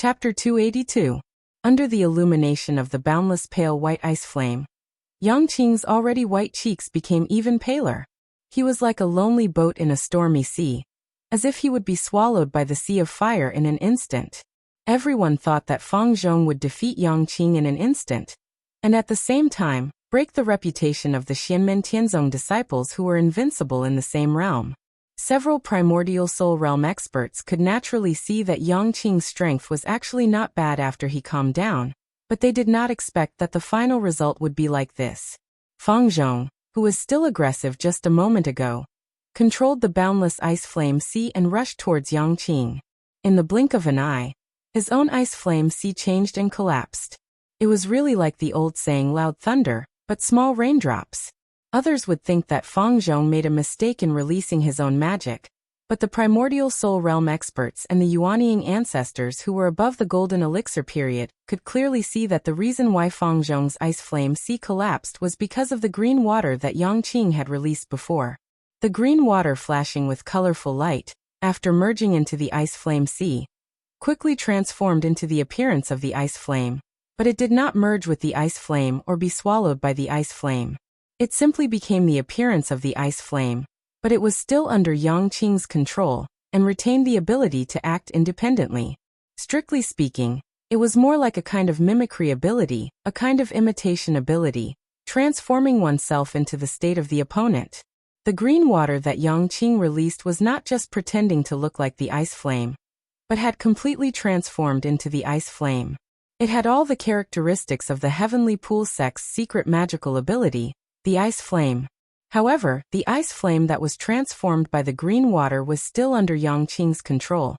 Chapter 282. Under the illumination of the boundless pale white ice flame, Yang Qing's already white cheeks became even paler. He was like a lonely boat in a stormy sea, as if he would be swallowed by the sea of fire in an instant. Everyone thought that Fang Zhong would defeat Yang Qing in an instant, and at the same time, break the reputation of the Xianmen Tianzong disciples who were invincible in the same realm. Several primordial soul realm experts could naturally see that Yang Qing's strength was actually not bad after he calmed down, but they did not expect that the final result would be like this. Fang Zhong, who was still aggressive just a moment ago, controlled the boundless ice flame sea and rushed towards Yang Qing. In the blink of an eye, his own ice flame sea changed and collapsed. It was really like the old saying loud thunder, but small raindrops. Others would think that Fang Zhong made a mistake in releasing his own magic, but the primordial soul realm experts and the Yuanying ancestors who were above the golden elixir period could clearly see that the reason why Fang Zhong's ice flame sea collapsed was because of the green water that Yang Qing had released before. The green water, flashing with colorful light, after merging into the ice flame sea, quickly transformed into the appearance of the ice flame, but it did not merge with the ice flame or be swallowed by the ice flame. It simply became the appearance of the ice flame, but it was still under Yang Qing's control, and retained the ability to act independently. Strictly speaking, it was more like a kind of mimicry ability, a kind of imitation ability, transforming oneself into the state of the opponent. The green water that Yang Qing released was not just pretending to look like the ice flame, but had completely transformed into the ice flame. It had all the characteristics of the Heavenly Pool Sect's secret magical ability, the ice flame. However, the ice flame that was transformed by the green water was still under Yang Qing's control,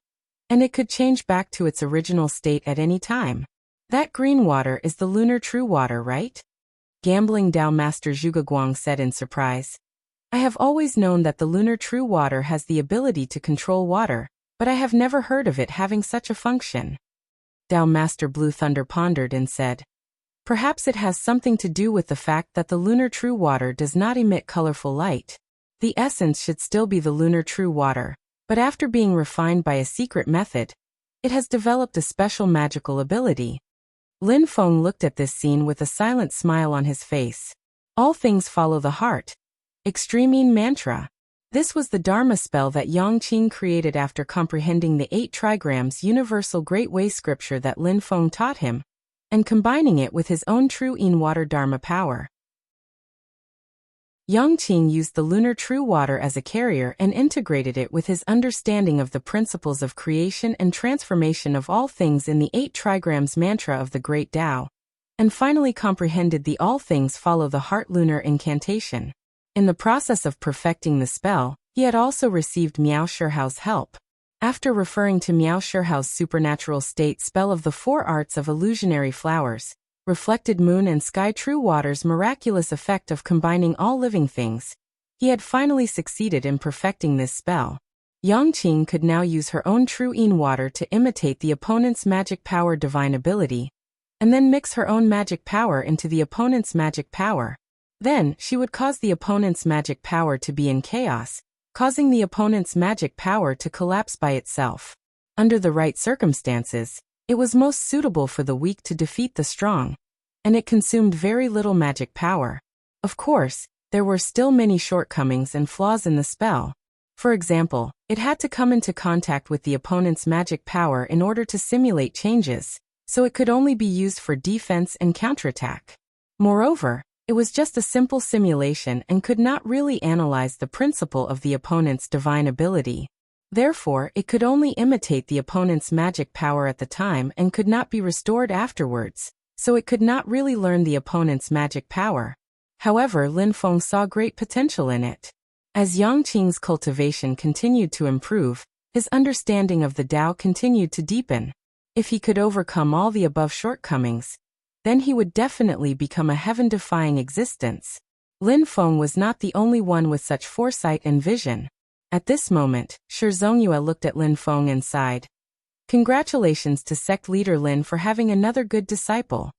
and it could change back to its original state at any time. That green water is the lunar true water, right? Gambling Dao Master Zhuge said in surprise. I have always known that the lunar true water has the ability to control water, but I have never heard of it having such a function. Dao Master Blue Thunder pondered and said, perhaps it has something to do with the fact that the lunar true water does not emit colorful light. The essence should still be the lunar true water, but after being refined by a secret method, it has developed a special magical ability. Lin Feng looked at this scene with a silent smile on his face. All things follow the heart. Extreme Mantra. This was the Dharma spell that Yang Qing created after comprehending the 8 trigrams universal Great Way scripture that Lin Feng taught him, and combining it with his own true in water Dharma power. Yang Qing used the lunar true water as a carrier and integrated it with his understanding of the principles of creation and transformation of all things in the 8 trigrams mantra of the Great Tao, and finally comprehended the all things follow the heart lunar incantation. In the process of perfecting the spell, he had also received Miao Shihao's help. After referring to Miao Shihao's supernatural state spell of the 4 arts of illusionary flowers, reflected moon and sky true water's miraculous effect of combining all living things, he had finally succeeded in perfecting this spell. Yang Qing could now use her own true in water to imitate the opponent's magic power divine ability, and then mix her own magic power into the opponent's magic power. Then, she would cause the opponent's magic power to be in chaos, causing the opponent's magic power to collapse by itself. Under the right circumstances, it was most suitable for the weak to defeat the strong, and it consumed very little magic power. Of course, there were still many shortcomings and flaws in the spell. For example, it had to come into contact with the opponent's magic power in order to simulate changes, so it could only be used for defense and counterattack. Moreover, it was just a simple simulation and could not really analyze the principle of the opponent's divine ability. Therefore, it could only imitate the opponent's magic power at the time and could not be restored afterwards, so it could not really learn the opponent's magic power. However, Lin Feng saw great potential in it. As Yang Qing's cultivation continued to improve, his understanding of the Tao continued to deepen. If he could overcome all the above shortcomings, then he would definitely become a heaven-defying existence. Lin Feng was not the only one with such foresight and vision. At this moment, Shi Zongyue looked at Lin Feng and sighed. Congratulations to sect leader Lin for having another good disciple.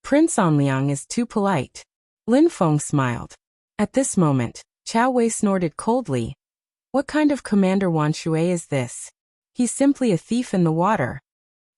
Prince Anliang is too polite. Lin Feng smiled. At this moment, Chao Wei snorted coldly. What kind of Commander Wan Shui is this? He's simply a thief in the water.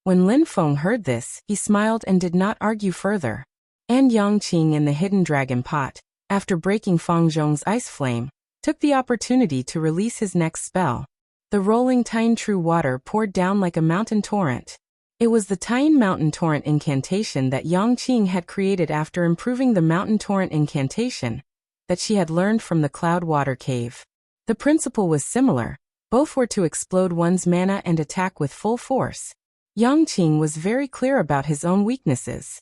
When Lin Feng heard this, he smiled and did not argue further. And Yangqing in the hidden dragon pot, after breaking Fang Zhong's ice flame, took the opportunity to release his next spell. The rolling Tine True Water poured down like a mountain torrent. It was the Tine Mountain Torrent incantation that Yangqing had created after improving the Mountain Torrent incantation that she had learned from the Cloud Water Cave. The principle was similar. Both were to explode one's mana and attack with full force. Yangqing was very clear about his own weaknesses.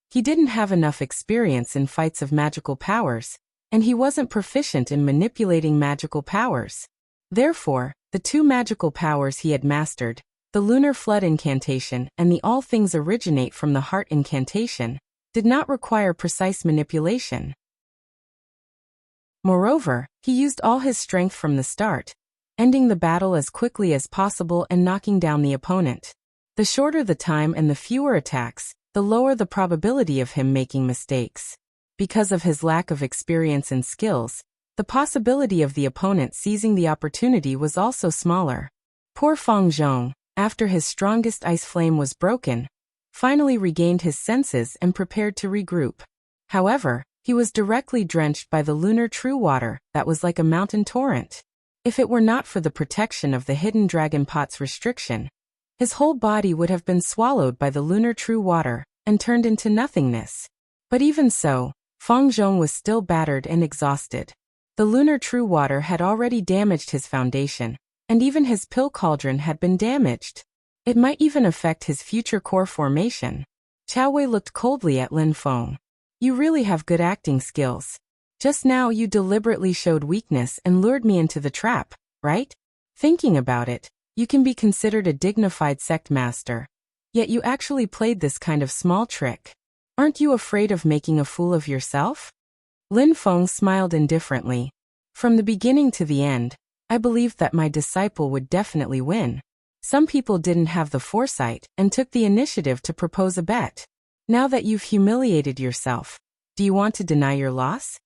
He didn't have enough experience in fights of magical powers, and he wasn't proficient in manipulating magical powers. Therefore, the two magical powers he had mastered, the Lunar Flood incantation and the All Things Originate from the Heart incantation, did not require precise manipulation. Moreover, he used all his strength from the start, ending the battle as quickly as possible and knocking down the opponent. The shorter the time and the fewer attacks, the lower the probability of him making mistakes. Because of his lack of experience and skills, the possibility of the opponent seizing the opportunity was also smaller. Poor Fang Zhong, after his strongest ice flame was broken, finally regained his senses and prepared to regroup. However, he was directly drenched by the lunar true water that was like a mountain torrent. If it were not for the protection of the hidden dragon pot's restriction, his whole body would have been swallowed by the lunar true water and turned into nothingness. But even so, Fang Zhong was still battered and exhausted. The lunar true water had already damaged his foundation, and even his pill cauldron had been damaged. It might even affect his future core formation. Chao Wei looked coldly at Lin Feng. You really have good acting skills. Just now you deliberately showed weakness and lured me into the trap, right? Thinking about it, you can be considered a dignified sect master. Yet you actually played this kind of small trick. Aren't you afraid of making a fool of yourself? Lin Feng smiled indifferently. From the beginning to the end, I believed that my disciple would definitely win. Some people didn't have the foresight and took the initiative to propose a bet. Now that you've humiliated yourself, do you want to deny your loss?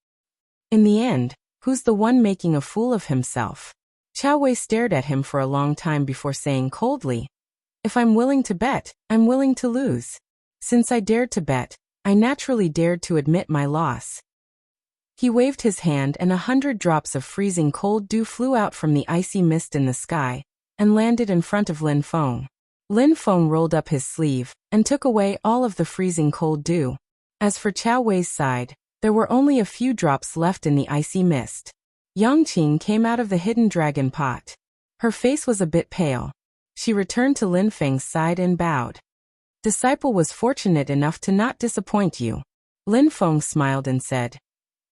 In the end, who's the one making a fool of himself? Chao Wei stared at him for a long time before saying coldly, If I'm willing to bet, I'm willing to lose. Since I dared to bet, I naturally dared to admit my loss. He waved his hand and 100 drops of freezing cold dew flew out from the icy mist in the sky and landed in front of Lin Feng. Lin Feng rolled up his sleeve and took away all of the freezing cold dew. As for Chao Wei's side, there were only a few drops left in the icy mist. Yangqing came out of the hidden dragon pot. Her face was a bit pale. She returned to Lin Feng's side and bowed. Disciple was fortunate enough to not disappoint you. Lin Feng smiled and said,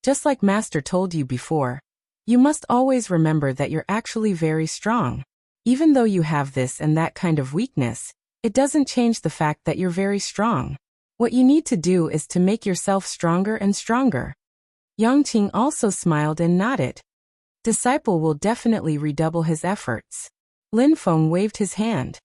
Just like Master told you before, you must always remember that you're actually very strong. Even though you have this and that kind of weakness, it doesn't change the fact that you're very strong. What you need to do is to make yourself stronger and stronger. Yangqing also smiled and nodded. Disciple will definitely redouble his efforts. Lin Feng waved his hand.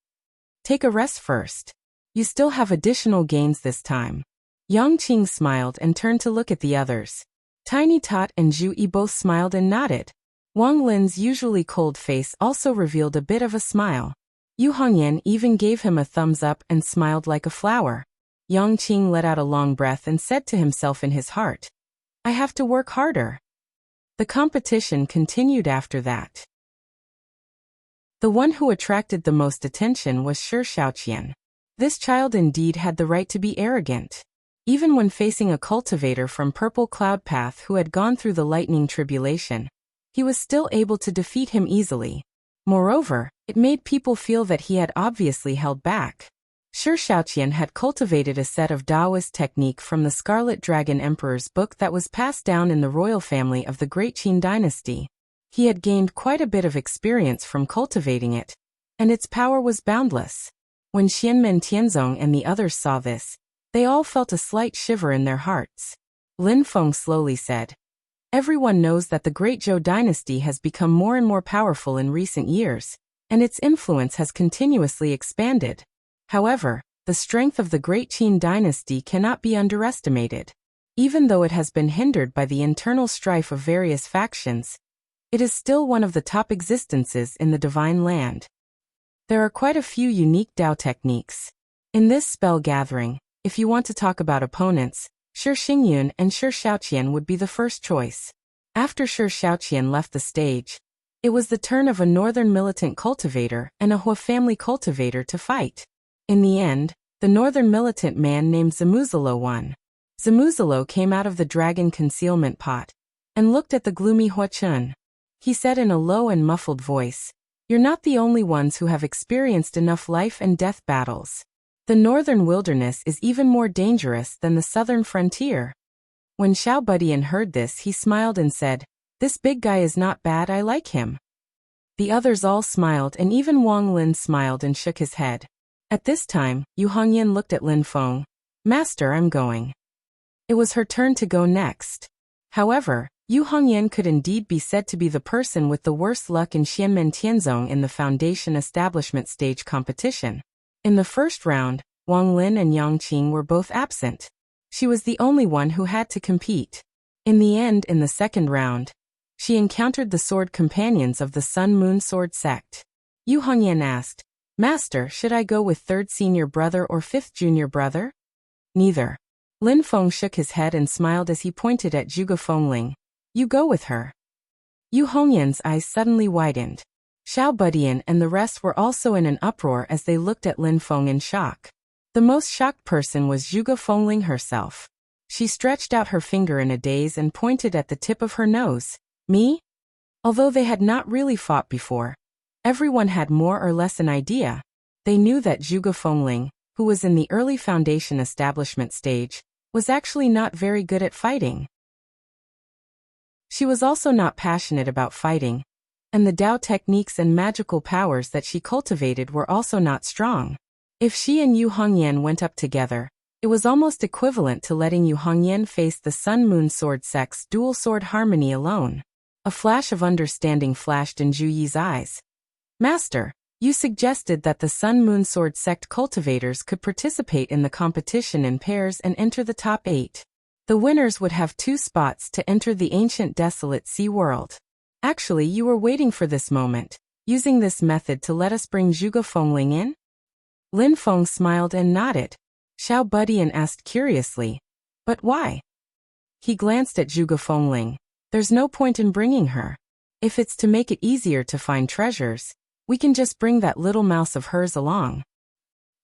Take a rest first. You still have additional gains this time. Yangqing smiled and turned to look at the others. Tiny Tot and Zhu Yi both smiled and nodded. Wang Lin's usually cold face also revealed a bit of a smile. Yu Hongyan even gave him a thumbs up and smiled like a flower. Yangqing let out a long breath and said to himself in his heart, I have to work harder. The competition continued after that. The one who attracted the most attention was Shi Shaoqian. This child indeed had the right to be arrogant. Even when facing a cultivator from Purple Cloud Path who had gone through the lightning tribulation, he was still able to defeat him easily. Moreover, it made people feel that he had obviously held back. Shi Shaoqian had cultivated a set of Taoist technique from the Scarlet Dragon Emperor's book that was passed down in the royal family of the Great Qin dynasty. He had gained quite a bit of experience from cultivating it, and its power was boundless. When Xianmen Tianzong and the others saw this, they all felt a slight shiver in their hearts. Lin Feng slowly said, Everyone knows that the Great Zhou dynasty has become more and more powerful in recent years, and its influence has continuously expanded. However, the strength of the Great Qin dynasty cannot be underestimated. Even though it has been hindered by the internal strife of various factions, it is still one of the top existences in the Divine Land. There are quite a few unique Dao techniques. In this spell gathering, if you want to talk about opponents, Shi Xingyun and Shi Xiaoqian would be the first choice. After Shi Xiaoqian left the stage, it was the turn of a northern militant cultivator and a Hua family cultivator to fight. In the end, the northern militant man named Zamuzalo won. Zamuzalo came out of the dragon concealment pot and looked at the gloomy Hua Chun. He said in a low and muffled voice, "You're not the only ones who have experienced enough life and death battles. The northern wilderness is even more dangerous than the southern frontier." When Xiao Budian heard this, he smiled and said, "This big guy is not bad, I like him." The others all smiled, and even Wang Lin smiled and shook his head. At this time, Yu Hongyan looked at Lin Feng. "Master, I'm going." It was her turn to go next. However, Yu Hongyan could indeed be said to be the person with the worst luck in Xianmen Tianzong in the Foundation Establishment Stage competition. In the first round, Wang Lin and Yang Qing were both absent. She was the only one who had to compete. In the end, in the second round, she encountered the sword companions of the Sun Moon Sword sect. Yu Hongyan asked, "Master, should I go with third senior brother or fifth junior brother?" "Neither." Lin Feng shook his head and smiled as he pointed at Zhuge Fengling. "You go with her." Yu Hongyan's eyes suddenly widened. Xiao Budian and the rest were also in an uproar as they looked at Lin Feng in shock. The most shocked person was Zhuge Fengling herself. She stretched out her finger in a daze and pointed at the tip of her nose. "Me?" Although they had not really fought before, everyone had more or less an idea. They knew that Zhuge Fengling, who was in the early Foundation establishment stage, was actually not very good at fighting. She was also not passionate about fighting, and the Dao techniques and magical powers that she cultivated were also not strong. If she and Yu Hongyan went up together, it was almost equivalent to letting Yu Hongyan face the Sun Moon Sword sect's dual sword harmony alone. A flash of understanding flashed in Zhu Yi's eyes. "Master, you suggested that the Sun Moon Sword sect cultivators could participate in the competition in pairs and enter the top 8. The winners would have 2 spots to enter the ancient desolate sea world. Actually, you were waiting for this moment, using this method to let us bring Zhuge Fengling in?" Lin Feng smiled and nodded. Xiao Budian asked curiously, "But why?" He glanced at Zhuge Fengling. "There's no point in bringing her. If it's to make it easier to find treasures, we can just bring that little mouse of hers along."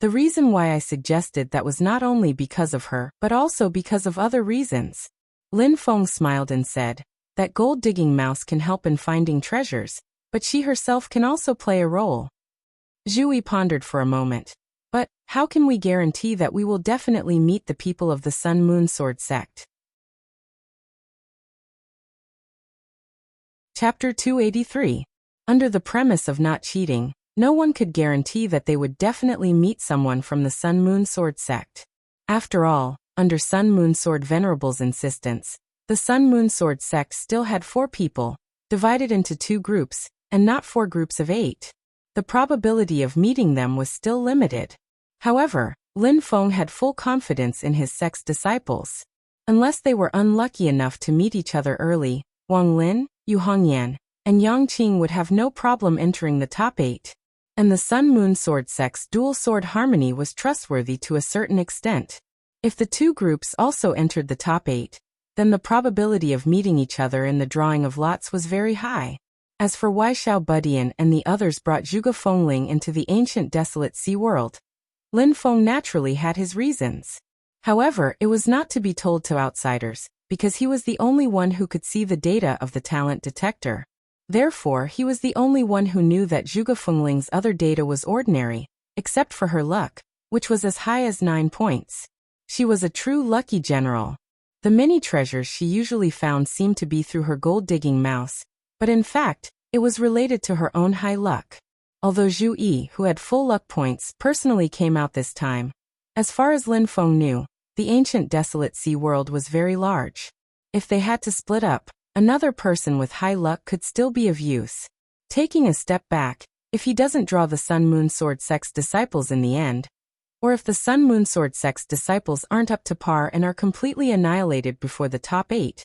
The reason why I suggested that was not only because of her, but also because of other reasons. Lin Feng smiled and said, "That gold-digging mouse can help in finding treasures, but she herself can also play a role." Zhu Yi pondered for a moment. "But, how can we guarantee that we will definitely meet the people of the Sun Moon Sword sect?" Chapter 283. Under the premise of not cheating, no one could guarantee that they would definitely meet someone from the Sun Moon Sword sect. After all, under Sun Moon Sword Venerable's insistence, the Sun Moon Sword sect still had 4 people, divided into 2 groups, and not 4 groups of 8. The probability of meeting them was still limited. However, Lin Feng had full confidence in his sect's disciples. Unless they were unlucky enough to meet each other early, Wang Lin, Yu Hongyan, and Yang Qing would have no problem entering the top 8. And the Sun Moon Sword sect's dual sword harmony was trustworthy to a certain extent. If the 2 groups also entered the top 8, then the probability of meeting each other in the drawing of lots was very high. As for why Xiao Budian and the others brought Zhuge Fengling into the ancient desolate sea world, Lin Feng naturally had his reasons. However, it was not to be told to outsiders, because he was the only one who could see the data of the talent detector. Therefore, he was the only one who knew that Zhuge Fengling's other data was ordinary, except for her luck, which was as high as 9 points. She was a true lucky general. The many treasures she usually found seemed to be through her gold-digging mouse, but in fact, it was related to her own high luck. Although Zhu Yi, who had full luck points, personally came out this time. As far as Lin Feng knew, the ancient desolate sea world was very large. If they had to split up, another person with high luck could still be of use. Taking a step back, if he doesn't draw the Sun Moon Sword sect's disciples in the end, or if the Sun Moon Sword sect's disciples aren't up to par and are completely annihilated before the top 8,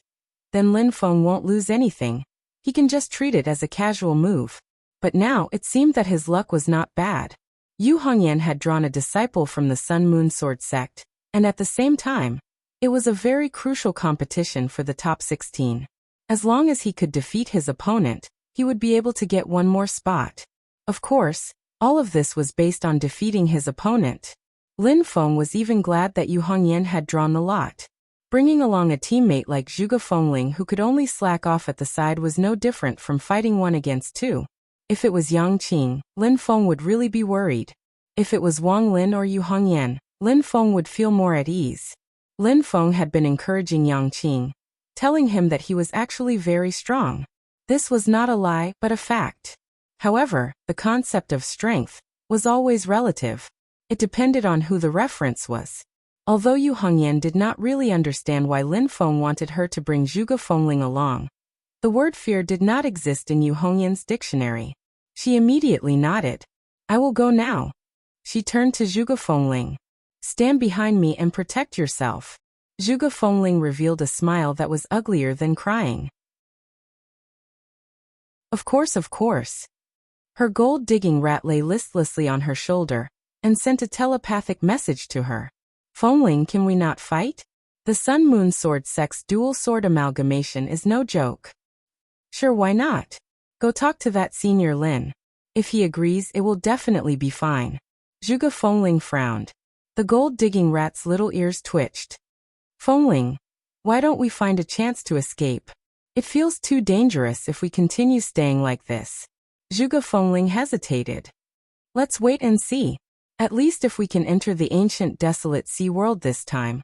then Lin Feng won't lose anything. He can just treat it as a casual move. But now it seemed that his luck was not bad. Yu Hongyan had drawn a disciple from the Sun Moon Sword sect, and at the same time, it was a very crucial competition for the top 16. As long as he could defeat his opponent, he would be able to get one more spot. Of course, all of this was based on defeating his opponent. Lin Feng was even glad that Yu Hongyan had drawn the lot. Bringing along a teammate like Zhuge Fengling who could only slack off at the side was no different from fighting 1 against 2. If it was Yang Qing, Lin Feng would really be worried. If it was Wang Lin or Yu Hongyan, Lin Feng would feel more at ease. Lin Feng had been encouraging Yang Qing, telling him that he was actually very strong. This was not a lie, but a fact. However, the concept of strength was always relative. It depended on who the reference was. Although Yu Hongyan did not really understand why Lin Feng wanted her to bring Zhuge Fengling along, the word fear did not exist in Yu Hongyan's dictionary. She immediately nodded. I will go now. She turned to Zhuge Fengling. Stand behind me and protect yourself. Zhuge Fengling revealed a smile that was uglier than crying. Of course. Her gold-digging rat lay listlessly on her shoulder and sent a telepathic message to her. Fengling, can we not fight? The Sun Moon Sword sect's dual sword amalgamation is no joke. Sure, why not? Go talk to that senior Lin. If he agrees, it will definitely be fine. Zhuge Fengling frowned. The gold-digging rat's little ears twitched. Fengling, why don't we find a chance to escape? It feels too dangerous if we continue staying like this. Zhuge Fengling hesitated. Let's wait and see. At least if we can enter the ancient desolate sea world this time.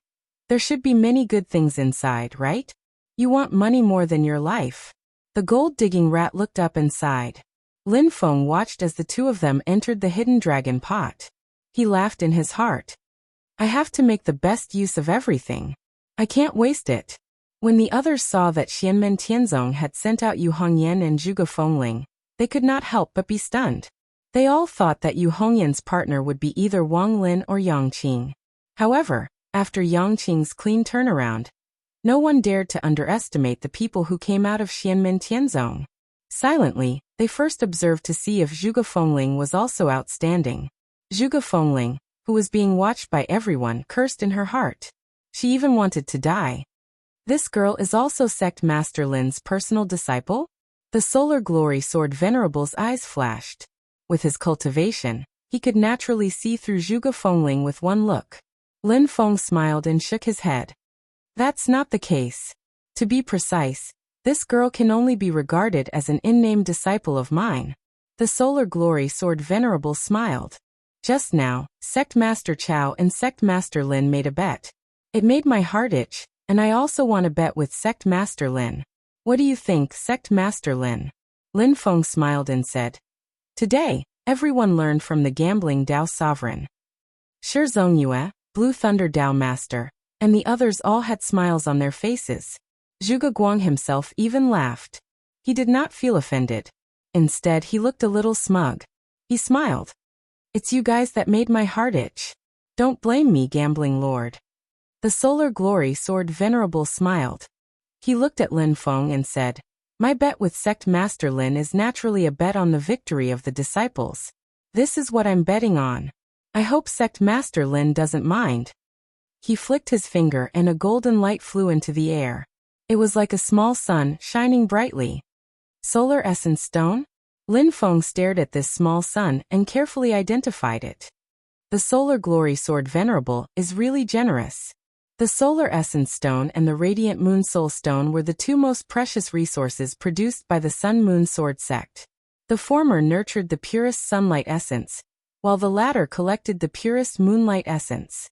There should be many good things inside, right? You want money more than your life. The gold-digging rat looked up and sighed. Lin Feng watched as the two of them entered the hidden dragon pot. He laughed in his heart. I have to make the best use of everything. I can't waste it. When the others saw that Xianmen Tianzong had sent out Yu Hongyan and Zhuge Fengling, they could not help but be stunned. They all thought that Yu Hongyan's partner would be either Wang Lin or Yang Qing. However, after Yang Qing's clean turnaround, no one dared to underestimate the people who came out of Xianmen Tianzong. Silently, they first observed to see if Zhuge Fengling was also outstanding. Zhuge Fengling, who was being watched by everyone, cursed in her heart. She even wanted to die. This girl is also Sect Master Lin's personal disciple? The Solar Glory Sword Venerable's eyes flashed. With his cultivation, he could naturally see through Zhuge Fengling with one look. Lin Feng smiled and shook his head. That's not the case. To be precise, this girl can only be regarded as an in-name disciple of mine. The Solar Glory Sword Venerable smiled. Just now, Sect Master Chao and Sect Master Lin made a bet. It made my heart itch, and I also want to bet with Sect Master Lin. What do you think, Sect Master Lin? Lin Feng smiled and said. Today, everyone learned from the gambling Dao Sovereign. Shi Zongyue, Blue Thunder Dao Master, and the others all had smiles on their faces. Zhuge Guang himself even laughed. He did not feel offended. Instead, he looked a little smug. He smiled. It's you guys that made my heart itch. Don't blame me, gambling lord. The Solar Glory Sword Venerable smiled. He looked at Lin Feng and said, my bet with Sect Master Lin is naturally a bet on the victory of the disciples. This is what I'm betting on. I hope Sect Master Lin doesn't mind. He flicked his finger and a golden light flew into the air. It was like a small sun shining brightly. Solar Essence Stone? Lin Feng stared at this small sun and carefully identified it. The Solar Glory Sword Venerable is really generous. The Solar Essence Stone and the Radiant Moon Soul Stone were the two most precious resources produced by the Sun Moon Sword sect. The former nurtured the purest sunlight essence, while the latter collected the purest moonlight essence.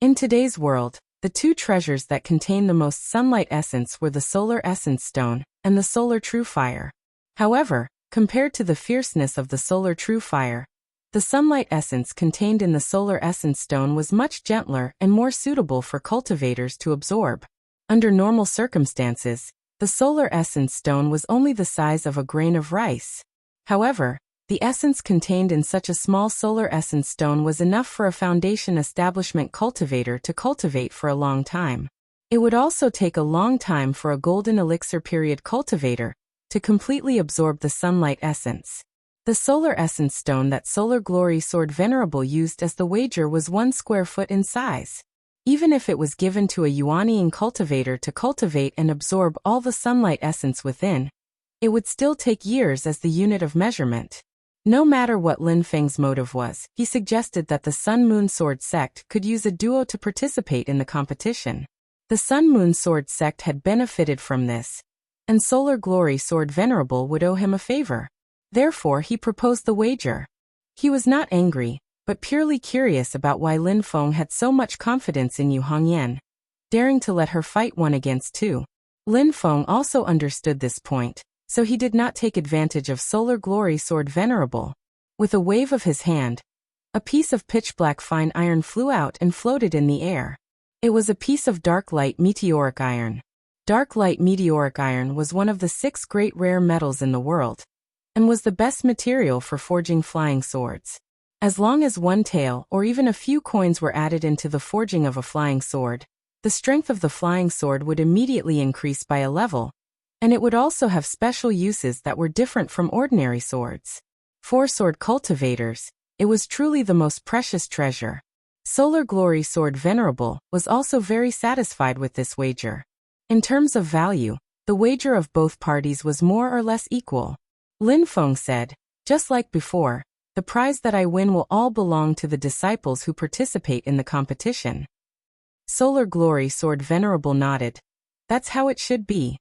In today's world, the two treasures that contain the most sunlight essence were the Solar Essence Stone and the Solar True Fire. However, compared to the fierceness of the Solar True Fire, the sunlight essence contained in the Solar Essence Stone was much gentler and more suitable for cultivators to absorb. Under normal circumstances, the Solar Essence Stone was only the size of a grain of rice. However, the essence contained in such a small Solar Essence Stone was enough for a foundation establishment cultivator to cultivate for a long time. It would also take a long time for a golden elixir period cultivator to completely absorb the sunlight essence. The solar essence stone that Solar Glory Sword Venerable used as the wager was 1 square foot in size. Even if it was given to a Yuaniing cultivator to cultivate and absorb all the sunlight essence within, it would still take years as the unit of measurement. No matter what Lin Feng's motive was, he suggested that the Sun Moon Sword sect could use a duo to participate in the competition. The Sun Moon Sword sect had benefited from this, and Solar Glory Sword Venerable would owe him a favor. Therefore, he proposed the wager. He was not angry, but purely curious about why Lin Feng had so much confidence in Yu Hongyan, daring to let her fight 1 against 2. Lin Feng also understood this point, so he did not take advantage of Solar Glory Sword Venerable. With a wave of his hand, a piece of pitch-black fine iron flew out and floated in the air. It was a piece of dark light meteoric iron. Dark light meteoric iron was one of the 6 great rare metals in the world, and was the best material for forging flying swords. As long as 1 tael or even a few coins were added into the forging of a flying sword, the strength of the flying sword would immediately increase by a level, and it would also have special uses that were different from ordinary swords. For sword cultivators, it was truly the most precious treasure. Solar Glory Sword Venerable was also very satisfied with this wager. In terms of value, the wager of both parties was more or less equal. Lin Feng said, "Just like before, the prize that I win will all belong to the disciples who participate in the competition." Solar Glory Sword Venerable nodded. "That's how it should be."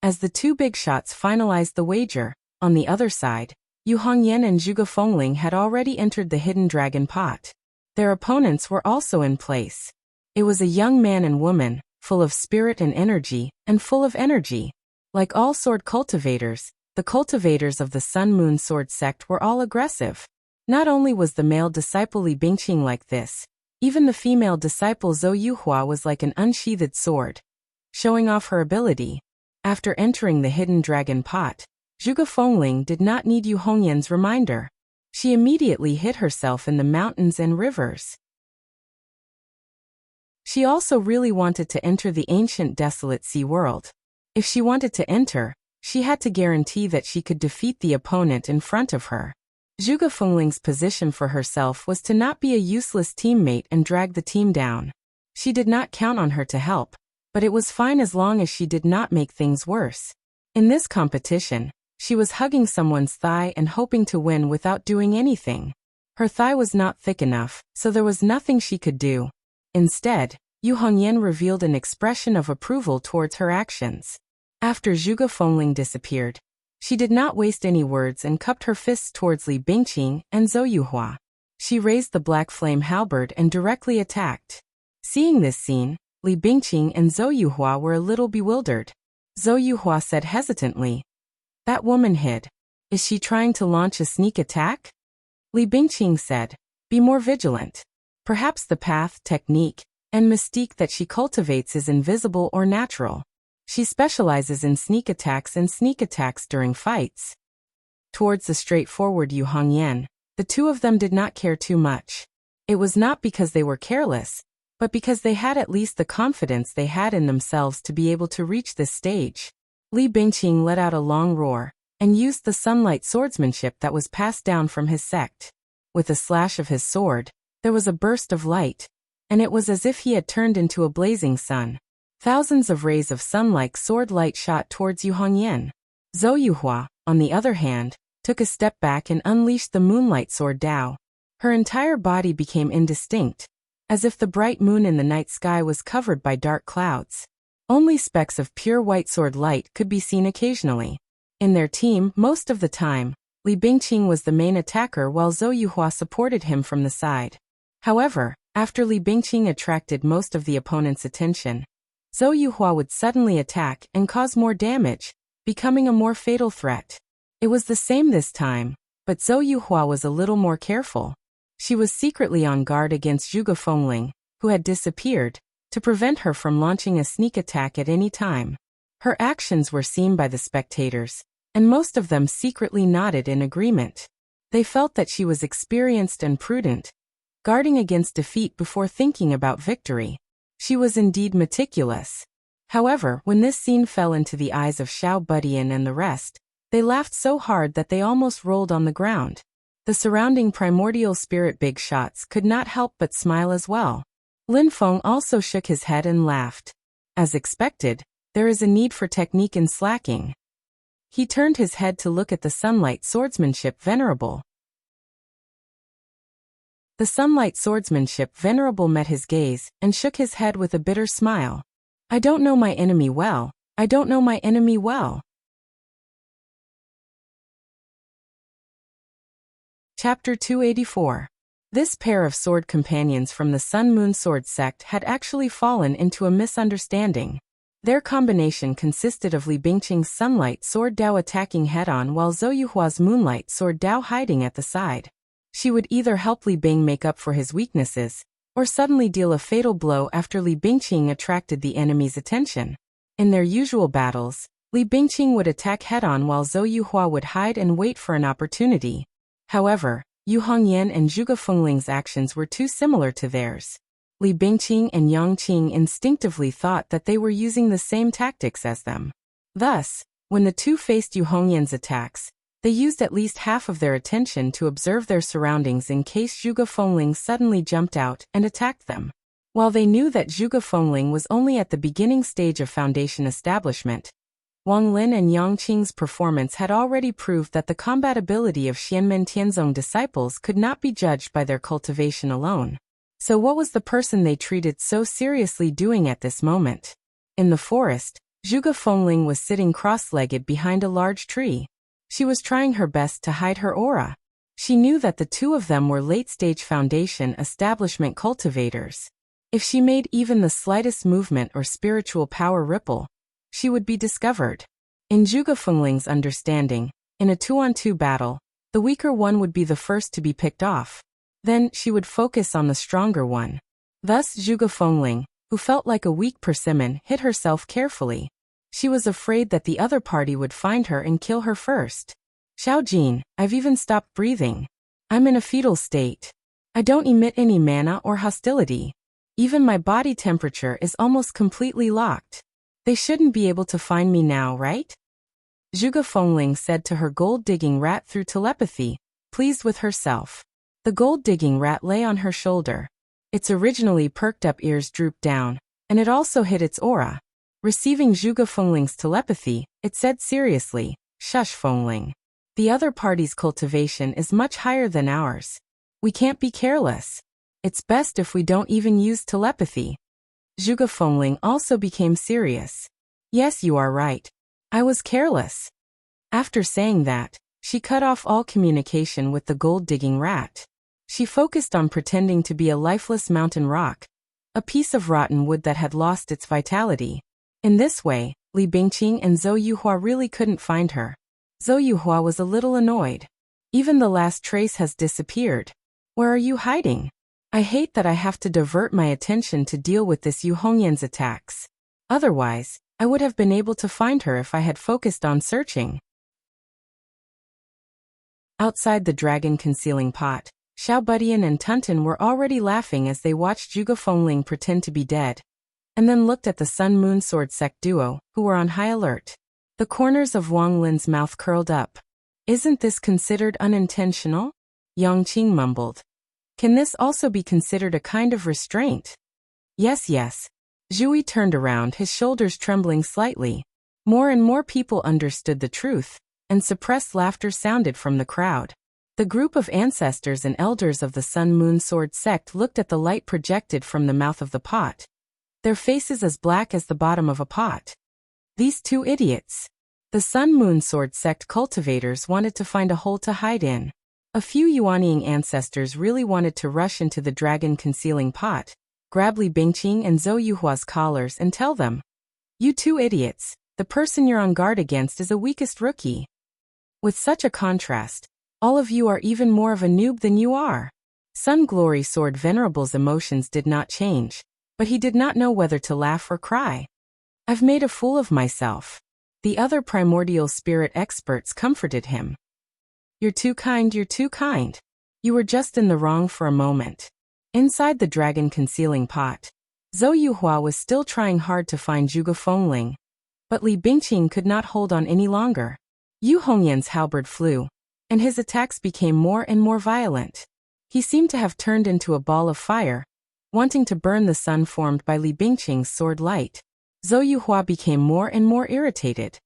As the 2 big shots finalized the wager, on the other side, Yu Hongyan and Zhuge Fengling had already entered the hidden dragon pot. Their opponents were also in place. It was a young man and woman, full of spirit and energy, and full of energy. Like all sword cultivators, the cultivators of the Sun Moon Sword sect were all aggressive. Not only was the male disciple Li Bingqing like this, even the female disciple Zhou Yuhua was like an unsheathed sword, showing off her ability. After entering the hidden dragon pot, Zhuge Fengling did not need Yu Hongyan's reminder. She immediately hid herself in the mountains and rivers. She also really wanted to enter the ancient desolate sea world. If she wanted to enter, she had to guarantee that she could defeat the opponent in front of her. Zhuge Fengling's position for herself was to not be a useless teammate and drag the team down. She did not count on her to help, but it was fine as long as she did not make things worse. In this competition, she was hugging someone's thigh and hoping to win without doing anything. Her thigh was not thick enough, so there was nothing she could do. Instead, Yu Hongyan revealed an expression of approval towards her actions. After Zhuge Fengling disappeared, she did not waste any words and cupped her fists towards Li Bingqing and Zhou Yuhua. She raised the black flame halberd and directly attacked. Seeing this scene, Li Bingqing and Zhou Yuhua were a little bewildered. Zhou Yuhua said hesitantly, "That woman hid. Is she trying to launch a sneak attack?" Li Bingqing said, "Be more vigilant. Perhaps the path, technique, and mystique that she cultivates is invisible or natural. She specializes in sneak attacks during fights." Towards the straightforward Yu Hongyan, the 2 of them did not care too much. It was not because they were careless, but because they had at least the confidence they had in themselves to be able to reach this stage. Li Bingqing let out a long roar, and used the sunlight swordsmanship that was passed down from his sect. With a slash of his sword, there was a burst of light, and it was as if he had turned into a blazing sun. Thousands of rays of sun-like sword light shot towards Yu Hongyan. Zhou Yuhua, on the other hand, took a step back and unleashed the moonlight sword Dao. Her entire body became indistinct, as if the bright moon in the night sky was covered by dark clouds. Only specks of pure white sword light could be seen occasionally. In their team, most of the time, Li Bingqing was the main attacker while Zhou Yuhua supported him from the side. However, after Li Bingqing attracted most of the opponent's attention, Zhou Yuhua would suddenly attack and cause more damage, becoming a more fatal threat. It was the same this time, but Zhou Yuhua was a little more careful. She was secretly on guard against Zhuge Fengling, who had disappeared, to prevent her from launching a sneak attack at any time. Her actions were seen by the spectators, and most of them secretly nodded in agreement. They felt that she was experienced and prudent, guarding against defeat before thinking about victory. She was indeed meticulous. However, when this scene fell into the eyes of Xiao Budian and the rest, They laughed so hard that they almost rolled on the ground. The surrounding primordial spirit big shots could not help but smile as well. Lin Feng also shook his head and laughed. As expected, there is a need for technique in slacking. He turned his head to look at the Sunlight Swordsmanship Venerable. The Sunlight Swordsmanship Venerable met his gaze and shook his head with a bitter smile. I don't know my enemy well. I don't know my enemy well. Chapter 284. This pair of sword companions from the Sun Moon Sword sect had actually fallen into a misunderstanding. Their combination consisted of Li Bingqing's Sunlight Sword Dao attacking head-on while Zhou Yuhua's Moonlight Sword Dao hiding at the side. She would either help Li Bing make up for his weaknesses, or suddenly deal a fatal blow after Li Bingqing attracted the enemy's attention. In their usual battles, Li Bingqing would attack head-on while Zhou Yuhua would hide and wait for an opportunity. However, Yu Hongyan and Zhuge Fengling's actions were too similar to theirs. Li Bingqing and Yang Qing instinctively thought that they were using the same tactics as them. Thus, when the two faced Yu Hongyan's attacks, they used at least half of their attention to observe their surroundings in case Zhuge Fengling suddenly jumped out and attacked them. While they knew that Zhuge Fengling was only at the beginning stage of foundation establishment, Wang Lin and Yang Qing's performance had already proved that the compatibility of Xianmen Tianzong disciples could not be judged by their cultivation alone. So what was the person they treated so seriously doing at this moment? In the forest, Zhuge Fengling was sitting cross-legged behind a large tree. She was trying her best to hide her aura. She knew that the two of them were late-stage foundation establishment cultivators. If she made even the slightest movement or spiritual power ripple, she would be discovered. In Zhuge Fengling's understanding, in a 2-on-2 battle, the weaker one would be the first to be picked off. Then she would focus on the stronger one. Thus Zhuge Fengling, who felt like a weak persimmon, hid herself carefully. She was afraid that the other party would find her and kill her first. Xiao Jin, I've even stopped breathing. I'm in a fetal state. I don't emit any mana or hostility. Even my body temperature is almost completely locked. They shouldn't be able to find me now, right? Zhuge Fengling said to her gold-digging rat through telepathy, pleased with herself. The gold-digging rat lay on her shoulder. Its originally perked-up ears drooped down, and it also hid its aura. Receiving Zhuge Fengling's telepathy, it said seriously, Shush Fengling. The other party's cultivation is much higher than ours. We can't be careless. It's best if we don't even use telepathy. Zhuge Fengling also became serious. Yes, you are right. I was careless. After saying that, she cut off all communication with the gold-digging rat. She focused on pretending to be a lifeless mountain rock, a piece of rotten wood that had lost its vitality. In this way, Li Bingqing and Zhou Yuhua really couldn't find her. Zhou Yuhua was a little annoyed. Even the last trace has disappeared. Where are you hiding? I hate that I have to divert my attention to deal with this Yu Hongyan's attacks. Otherwise, I would have been able to find her if I had focused on searching. Outside the dragon concealing pot, Xiao Budian and Tuntin were already laughing as they watched Zhuge Fengling pretend to be dead, and then looked at the Sun Moon Sword sect duo, who were on high alert. The corners of Wang Lin's mouth curled up. Isn't this considered unintentional? Yang Qing mumbled. Can this also be considered a kind of restraint? Yes, yes. Zhui turned around, his shoulders trembling slightly. More and more people understood the truth, and suppressed laughter sounded from the crowd. The group of ancestors and elders of the Sun Moon Sword sect looked at the light projected from the mouth of the pot. Their faces as black as the bottom of a pot. These two idiots. The Sun Moon Sword sect cultivators wanted to find a hole to hide in. A few Yuanying ancestors really wanted to rush into the dragon concealing pot, grab Li Bingqing and Zhou Yuhua's collars and tell them, "You two idiots, the person you're on guard against is a weakest rookie." With such a contrast, all of you are even more of a noob than you are. Sun Glory Sword Venerable's emotions did not change, but he did not know whether to laugh or cry. I've made a fool of myself. The other primordial spirit experts comforted him. You're too kind, you're too kind. You were just in the wrong for a moment. Inside the dragon concealing pot, Zhou Yuhua was still trying hard to find Zhuge Fengling, but Li Bingqing could not hold on any longer. Yu Hongyan's halberd flew, and his attacks became more and more violent. He seemed to have turned into a ball of fire, wanting to burn the sun formed by Li Bingqing's sword light. Zhou Yuhua became more and more irritated.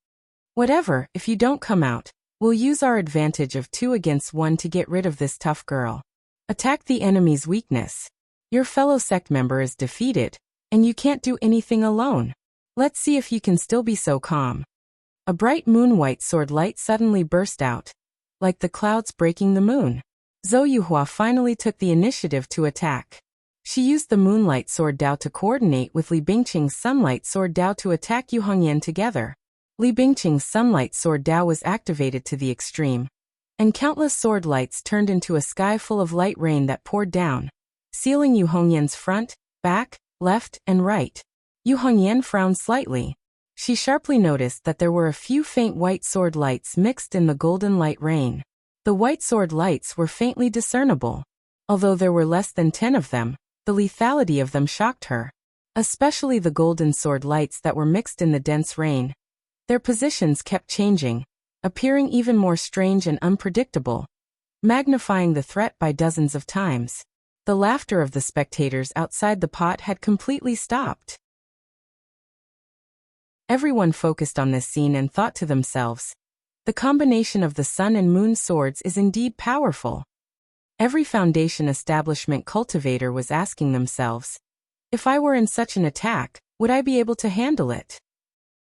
Whatever, if you don't come out, we'll use our advantage of 2 against 1 to get rid of this tough girl. Attack the enemy's weakness. Your fellow sect member is defeated, and you can't do anything alone. Let's see if you can still be so calm. A bright moon-white sword light suddenly burst out, like the clouds breaking the moon. Zhou Yuhua finally took the initiative to attack. She used the moonlight sword Dao to coordinate with Li Bingqing's sunlight sword Dao to attack Yu Hongyan together. Li Bingqing's sunlight sword Dao was activated to the extreme, and countless sword lights turned into a sky full of light rain that poured down, sealing Yu Hongyan's front, back, left, and right. Yu Hongyan frowned slightly. She sharply noticed that there were a few faint white sword lights mixed in the golden light rain. The white sword lights were faintly discernible. Although there were less than 10 of them, the lethality of them shocked her. Especially the golden sword lights that were mixed in the dense rain. Their positions kept changing, appearing even more strange and unpredictable, magnifying the threat by dozens of times. The laughter of the spectators outside the pot had completely stopped. Everyone focused on this scene and thought to themselves, the combination of the sun and moon swords is indeed powerful. Every foundation establishment cultivator was asking themselves, if I were in such an attack, would I be able to handle it?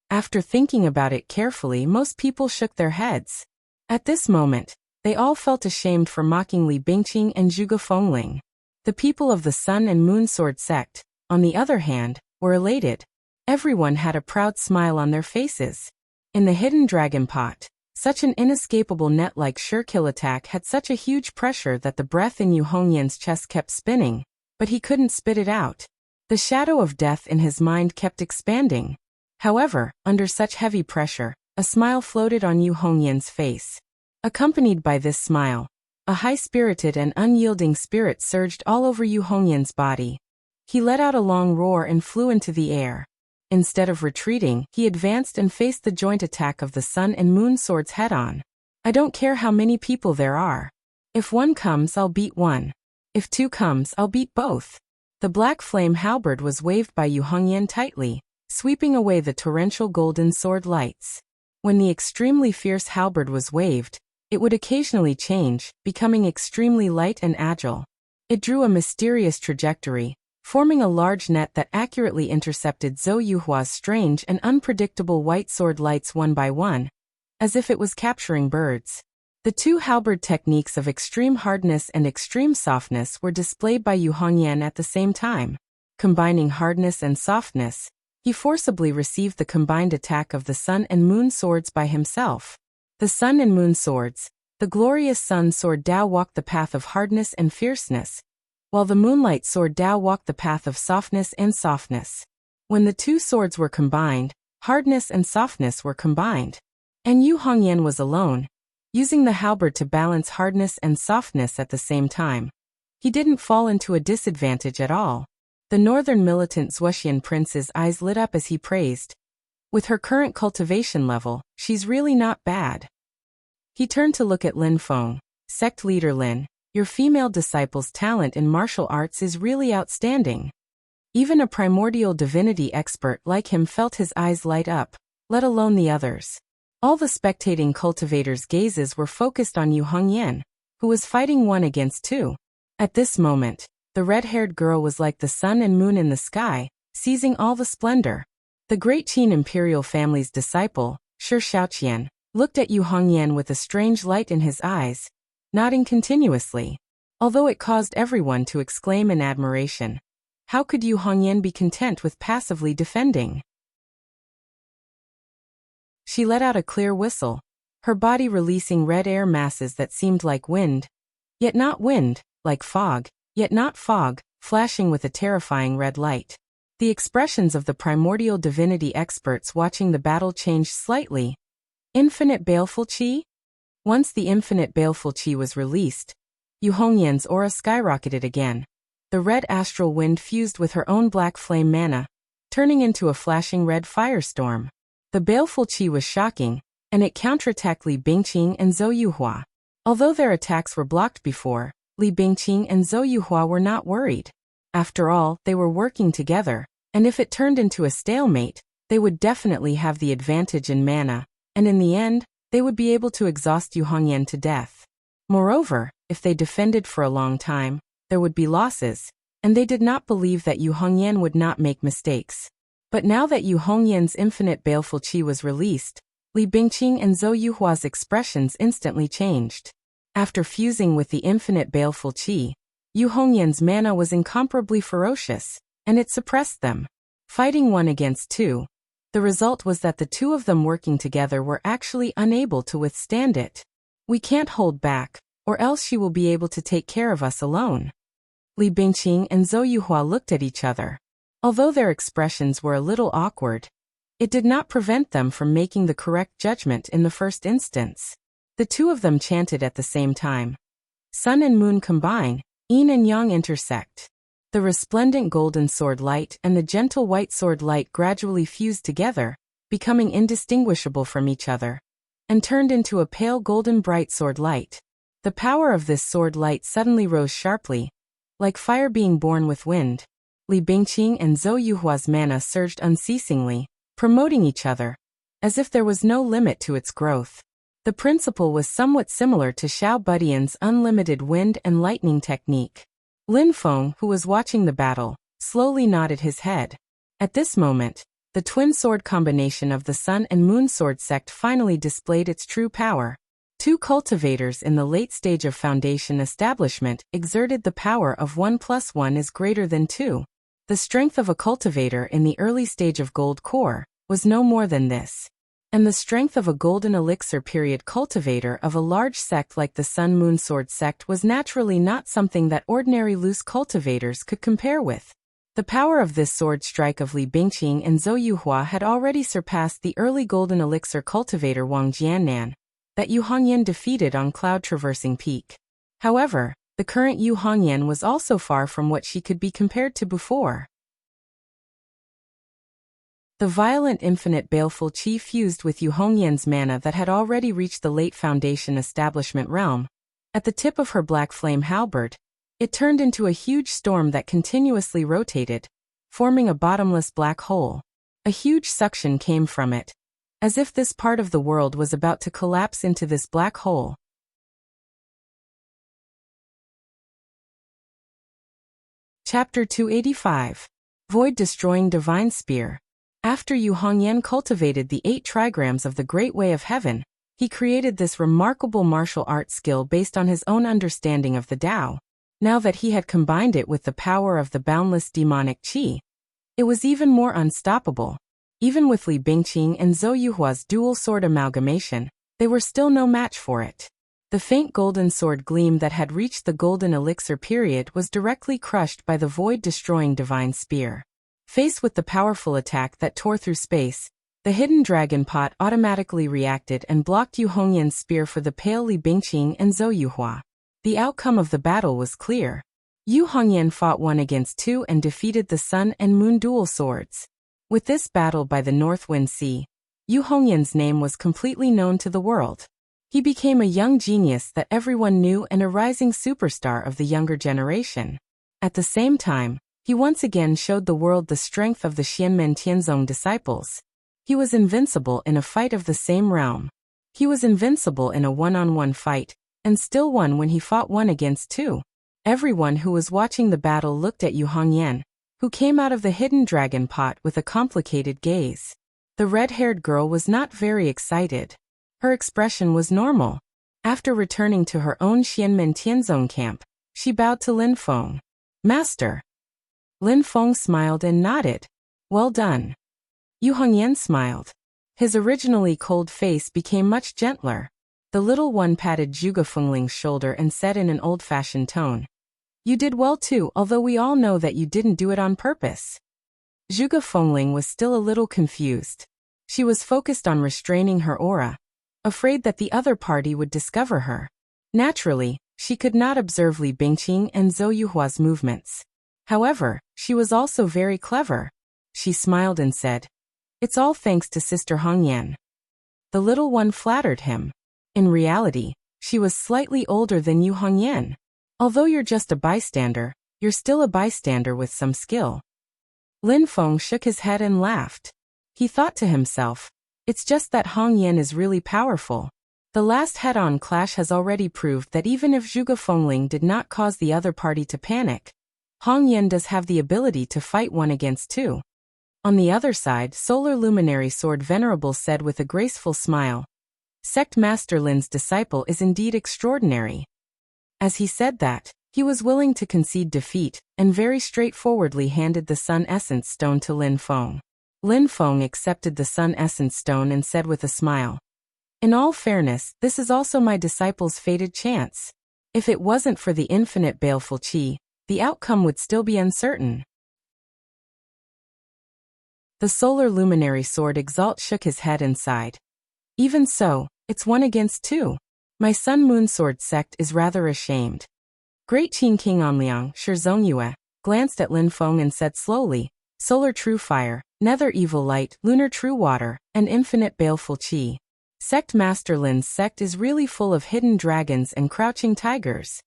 After thinking about it carefully, most people shook their heads. At this moment, they all felt ashamed for mocking Li Bingqing and Zhuge Fengling. The people of the Sun and Moon Sword sect, on the other hand, were elated. Everyone had a proud smile on their faces. In the hidden dragon pot, such an inescapable net-like sure-kill attack had such a huge pressure that the breath in Yu Hongyan's chest kept spinning, but he couldn't spit it out. The shadow of death in his mind kept expanding. However, under such heavy pressure, a smile floated on Yu Hongyan's face. Accompanied by this smile, a high-spirited and unyielding spirit surged all over Yu Hongyan's body. He let out a long roar and flew into the air. Instead of retreating, he advanced and faced the joint attack of the Sun and Moon swords head-on. I don't care how many people there are. If 1 comes, I'll beat 1. If 2 comes, I'll beat both. The black flame halberd was waved by Yu Hongyan tightly, sweeping away the torrential golden sword lights. When the extremely fierce halberd was waved, it would occasionally change, becoming extremely light and agile. It drew a mysterious trajectory, forming a large net that accurately intercepted Zhou Yuhua's strange and unpredictable white sword lights one by one, as if it was capturing birds. The 2 halberd techniques of extreme hardness and extreme softness were displayed by Yu Hongyan at the same time. Combining hardness and softness, he forcibly received the combined attack of the Sun and Moon swords by himself. The Sun and Moon swords, the glorious Sun sword Dao walked the path of hardness and fierceness, while the Moonlight sword Dao walked the path of softness and softness. When the 2 swords were combined, hardness and softness were combined. And Yu Hongyan was alone, using the halberd to balance hardness and softness at the same time. He didn't fall into a disadvantage at all. The northern militant Zhuxian prince's eyes lit up as he praised. With her current cultivation level, she's really not bad. He turned to look at Lin Feng. Sect leader Lin, your female disciple's talent in martial arts is really outstanding. Even a primordial divinity expert like him felt his eyes light up, let alone the others. All the spectating cultivators' gazes were focused on Yu Hongyan, who was fighting 1 against 2. At this moment, the red-haired girl was like the sun and moon in the sky, seizing all the splendor. The great Qin imperial family's disciple, Shi Shaoqian, looked at Yu Hongyan with a strange light in his eyes, nodding continuously. Although it caused everyone to exclaim in admiration. How could Yu Hongyan be content with passively defending? She let out a clear whistle, her body releasing red air masses that seemed like wind, yet not wind, like fog, yet not fog, flashing with a terrifying red light. The expressions of the primordial divinity experts watching the battle changed slightly. Infinite baleful qi? Once the infinite baleful qi was released, Yu Hongyan's aura skyrocketed again. The red astral wind fused with her own black flame mana, turning into a flashing red firestorm. The baleful qi was shocking, and it counterattacked Li Bingqing and Zhou Yuhua. Although their attacks were blocked before, Li Bingqing and Zhou Yuhua were not worried. After all, they were working together, and if it turned into a stalemate, they would definitely have the advantage in mana, and in the end, they would be able to exhaust Yu Hongyan to death. Moreover, if they defended for a long time, there would be losses, and they did not believe that Yu Hongyan would not make mistakes. But now that Yu Hongyan's infinite baleful qi was released, Li Bingqing and Zhou Yuhua's expressions instantly changed. After fusing with the infinite baleful qi, Yu Hongyan's mana was incomparably ferocious, and it suppressed them. Fighting 1 against 2, the result was that the two of them working together were actually unable to withstand it. We can't hold back, or else she will be able to take care of us alone. Li Bingqing and Zhou Yuhua looked at each other. Although their expressions were a little awkward, it did not prevent them from making the correct judgment in the first instance. The two of them chanted at the same time. Sun and moon combine, yin and yang intersect. The resplendent golden sword light and the gentle white sword light gradually fused together, becoming indistinguishable from each other, and turned into a pale golden bright sword light. The power of this sword light suddenly rose sharply, like fire being born with wind. Li Bingqing and Zhou Yuhua's mana surged unceasingly, promoting each other, as if there was no limit to its growth. The principle was somewhat similar to Xiao Budian's unlimited wind and lightning technique. Lin Feng, who was watching the battle, slowly nodded his head. At this moment, the twin sword combination of the Sun and Moon sword sect finally displayed its true power. Two cultivators in the late stage of foundation establishment exerted the power of 1 + 1 is greater than 2. The strength of a cultivator in the early stage of gold core was no more than this. And the strength of a golden elixir period cultivator of a large sect like the Sun Moon Sword sect was naturally not something that ordinary loose cultivators could compare with. The power of this sword strike of Li Bingqing and Zhou Yuhua had already surpassed the early golden elixir cultivator Wang Jiannan, that Yu Hongyan defeated on Cloud Traversing Peak. However, the current Yu Hongyan was also far from what she could be compared to before. The violent infinite baleful qi fused with Yu Hongyan's mana that had already reached the late foundation establishment realm. At the tip of her black flame halberd, it turned into a huge storm that continuously rotated, forming a bottomless black hole. A huge suction came from it, as if this part of the world was about to collapse into this black hole. Chapter 285. Void-Destroying Divine Spear. After Yu Hongyan cultivated the 8 trigrams of the Great Way of Heaven, he created this remarkable martial art skill based on his own understanding of the Tao. Now that he had combined it with the power of the boundless demonic qi, it was even more unstoppable. Even with Li Bingqing and Zhou Yuhua's dual sword amalgamation, they were still no match for it. The faint golden sword gleam that had reached the golden elixir period was directly crushed by the void-destroying divine spear. Faced with the powerful attack that tore through space, the hidden dragon pot automatically reacted and blocked Yu Hongyan's spear for the pale Li Bingqing and Zhou Yuhua. The outcome of the battle was clear. Yu Hongyan fought 1 against 2 and defeated the Sun and Moon dual swords. With this battle by the North Wind Sea, Yu Hongyan's name was completely known to the world. He became a young genius that everyone knew and a rising superstar of the younger generation. At the same time, he once again showed the world the strength of the Xianmen Tianzong disciples. He was invincible in a fight of the same realm. He was invincible in a one-on-one fight, and still won when he fought 1 against 2. Everyone who was watching the battle looked at Yu Hongyan, who came out of the hidden dragon pot with a complicated gaze. The red-haired girl was not very excited. Her expression was normal. After returning to her own Xianmen Tianzong camp, she bowed to Lin Feng. "Master." Lin Feng smiled and nodded. "Well done." Yu Hongyan smiled. His originally cold face became much gentler. The little one patted Zhuge Fengling's shoulder and said in an old-fashioned tone, "You did well too, although we all know that you didn't do it on purpose." Zhuge Fengling was still a little confused. She was focused on restraining her aura, afraid that the other party would discover her. Naturally, she could not observe Li Bingqing and Zhou Yuhua's movements. However, she was also very clever. She smiled and said, "It's all thanks to Sister Hongyan." The little one flattered him. In reality, she was slightly older than Yu Hongyan. Although you're just a bystander, you're still a bystander with some skill. Lin Feng shook his head and laughed. He thought to himself, it's just that Hongyan is really powerful. The last head-on clash has already proved that even if Zhuge Fengling did not cause the other party to panic, Hongyan does have the ability to fight 1 against 2. On the other side, Solar Luminary Sword Venerable said with a graceful smile, Sect Master Lin's disciple is indeed extraordinary. As he said that, he was willing to concede defeat, and very straightforwardly handed the Sun Essence Stone to Lin Feng. Lin Feng accepted the Sun Essence Stone and said with a smile, in all fairness, this is also my disciple's fated chance. If it wasn't for the infinite baleful qi, the outcome would still be uncertain. The Solar Luminary Sword Exalt shook his head and sighed. Even so, it's 1 against 2. My Sun Moon Sword sect is rather ashamed. Great Qing King Onliang, Shizongyue, glanced at Lin Feng and said slowly, Solar True Fire, Nether Evil Light, Lunar True Water, and Infinite Baleful Qi. Sect Master Lin's sect is really full of hidden dragons and crouching tigers.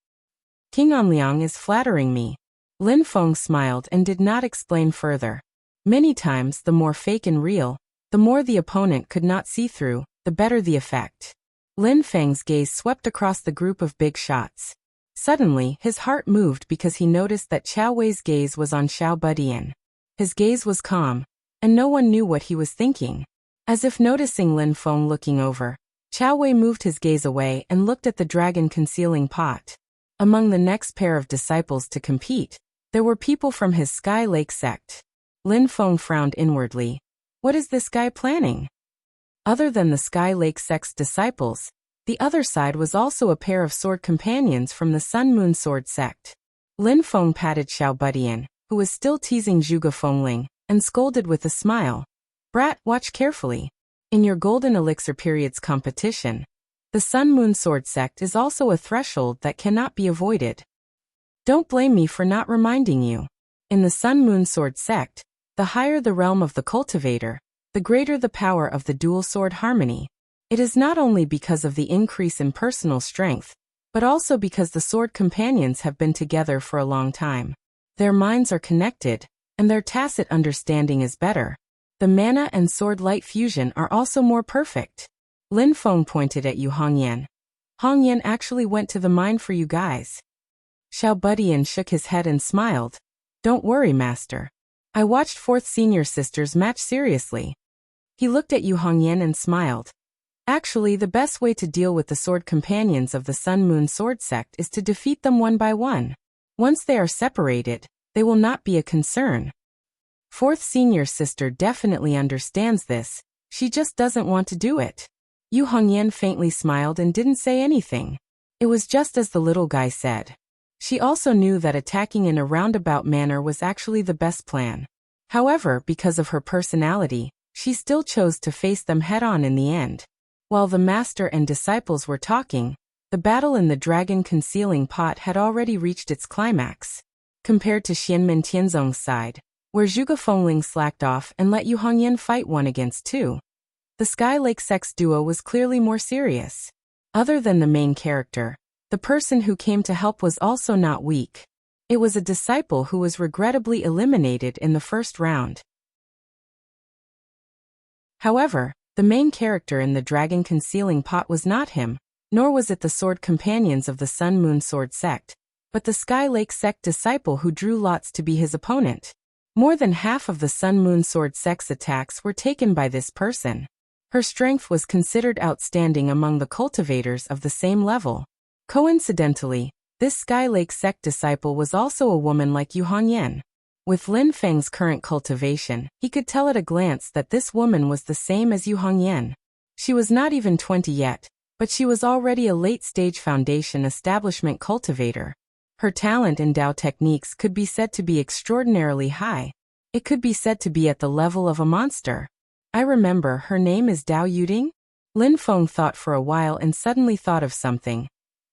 King Onliang is flattering me. Lin Feng smiled and did not explain further. Many times the more fake and real, the more the opponent could not see through, the better the effect. Lin Feng's gaze swept across the group of big shots. Suddenly, his heart moved because he noticed that Qiao Wei's gaze was on Xiao Budian. His gaze was calm, and no one knew what he was thinking. As if noticing Lin Feng looking over, Qiao Wei moved his gaze away and looked at the dragon concealing pot. Among the next pair of disciples to compete, there were people from his Sky Lake sect. Lin Feng frowned inwardly. What is this guy planning? Other than the Sky Lake sect's disciples, the other side was also a pair of sword companions from the Sun Moon Sword sect. Lin Feng patted Xiao Budian, who was still teasing Zhuge Fengling, and scolded with a smile. Brat, watch carefully. In your Golden Elixir Periods competition, the Sun Moon Sword sect is also a threshold that cannot be avoided. Don't blame me for not reminding you. In the Sun Moon Sword sect, the higher the realm of the cultivator, the greater the power of the dual sword harmony. It is not only because of the increase in personal strength, but also because the sword companions have been together for a long time. Their minds are connected, and their tacit understanding is better. The mana and sword light fusion are also more perfect. Lin Feng pointed at Yu Hongyan. Hongyan actually went to the mine for you guys. Xiao Budian shook his head and smiled. Don't worry, master. I watched 4th Senior Sisters match seriously. He looked at Yu Hongyan and smiled. Actually, the best way to deal with the sword companions of the Sun Moon Sword sect is to defeat them 1 by 1. Once they are separated, they will not be a concern. 4th Senior Sister definitely understands this, she just doesn't want to do it. Yu Hongyan faintly smiled and didn't say anything. It was just as the little guy said. She also knew that attacking in a roundabout manner was actually the best plan. However, because of her personality, she still chose to face them head-on in the end. While the master and disciples were talking, the battle in the dragon concealing pot had already reached its climax. Compared to Xianmen Tianzong's side, where Zhuge Fengling slacked off and let Yu Hongyan fight 1 against 2, the Sky Lake Sect's duo was clearly more serious. Other than the main character, the person who came to help was also not weak. It was a disciple who was regrettably eliminated in the first round. However, the main character in the dragon concealing pot was not him, nor was it the sword companions of the Sun Moon Sword sect, but the Sky Lake sect disciple who drew lots to be his opponent. More than half of the Sun Moon Sword sect's attacks were taken by this person. Her strength was considered outstanding among the cultivators of the same level. Coincidentally, this Sky Lake sect disciple was also a woman like Yu Hongyan. With Lin Feng's current cultivation, he could tell at a glance that this woman was the same as Yu Hongyan. She was not even 20 yet, but she was already a late-stage foundation establishment cultivator. Her talent in Dao techniques could be said to be extraordinarily high. It could be said to be at the level of a monster. I remember her name is Dao Yuding? Lin Feng thought for a while and suddenly thought of something.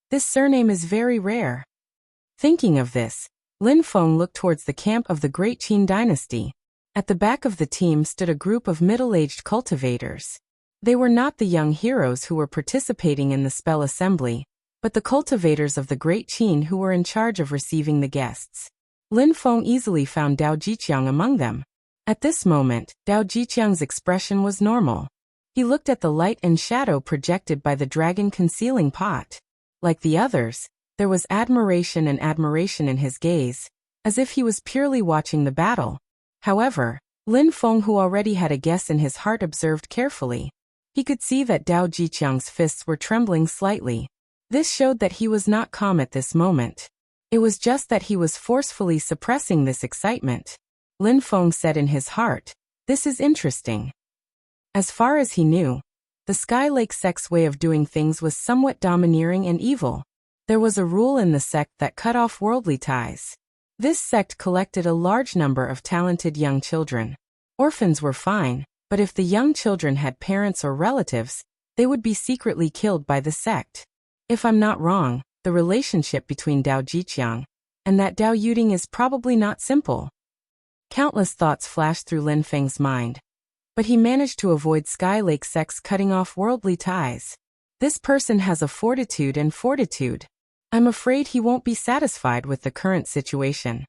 This surname is very rare. Thinking of this, Lin Feng looked towards the camp of the Great Qin dynasty. At the back of the team stood a group of middle-aged cultivators. They were not the young heroes who were participating in the spell assembly, but the cultivators of the Great Qin who were in charge of receiving the guests. Lin Feng easily found Dao Jiqiang among them. At this moment, Dao Jiqiang's expression was normal. He looked at the light and shadow projected by the dragon concealing pot. Like the others, there was admiration in his gaze, as if he was purely watching the battle. However, Lin Feng, who already had a guess in his heart, observed carefully. He could see that Dao Jiqiang's fists were trembling slightly. This showed that he was not calm at this moment. It was just that he was forcefully suppressing this excitement. Lin Feng said in his heart, "This is interesting." As far as he knew, the Sky Lake sect's way of doing things was somewhat domineering and evil. There was a rule in the sect that cut off worldly ties. This sect collected a large number of talented young children. Orphans were fine, but if the young children had parents or relatives, they would be secretly killed by the sect. If I'm not wrong, the relationship between Dao Jiqiang and that Dao Yuding is probably not simple. Countless thoughts flashed through Lin Feng's mind. But he managed to avoid Sky Lake sects cutting off worldly ties. This person has a fortitude. I'm afraid he won't be satisfied with the current situation.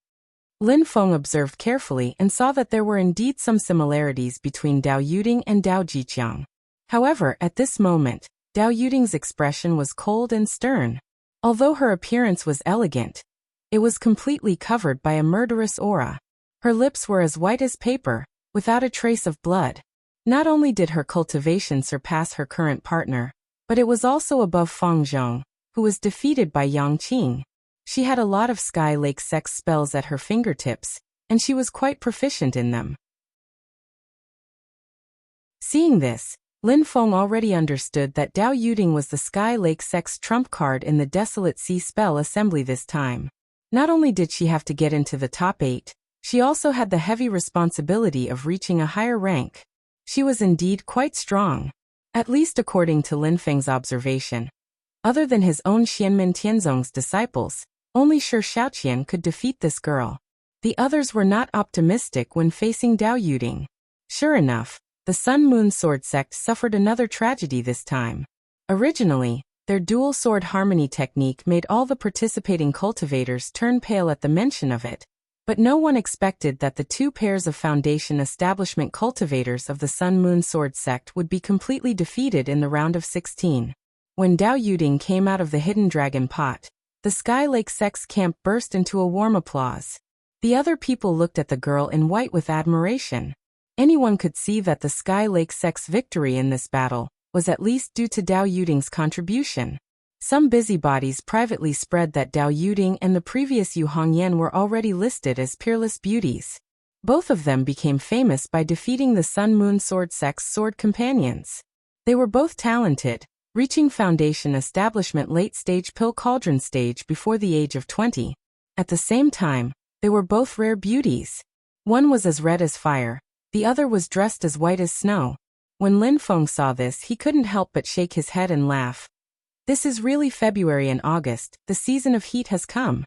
Lin Feng observed carefully and saw that there were indeed some similarities between Dao Yuding and Dao Jiqiang. However, at this moment, Dao Yuding's expression was cold and stern. Although her appearance was elegant, it was completely covered by a murderous aura. Her lips were as white as paper, without a trace of blood. Not only did her cultivation surpass her current partner, but it was also above Fang Zhong, who was defeated by Yang Qing. She had a lot of Sky Lake sex spells at her fingertips, and she was quite proficient in them. Seeing this, Lin Feng already understood that Dao Yuding was the Sky Lake sect's trump card in the Desolate Sea spell assembly this time. Not only did she have to get into the top 8, she also had the heavy responsibility of reaching a higher rank. She was indeed quite strong, at least according to Lin Feng's observation. Other than his own Xianmen Tianzong's disciples, only Shi Shaoqian could defeat this girl. The others were not optimistic when facing Dao Yuding. Sure enough, the Sun Moon Sword sect suffered another tragedy this time. Originally, their dual sword harmony technique made all the participating cultivators turn pale at the mention of it, but no one expected that the two pairs of Foundation Establishment cultivators of the Sun Moon Sword sect would be completely defeated in the round of 16. When Dao Yuding came out of the Hidden Dragon pot, the Sky Lake sect's camp burst into a warm applause. The other people looked at the girl in white with admiration. Anyone could see that the Sky Lake sect's victory in this battle was at least due to Dao Yuding's contribution. Some busybodies privately spread that Dao Yuding and the previous Yu Hongyan were already listed as peerless beauties. Both of them became famous by defeating the Sun Moon Sword sect's sword companions. They were both talented, reaching Foundation Establishment late-stage pill cauldron stage before the age of 20. At the same time, they were both rare beauties. One was as red as fire, the other was dressed as white as snow. When Lin Feng saw this, he couldn't help but shake his head and laugh. This is really February and August, the season of heat has come.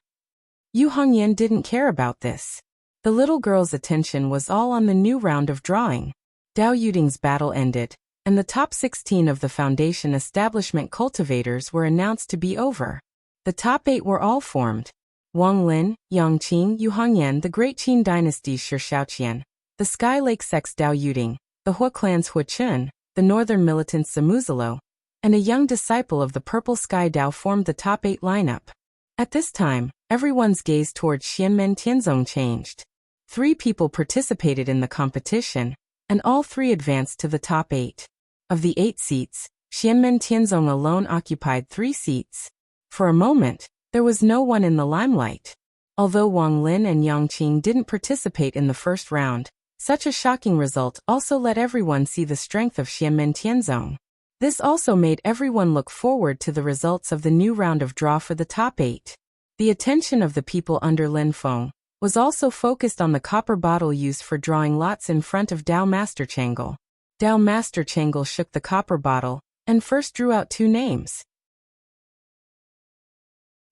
Yu Hongyan didn't care about this. The little girl's attention was all on the new round of drawing. Dao Yuding's battle ended, and the top 16 of the Foundation Establishment cultivators were announced to be over. The top 8 were all formed. Wang Lin, Yang Qing, Yu Hongyan, the Great Qin Dynasty's Shi Shaoqian, the Sky Lake sect's Dao Yuding, the Hua clan's Hua Chun, the Northern militant's Samuzalo, and a young disciple of the Purple Sky Dao formed the top 8 lineup. At this time, everyone's gaze towards Xianmen Tianzong changed. 3 people participated in the competition, and all 3 advanced to the top 8. Of the 8 seats, Xianmen Tianzong alone occupied 3 seats. For a moment, there was no one in the limelight. Although Wang Lin and Yang Qing didn't participate in the first round, such a shocking result also let everyone see the strength of Xianmen Tianzong. This also made everyone look forward to the results of the new round of draw for the top 8. The attention of the people under Lin Feng was also focused on the copper bottle used for drawing lots in front of Dao Master Changle. Dao Master Changle shook the copper bottle and first drew out 2 names.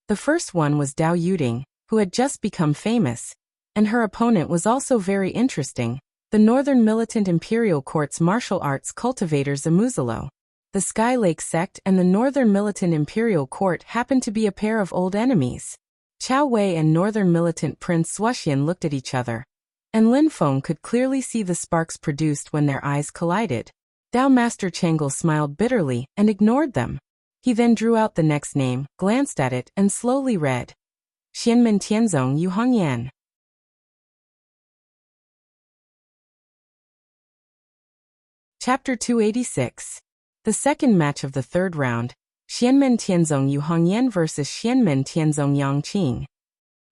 The first one was Dao Yuding, who had just become famous, and her opponent was also very interesting. The Northern Militant Imperial Court's martial arts cultivator Zamuzalo. The Sky Lake sect and the Northern Militant Imperial Court happened to be a pair of old enemies. Chao Wei and Northern Militant Prince Swaxian looked at each other, and Lin Feng could clearly see the sparks produced when their eyes collided. Dao Master Chang'e smiled bitterly and ignored them. He then drew out the next name, glanced at it, and slowly read. Xianmen Tianzong Yu Hongyan. Chapter 286. The second match of the third round, Xianmen Tianzong Yu Hongyan vs. Xianmen Tianzong Yang Qing.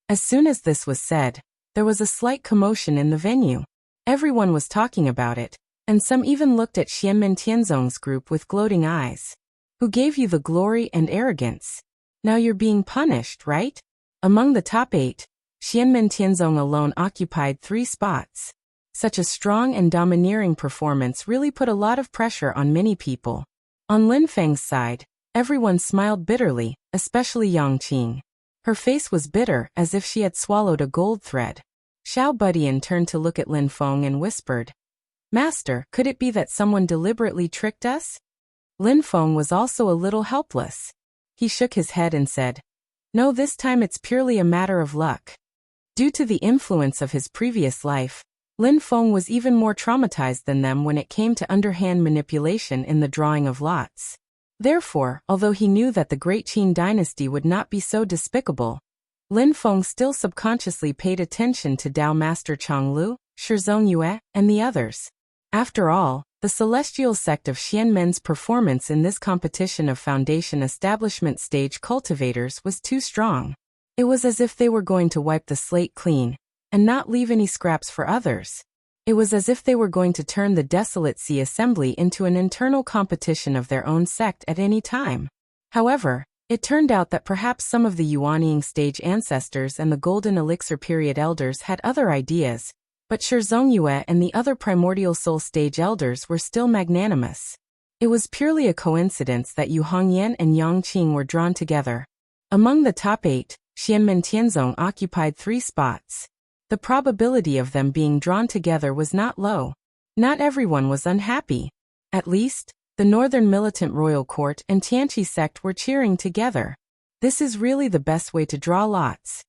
As soon as this was said, there was a slight commotion in the venue. Everyone was talking about it, and some even looked at Xianmen Tianzong's group with gloating eyes. Who gave you the glory and arrogance? Now you're being punished, right? Among the top 8, Xianmen Tianzong alone occupied 3 spots. Such a strong and domineering performance really put a lot of pressure on many people. On Lin Feng's side, everyone smiled bitterly, especially Yang Qing. Her face was bitter, as if she had swallowed a gold thread. Xiao Budian turned to look at Lin Feng and whispered, "Master, could it be that someone deliberately tricked us?" Lin Feng was also a little helpless. He shook his head and said, "No, this time it's purely a matter of luck." Due to the influence of his previous life, Lin Feng was even more traumatized than them when it came to underhand manipulation in the drawing of lots. Therefore, although he knew that the Great Qin dynasty would not be so despicable, Lin Feng still subconsciously paid attention to Dao Master Changlu, Shizong Yue, and the others. After all, the celestial sect of Xianmen's performance in this competition of foundation establishment stage cultivators was too strong. It was as if they were going to wipe the slate clean, and not leave any scraps for others. It was as if they were going to turn the Desolate Sea Assembly into an internal competition of their own sect at any time. However, it turned out that perhaps some of the Yuanying stage ancestors and the Golden Elixir period elders had other ideas, but Shizong Yue and the other Primordial Soul stage elders were still magnanimous. It was purely a coincidence that Yu Hongyan and Yang Qing were drawn together. Among the top 8, Xianmen Tianzong occupied 3 spots. The probability of them being drawn together was not low. Not everyone was unhappy. At least, the Northern Militant Royal Court and Tianqi sect were cheering together. This is really the best way to draw lots.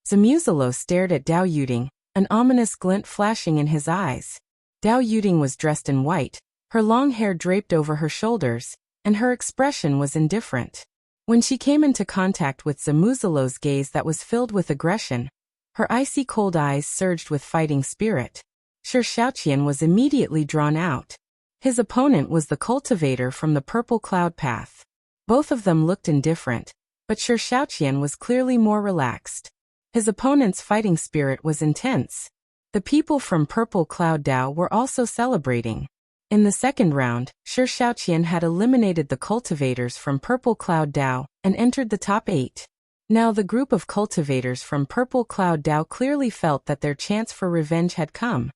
Zamuzalo stared at Dao Yuding, an ominous glint flashing in his eyes. Dao Yuding was dressed in white, her long hair draped over her shoulders, and her expression was indifferent. When she came into contact with Zamuzalo's gaze that was filled with aggression, her icy cold eyes surged with fighting spirit. Shi Shaoqian was immediately drawn out. His opponent was the cultivator from the Purple Cloud Path. Both of them looked indifferent, but Shi Shaoqian was clearly more relaxed. His opponent's fighting spirit was intense. The people from Purple Cloud Dao were also celebrating. In the second round, Shi Shaoqian had eliminated the cultivators from Purple Cloud Dao and entered the top 8. Now the group of cultivators from Purple Cloud Dao clearly felt that their chance for revenge had come.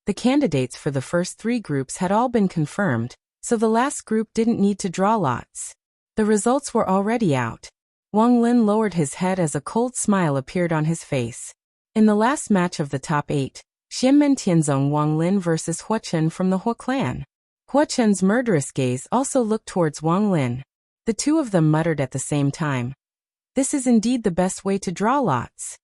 The candidates for the first 3 groups had all been confirmed, so the last group didn't need to draw lots. The results were already out. Wang Lin lowered his head as a cold smile appeared on his face. In the last match of the top 8, Xianmen Tianzong Wang Lin vs. Hua Chen from the Hua clan. Hua Chen's murderous gaze also looked towards Wang Lin. The two of them muttered at the same time. This is indeed the best way to draw lots.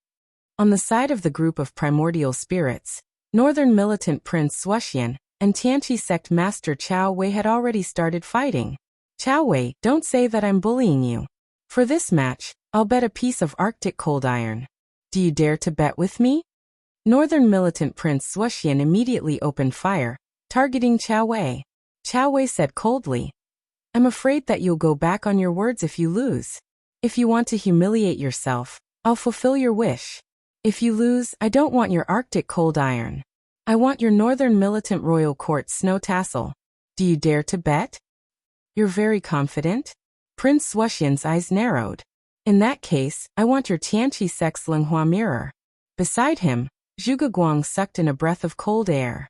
On the side of the group of primordial spirits, Northern Militant Prince Swaxian and Tianqi sect Master Chao Wei had already started fighting. Chao Wei, don't say that I'm bullying you. For this match, I'll bet a piece of Arctic cold iron. Do you dare to bet with me? Northern Militant Prince Swaxian immediately opened fire, targeting Chao Wei. Chao Wei said coldly, "I'm afraid that you'll go back on your words if you lose. If you want to humiliate yourself, I'll fulfill your wish. If you lose, I don't want your Arctic cold iron. I want your Northern Militant Royal Court snow tassel. Do you dare to bet?" "You're very confident?" Prince Swaxian's eyes narrowed. "In that case, I want your Tianqi sect's Linghua mirror." Beside him, Zhuge Guang sucked in a breath of cold air.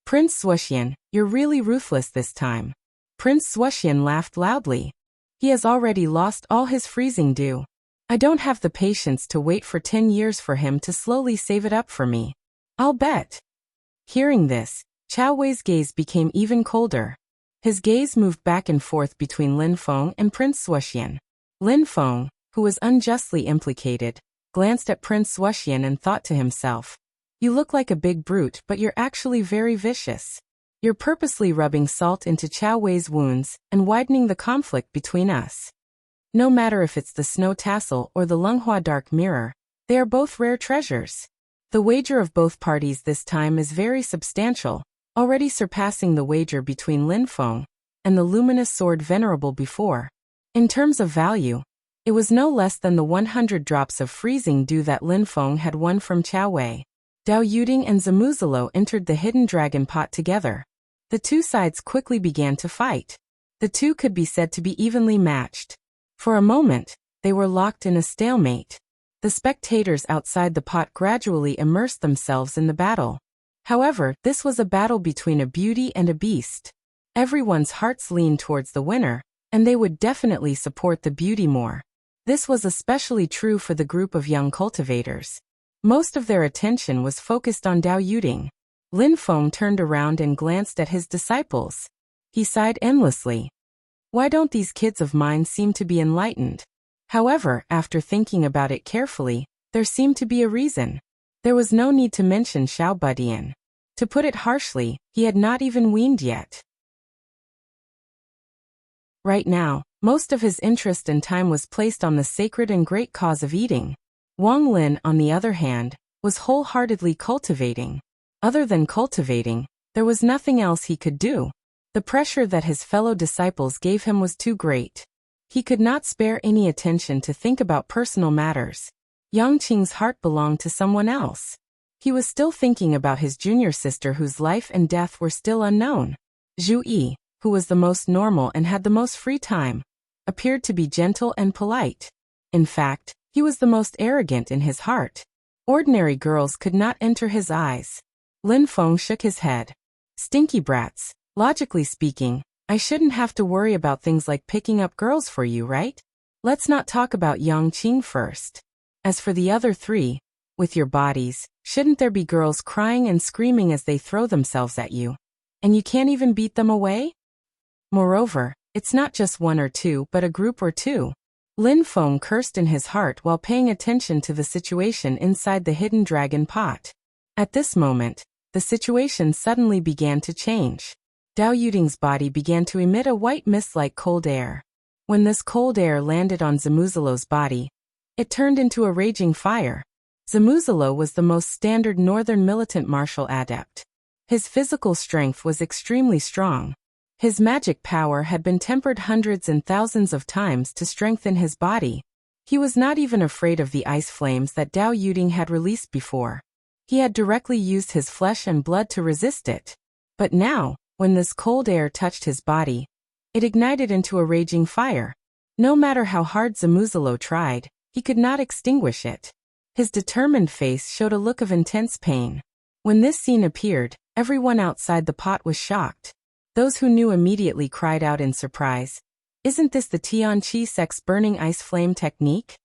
"Prince Swaxian, you're really ruthless this time." Prince Swaxian laughed loudly. He has already lost all his freezing dew. I don't have the patience to wait for 10 years for him to slowly save it up for me. I'll bet. Hearing this, Chao Wei's gaze became even colder. His gaze moved back and forth between Lin Feng and Prince Shuxian. Lin Feng, who was unjustly implicated, glanced at Prince Shuxian and thought to himself, "You look like a big brute, but you're actually very vicious. You're purposely rubbing salt into Chao Wei's wounds and widening the conflict between us. No matter if it's the snow tassel or the Lunghua dark mirror, they are both rare treasures. The wager of both parties this time is very substantial, already surpassing the wager between Lin Feng and the luminous sword venerable before. In terms of value, it was no less than the 100 drops of freezing dew that Lin Feng had won from Chao Wei. Dao Yuding and Zamuzalo entered the hidden dragon pot together. The two sides quickly began to fight. The two could be said to be evenly matched. For a moment, they were locked in a stalemate. The spectators outside the pot gradually immersed themselves in the battle. However, this was a battle between a beauty and a beast. Everyone's hearts leaned towards the winner, and they would definitely support the beauty more. This was especially true for the group of young cultivators. Most of their attention was focused on Dao Yuding. Lin Feng turned around and glanced at his disciples. He sighed endlessly. Why don't these kids of mine seem to be enlightened? However, after thinking about it carefully, there seemed to be a reason. There was no need to mention Xiao Budian. To put it harshly, he had not even weaned yet. Right now, most of his interest and time was placed on the sacred and great cause of eating. Wang Lin, on the other hand, was wholeheartedly cultivating. Other than cultivating, there was nothing else he could do. The pressure that his fellow disciples gave him was too great. He could not spare any attention to think about personal matters. Yang Qing's heart belonged to someone else. He was still thinking about his junior sister whose life and death were still unknown. Zhu Yi, who was the most normal and had the most free time, appeared to be gentle and polite. In fact, he was the most arrogant in his heart. Ordinary girls could not enter his eyes. Lin Feng shook his head. Stinky brats. Logically speaking, I shouldn't have to worry about things like picking up girls for you, right? Let's not talk about Yang Qing first. As for the other three, with your bodies, shouldn't there be girls crying and screaming as they throw themselves at you? And you can't even beat them away? Moreover, it's not just one or two but a group or two. Lin Feng cursed in his heart while paying attention to the situation inside the hidden dragon pot. At this moment, the situation suddenly began to change. Dao Yuding's body began to emit a white mist-like cold air. When this cold air landed on Zamuzalo's body, it turned into a raging fire. Zamuzalo was the most standard northern militant martial adept. His physical strength was extremely strong. His magic power had been tempered hundreds and thousands of times to strengthen his body. He was not even afraid of the ice flames that Dao Yuding had released before. He had directly used his flesh and blood to resist it. But now, when this cold air touched his body, it ignited into a raging fire. No matter how hard Zamuzalo tried, he could not extinguish it. His determined face showed a look of intense pain. When this scene appeared, everyone outside the pot was shocked. Those who knew immediately cried out in surprise. Isn't this the Tianqi sect's burning ice flame technique?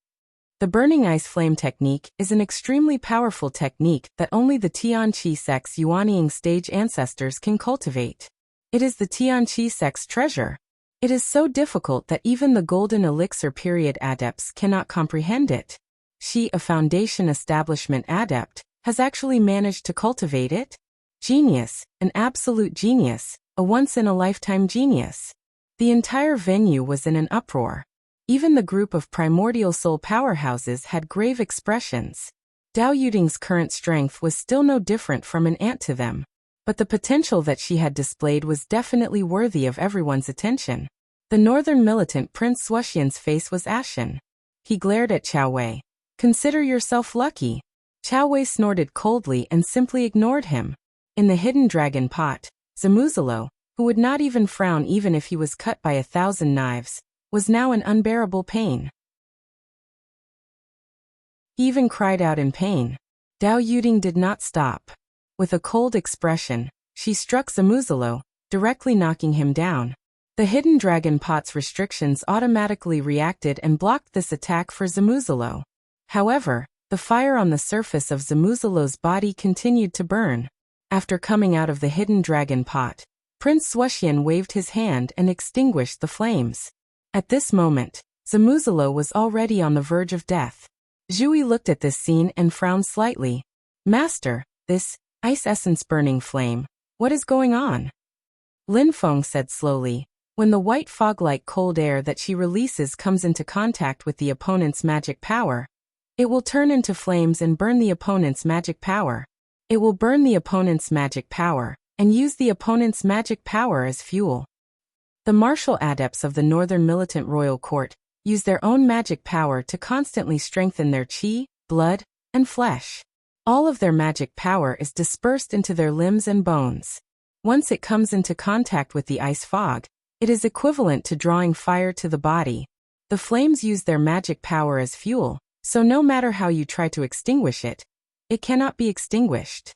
The burning ice flame technique is an extremely powerful technique that only the Tianqi sect's Yuanying stage ancestors can cultivate. It is the Tianqi sect's treasure. It is so difficult that even the golden elixir period adepts cannot comprehend it. She, a foundation establishment adept, has actually managed to cultivate it? Genius, an absolute genius, a once-in-a-lifetime genius. The entire venue was in an uproar. Even the group of primordial soul powerhouses had grave expressions. Dao Yuding's current strength was still no different from an ant to them. But the potential that she had displayed was definitely worthy of everyone's attention. The northern militant Prince Shuxian's face was ashen. He glared at Chao Wei. Consider yourself lucky. Chao Wei snorted coldly and simply ignored him. In the hidden dragon pot, Zamuzalo, who would not even frown even if he was cut by 1,000 knives, was now in unbearable pain. He even cried out in pain. Dao Yuding did not stop. With a cold expression, she struck Zamuzalo, directly knocking him down. The hidden dragon pot's restrictions automatically reacted and blocked this attack for Zamuzalo. However, the fire on the surface of Zamuzalo's body continued to burn. After coming out of the hidden dragon pot, Prince Wuxian waved his hand and extinguished the flames. At this moment, Zamuzalo was already on the verge of death. Zhui looked at this scene and frowned slightly. Master, this ice essence burning flame, what is going on? Lin Feng said slowly. When the white fog-like cold air that she releases comes into contact with the opponent's magic power, it will turn into flames and burn the opponent's magic power. It will burn the opponent's magic power and use the opponent's magic power as fuel. The martial adepts of the Northern Militant Royal Court use their own magic power to constantly strengthen their qi, blood, and flesh. All of their magic power is dispersed into their limbs and bones. Once it comes into contact with the ice fog, it is equivalent to drawing fire to the body. The flames use their magic power as fuel, so no matter how you try to extinguish it, it cannot be extinguished.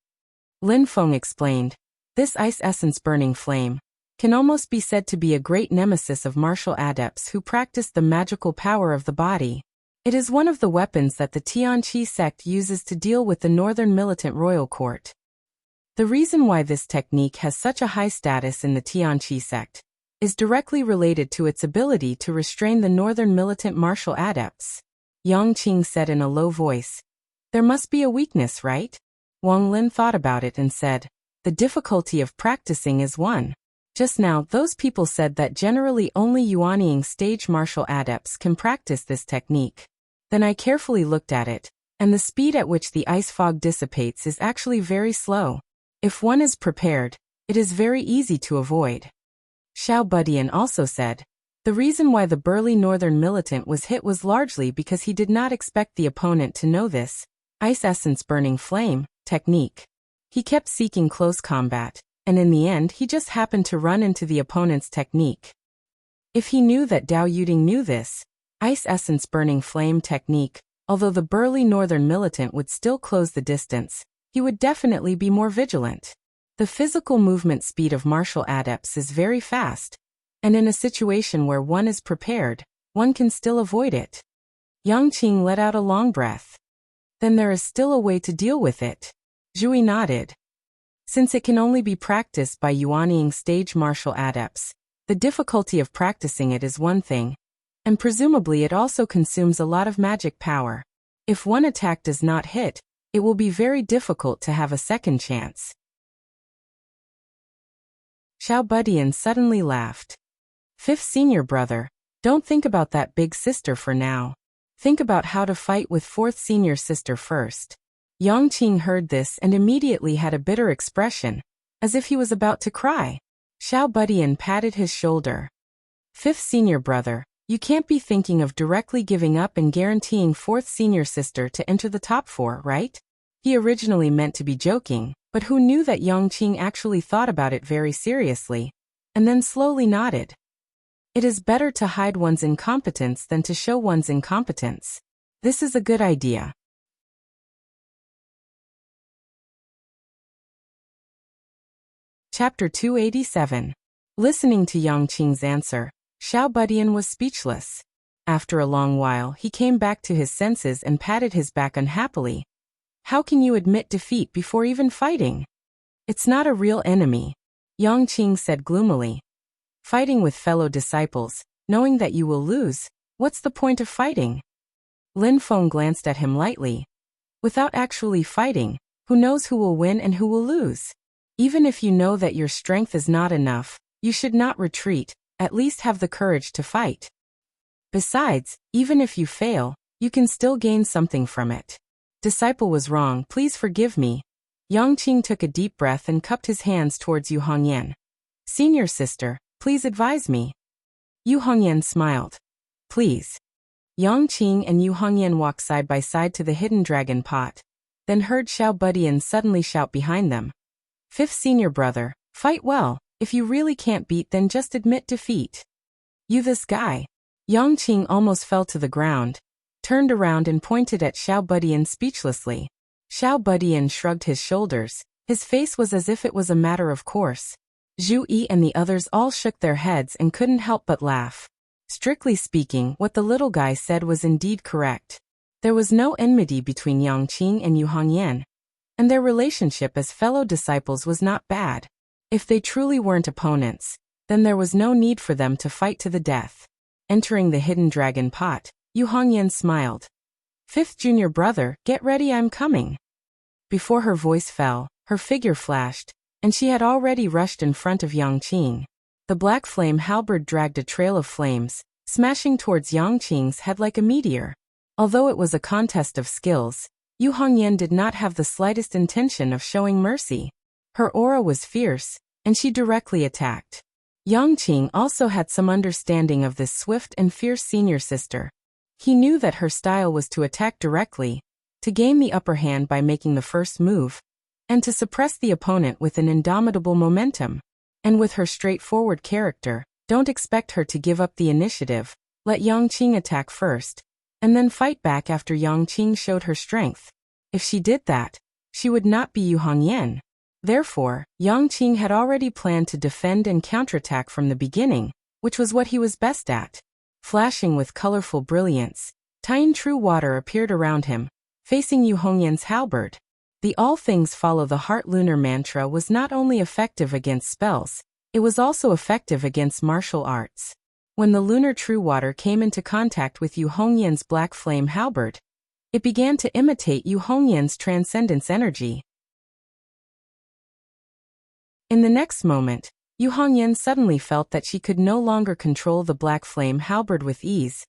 Lin Feng explained, this ice essence burning flame can almost be said to be a great nemesis of martial adepts who practice the magical power of the body. It is one of the weapons that the Tianqi sect uses to deal with the Northern Militant Royal Court. The reason why this technique has such a high status in the Tianqi sect is directly related to its ability to restrain the Northern Militant martial adepts. Yang Qing said in a low voice, there must be a weakness, right? Wang Lin thought about it and said, the difficulty of practicing is one. Just now, those people said that generally only Yuanying stage martial adepts can practice this technique. Then I carefully looked at it, and the speed at which the ice fog dissipates is actually very slow. If one is prepared, it is very easy to avoid. Xiao Budian also said, the reason why the burly Northern Militant was hit was largely because he did not expect the opponent to know this ice essence burning flame technique. He kept seeking close combat, and in the end he just happened to run into the opponent's technique. If he knew that Dao Yuding knew this ice essence burning flame technique, although the burly Northern Militant would still close the distance, he would definitely be more vigilant. The physical movement speed of martial adepts is very fast, and in a situation where one is prepared, one can still avoid it. Yang Qing let out a long breath. Then there is still a way to deal with it. Zhui nodded. Since it can only be practiced by Yuanying stage martial adepts, the difficulty of practicing it is one thing, and presumably it also consumes a lot of magic power. If one attack does not hit, it will be very difficult to have a second chance. Xiao Budian suddenly laughed. Fifth senior brother, don't think about that big sister for now. Think about how to fight with fourth senior sister first. Yang Qing heard this and immediately had a bitter expression, as if he was about to cry. Xiao Budian patted his shoulder. Fifth senior brother, you can't be thinking of directly giving up and guaranteeing fourth senior sister to enter the top 4, right? He originally meant to be joking, but who knew that Yang Qing actually thought about it very seriously, and then slowly nodded. It is better to hide one's incompetence than to show one's incompetence. This is a good idea. Chapter 287. Listening to Yang Qing's answer, Xiao Budian was speechless. After a long while, he came back to his senses and patted his back unhappily. How can you admit defeat before even fighting? It's not a real enemy, Yang Qing said gloomily. Fighting with fellow disciples, knowing that you will lose, what's the point of fighting? Lin Feng glanced at him lightly. Without actually fighting, who knows who will win and who will lose? Even if you know that your strength is not enough, you should not retreat, at least have the courage to fight. Besides, even if you fail, you can still gain something from it. Disciple was wrong, please forgive me. Yang Qing took a deep breath and cupped his hands towards Yu Hongyan. Senior sister, please advise me. Yu Hongyan smiled. Please. Yang Qing and Yu Hongyan walked side by side to the hidden dragon pot, then heard Xiao Budian suddenly shout behind them. Fifth senior brother, fight well, if you really can't beat then just admit defeat. You this guy. Yang Qing almost fell to the ground, turned around and pointed at Xiao Budian speechlessly. Xiao Budian shrugged his shoulders, his face was as if it was a matter of course. Zhu Yi and the others all shook their heads and couldn't help but laugh. Strictly speaking, what the little guy said was indeed correct. There was no enmity between Yang Qing and Yu Hongyan, and their relationship as fellow disciples was not bad. If they truly weren't opponents, then there was no need for them to fight to the death. Entering the hidden dragon pot, Yu Hongyan smiled. "Fifth junior brother, get ready, I'm coming." Before her voice fell, her figure flashed, and she had already rushed in front of Yang Qing. The black flame halberd dragged a trail of flames, smashing towards Yang Qing's head like a meteor. Although it was a contest of skills, Yu Hongyan did not have the slightest intention of showing mercy. Her aura was fierce, and she directly attacked. Yang Qing also had some understanding of this swift and fierce senior sister. He knew that her style was to attack directly, to gain the upper hand by making the first move, and to suppress the opponent with an indomitable momentum. And with her straightforward character, don't expect her to give up the initiative. Let Yang Qing attack first, and then fight back after Yang Qing showed her strength. If she did that, she would not be Yu Hongyan. Therefore, Yang Qing had already planned to defend and counterattack from the beginning, which was what he was best at. Flashing with colorful brilliance, Tine True Water appeared around him, facing Yu Hongyan's halberd. The All Things Follow the Heart lunar mantra was not only effective against spells, it was also effective against martial arts. When the lunar True Water came into contact with Yu Hongyan's black flame halberd, it began to imitate Yu Hongyan's transcendence energy. In the next moment, Yu Hongyan suddenly felt that she could no longer control the black flame halberd with ease,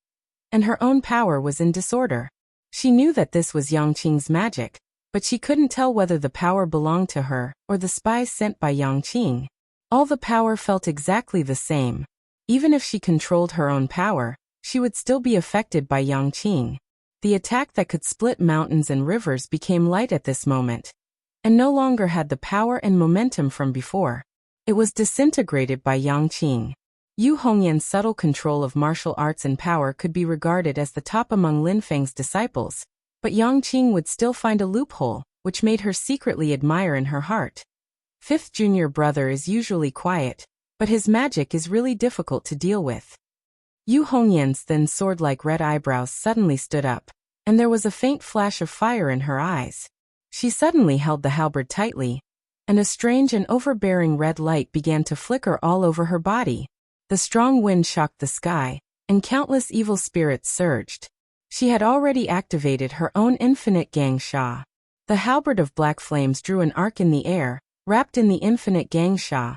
and her own power was in disorder. She knew that this was Yang Qing's magic, but she couldn't tell whether the power belonged to her or the spies sent by Yang Qing. All the power felt exactly the same. Even if she controlled her own power, she would still be affected by Yang Qing. The attack that could split mountains and rivers became light at this moment, and no longer had the power and momentum from before. It was disintegrated by Yang Qing. Yu Hongyan's subtle control of martial arts and power could be regarded as the top among Lin Feng's disciples, but Yang Qing would still find a loophole, which made her secretly admire in her heart. Fifth junior brother is usually quiet, but his magic is really difficult to deal with. Yu Hongyan's thin sword-like red eyebrows suddenly stood up, and there was a faint flash of fire in her eyes. She suddenly held the halberd tightly, and a strange and overbearing red light began to flicker all over her body. The strong wind shocked the sky, and countless evil spirits surged. She had already activated her own infinite gang sha. The halberd of black flames drew an arc in the air, wrapped in the infinite gang sha,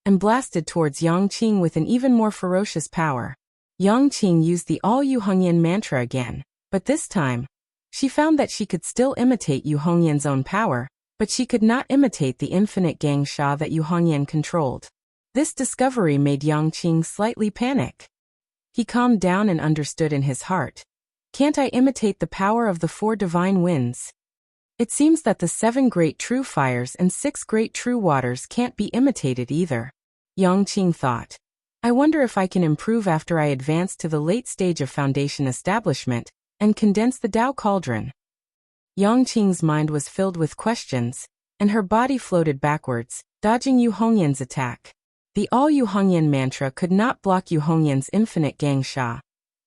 and blasted towards Yang Qing with an even more ferocious power. Yang Qing used the All Yu Hongyan mantra again, but this time, she found that she could still imitate Yu Hongyan's own power, but she could not imitate the infinite gang sha that Yu Hongyan controlled. This discovery made Yang Qing slightly panic. He calmed down and understood in his heart. Can't I imitate the power of the 4 divine winds? It seems that the 7 great true fires and 6 great true waters can't be imitated either. Yang Qing thought. I wonder if I can improve after I advance to the late stage of foundation establishment and condense the Tao cauldron. Yang Qing's mind was filled with questions, and her body floated backwards, dodging Yu Hongyan's attack. The All Yu Hongyan mantra could not block Yu Hongyan's infinite gang sha,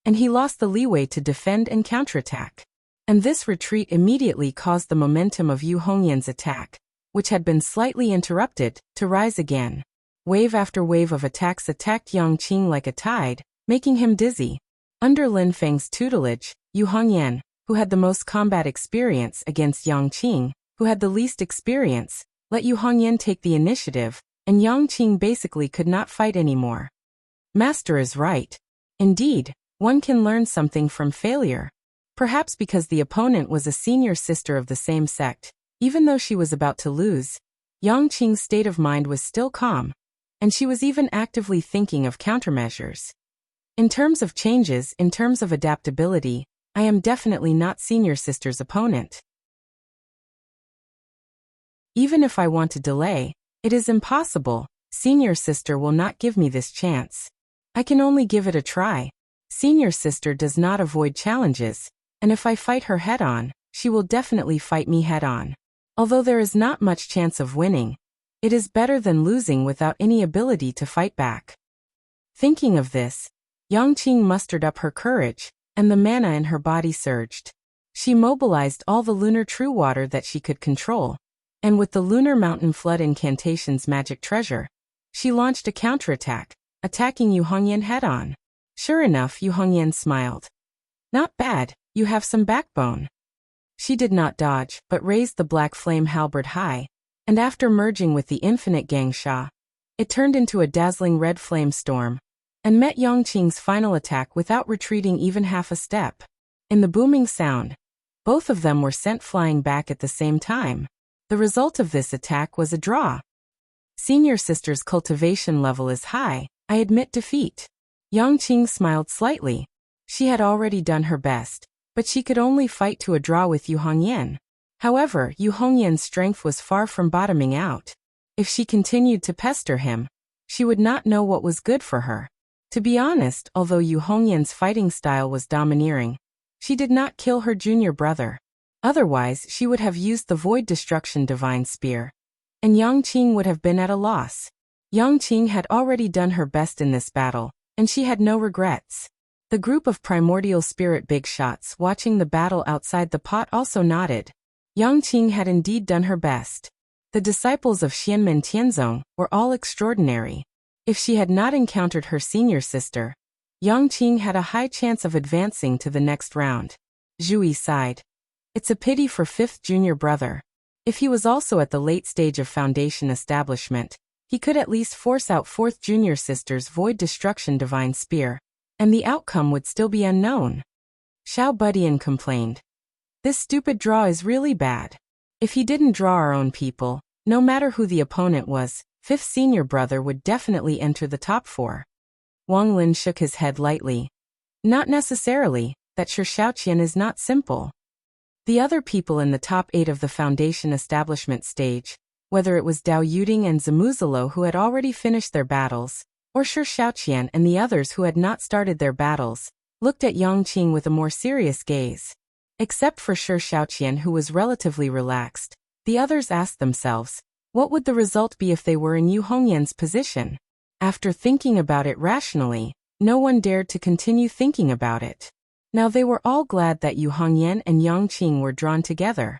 and he lost the leeway to defend and counterattack. And this retreat immediately caused the momentum of Yu Hongyan's attack, which had been slightly interrupted, to rise again. Wave after wave of attacks attacked Yang Qing like a tide, making him dizzy. Under Lin Feng's tutelage, Yu Hongyan, who had the most combat experience against Yang Qing, who had the least experience, let Yu Hongyan take the initiative, and Yang Qing basically could not fight anymore. Master is right. Indeed, one can learn something from failure. Perhaps because the opponent was a senior sister of the same sect, even though she was about to lose, Yang Qing's state of mind was still calm, and she was even actively thinking of countermeasures. In terms of changes, in terms of adaptability, I am definitely not senior sister's opponent. Even if I want to delay, it is impossible. Senior sister will not give me this chance. I can only give it a try. Senior sister does not avoid challenges, and if I fight her head-on, she will definitely fight me head-on. Although there is not much chance of winning, It is better than losing without any ability to fight back. Thinking of this, Yang Qing mustered up her courage, and the mana in her body surged. She mobilized all the lunar true water that she could control, and with the Lunar Mountain Flood Incantation's magic treasure, she launched a counterattack, attacking Yu Hongyan head-on. Sure enough, Yu Hongyan smiled. Not bad, you have some backbone. She did not dodge, but raised the black flame halberd high, and after merging with the infinite Gangsha, it turned into a dazzling red flame storm, and met Yang Qing's final attack without retreating even half a step. In the booming sound, both of them were sent flying back at the same time. The result of this attack was a draw. Senior sister's cultivation level is high, I admit defeat. Yang Qing smiled slightly. She had already done her best, but she could only fight to a draw with Yu Hongyan. However, Yu Hongyan's strength was far from bottoming out. If she continued to pester him, she would not know what was good for her. To be honest, although Yu Hongyan's fighting style was domineering, she did not kill her junior brother. Otherwise, she would have used the Void Destruction Divine Spear, and Yang Qing would have been at a loss. Yang Qing had already done her best in this battle, and she had no regrets. The group of primordial spirit big shots watching the battle outside the pot also nodded. Yang Qing had indeed done her best. The disciples of Xianmen Tianzong were all extraordinary. If she had not encountered her senior sister, Yang Qing had a high chance of advancing to the next round. Zhui sighed. It's a pity for fifth junior brother. If he was also at the late stage of foundation establishment, he could at least force out fourth junior sister's Void Destruction Divine Spear, and the outcome would still be unknown. Xiao Budian complained. This stupid draw is really bad. If he didn't draw our own people, no matter who the opponent was, fifth senior brother would definitely enter the top 4. Wang Lin shook his head lightly. Not necessarily, that Shi Shaoqian is not simple. The other people in the top 8 of the foundation establishment stage, whether it was Dao Yuding and Zamuzalo who had already finished their battles, or Shi Shaoqian and the others who had not started their battles, looked at Yang Qing with a more serious gaze. Except for Shi Shaoqian, who was relatively relaxed, the others asked themselves, what would the result be if they were in Yu Hongyan's position? After thinking about it rationally, no one dared to continue thinking about it. Now they were all glad that Yu Hongyan and Yang Qing were drawn together.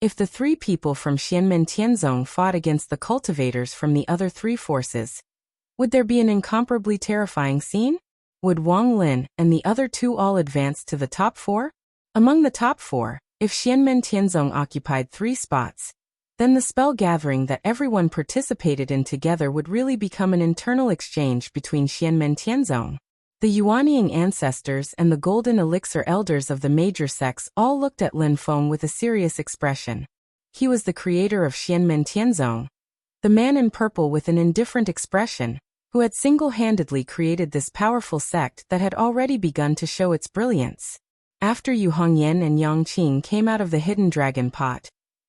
If the 3 people from Xianmen Tianzong fought against the cultivators from the other 3 forces, would there be an incomparably terrifying scene? Would Wang Lin and the other 2 all advance to the top 4? Among the top 4, if Xianmen Tianzong occupied 3 spots, then the spell gathering that everyone participated in together would really become an internal exchange between Xianmen Tianzong. The Yuanying ancestors and the Golden Elixir elders of the major sects all looked at Lin Feng with a serious expression. He was the creator of Xianmen Tianzong, the man in purple with an indifferent expression, who had single-handedly created this powerful sect that had already begun to show its brilliance. After Yu Hongyan and Yang Qing came out of the hidden dragon pot,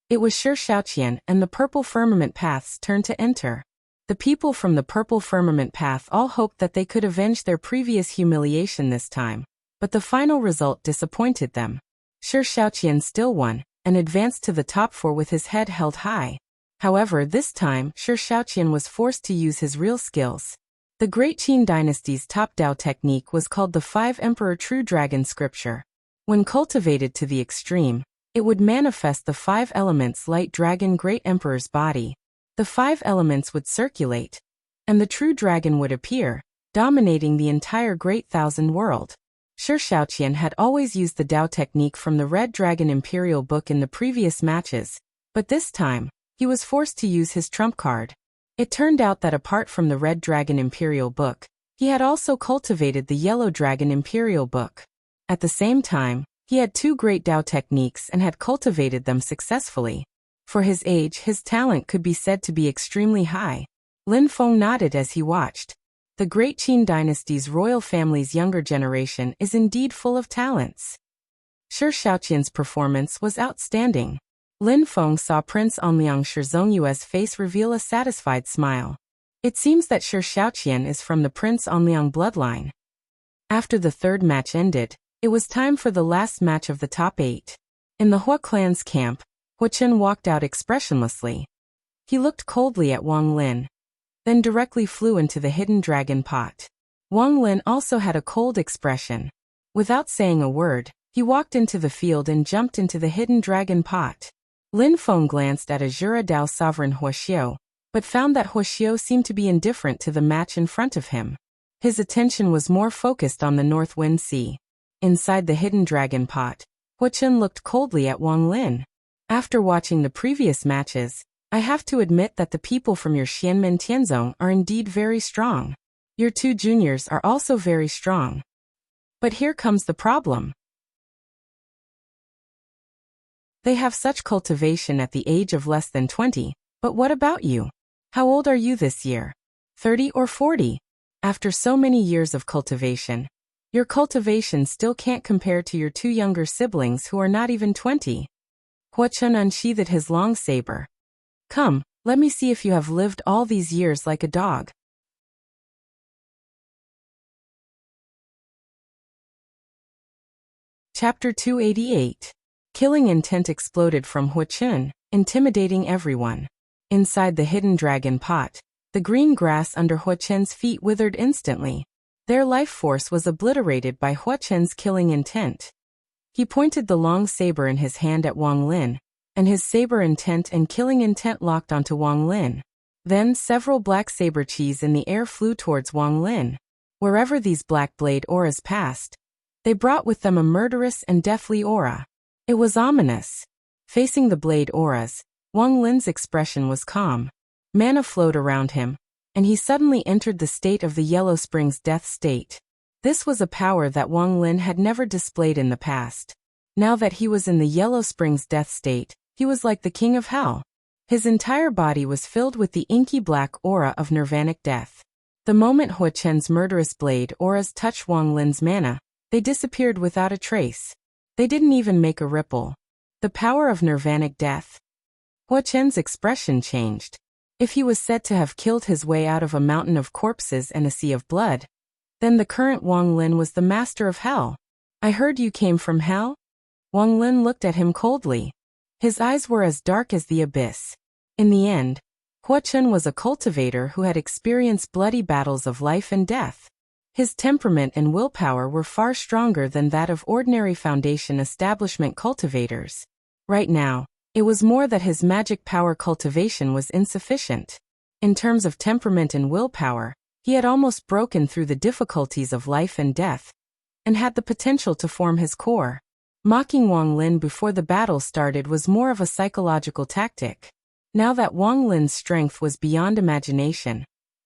it was Shi Shaoqian and the Purple Firmament Path's turn to enter. The people from the Purple Firmament Path all hoped that they could avenge their previous humiliation this time, but the final result disappointed them. Shi Shaoqian still won, and advanced to the top 4 with his head held high. However, this time, Shi Shaoqian was forced to use his real skills. The Great Qin Dynasty's top Dao technique was called the 5 Emperor True Dragon Scripture. When cultivated to the extreme, it would manifest the 5 elements Light Dragon Great Emperor's body. The 5 elements would circulate, and the true dragon would appear, dominating the entire Great Thousand World. Shi Shaoqian had always used the Dao technique from the Red Dragon Imperial Book in the previous matches, but this time, he was forced to use his trump card. It turned out that apart from the Red Dragon Imperial Book, he had also cultivated the Yellow Dragon Imperial Book. At the same time, he had 2 great Dao techniques and had cultivated them successfully. For his age, his talent could be said to be extremely high. Lin Feng nodded as he watched. The Great Qin Dynasty's royal family's younger generation is indeed full of talents. Shi Shaoqian's performance was outstanding. Lin Feng saw Prince Anliang Shizongyue's face reveal a satisfied smile. It seems that Shi Shaoqian is from the Prince Anliang bloodline. After the 3rd match ended, it was time for the last match of the top 8. In the Hua clan's camp, Huochen walked out expressionlessly. He looked coldly at Wang Lin, then directly flew into the hidden dragon pot. Wang Lin also had a cold expression. Without saying a word, he walked into the field and jumped into the hidden dragon pot. Lin Feng glanced at Azura Dao sovereign Huoxiu, but found that Huoxiu seemed to be indifferent to the match in front of him. His attention was more focused on the North Wind Sea. Inside the hidden dragon pot, Huochen looked coldly at Wang Lin. After watching the previous matches, I have to admit that the people from your Xianmen Tianzong are indeed very strong. Your two juniors are also very strong. But here comes the problem. They have such cultivation at the age of less than 20, but what about you? How old are you this year? 30 or 40? After so many years of cultivation, your cultivation still can't compare to your two younger siblings who are not even 20. Huochen unsheathed his long saber. Come, let me see if you have lived all these years like a dog. Chapter 288. Killing intent exploded from Huochen, intimidating everyone. Inside the hidden dragon pot, the green grass under Huochen's feet withered instantly. Their life force was obliterated by Huochen's killing intent. He pointed the long saber in his hand at Wang Lin, and his saber intent and killing intent locked onto Wang Lin. Then several black saber cheese in the air flew towards Wang Lin. Wherever these black blade auras passed, they brought with them a murderous and deathly aura. It was ominous. Facing the blade auras, Wang Lin's expression was calm. Mana flowed around him, and he suddenly entered the state of the Yellow Springs death state. This was a power that Wang Lin had never displayed in the past. Now that he was in the Yellow Springs death state, he was like the king of hell. His entire body was filled with the inky black aura of nirvanic death. The moment Huochen's murderous blade auras touched Wang Lin's mana, they disappeared without a trace. They didn't even make a ripple. The power of nirvanic death. Huochen's expression changed. If he was said to have killed his way out of a mountain of corpses and a sea of blood, then the current Wang Lin was the master of hell. I heard you came from hell? Wang Lin looked at him coldly. His eyes were as dark as the abyss. In the end, Huochen was a cultivator who had experienced bloody battles of life and death. His temperament and willpower were far stronger than that of ordinary foundation establishment cultivators. Right now, it was more that his magic power cultivation was insufficient. In terms of temperament and willpower, he had almost broken through the difficulties of life and death, and had the potential to form his core. Mocking Wang Lin before the battle started was more of a psychological tactic. Now that Wang Lin's strength was beyond imagination,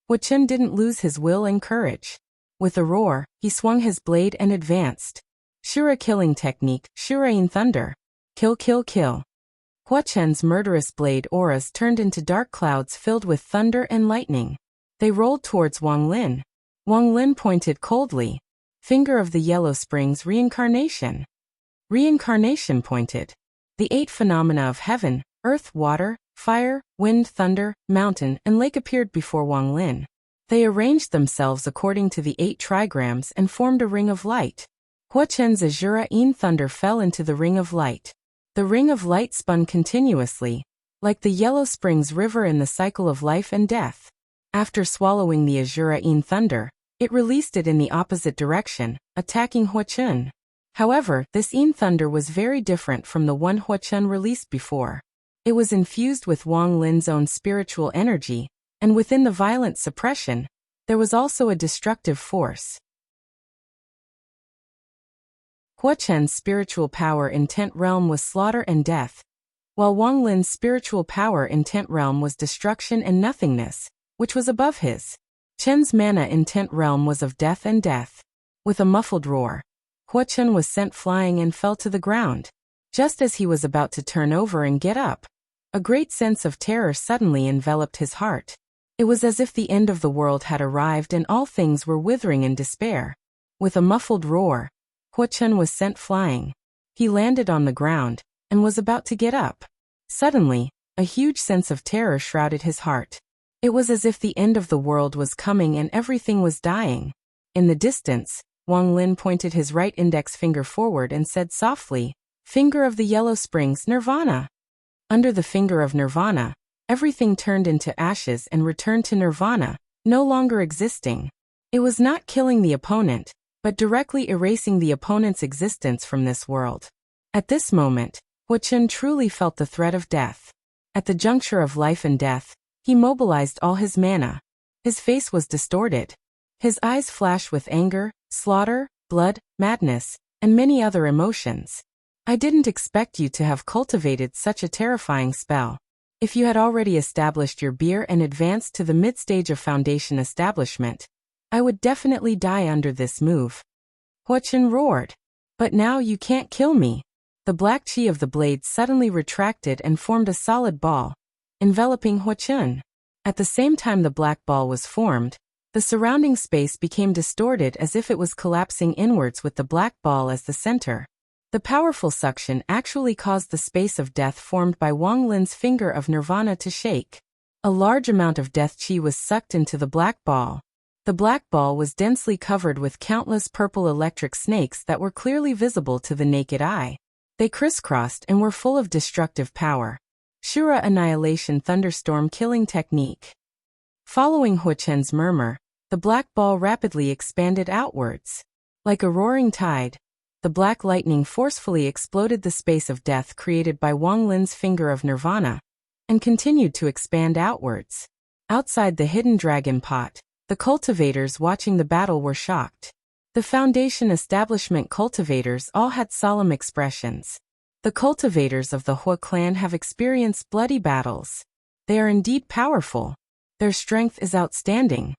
Huochen didn't lose his will and courage. With a roar, he swung his blade and advanced. Shura killing technique, Shura-in thunder. Kill, kill, kill. Huochen's murderous blade auras turned into dark clouds filled with thunder and lightning. They rolled towards Wang Lin. Wang Lin pointed coldly. Finger of the Yellow Springs reincarnation. Reincarnation pointed. The 8 phenomena of heaven, earth, water, fire, wind, thunder, mountain, and lake appeared before Wang Lin. They arranged themselves according to the 8 trigrams and formed a ring of light. Huochen's Azura-in thunder fell into the ring of light. The ring of light spun continuously, like the Yellow Springs River in the cycle of life and death. After swallowing the Azura-in thunder, it released it in the opposite direction, attacking Huochen. However, this in thunder was very different from the one Huochen released before. It was infused with Wang Lin's own spiritual energy, and within the violent suppression, there was also a destructive force. Huochen's spiritual power intent realm was slaughter and death, while Wang Lin's spiritual power intent realm was destruction and nothingness, which was above his. Chen's mana intent realm was of death and death. With a muffled roar, Huochen was sent flying and fell to the ground. Just as he was about to turn over and get up, a great sense of terror suddenly enveloped his heart. It was as if the end of the world had arrived and all things were withering in despair. With a muffled roar, Huochen was sent flying. He landed on the ground, and was about to get up. Suddenly, a huge sense of terror shrouded his heart. It was as if the end of the world was coming and everything was dying. In the distance, Wang Lin pointed his right index finger forward and said softly, "Finger of the Yellow Springs, Nirvana." Under the finger of Nirvana, everything turned into ashes and returned to Nirvana, no longer existing. It was not killing the opponent, but directly erasing the opponent's existence from this world. At this moment, Wuxia truly felt the threat of death. At the juncture of life and death, he mobilized all his mana. His face was distorted. His eyes flashed with anger, slaughter, blood, madness, and many other emotions. I didn't expect you to have cultivated such a terrifying spell. If you had already established your beer and advanced to the mid-stage of foundation establishment, I would definitely die under this move. Wuxia roared. But now you can't kill me. The black chi of the blade suddenly retracted and formed a solid ball, enveloping Wuxia. At the same time the black ball was formed, the surrounding space became distorted as if it was collapsing inwards with the black ball as the center. The powerful suction actually caused the space of death formed by Wang Lin's finger of Nirvana to shake. A large amount of death chi was sucked into the black ball. The black ball was densely covered with countless purple electric snakes that were clearly visible to the naked eye. They crisscrossed and were full of destructive power. Shura Annihilation Thunderstorm Killing Technique. Following Wuxia's murmur, the black ball rapidly expanded outwards. Like a roaring tide, the black lightning forcefully exploded the space of death created by Wang Lin's finger of Nirvana, and continued to expand outwards. Outside the hidden dragon pot, the cultivators watching the battle were shocked. The Foundation Establishment cultivators all had solemn expressions. The cultivators of the Hua clan have experienced bloody battles. They are indeed powerful. Their strength is outstanding.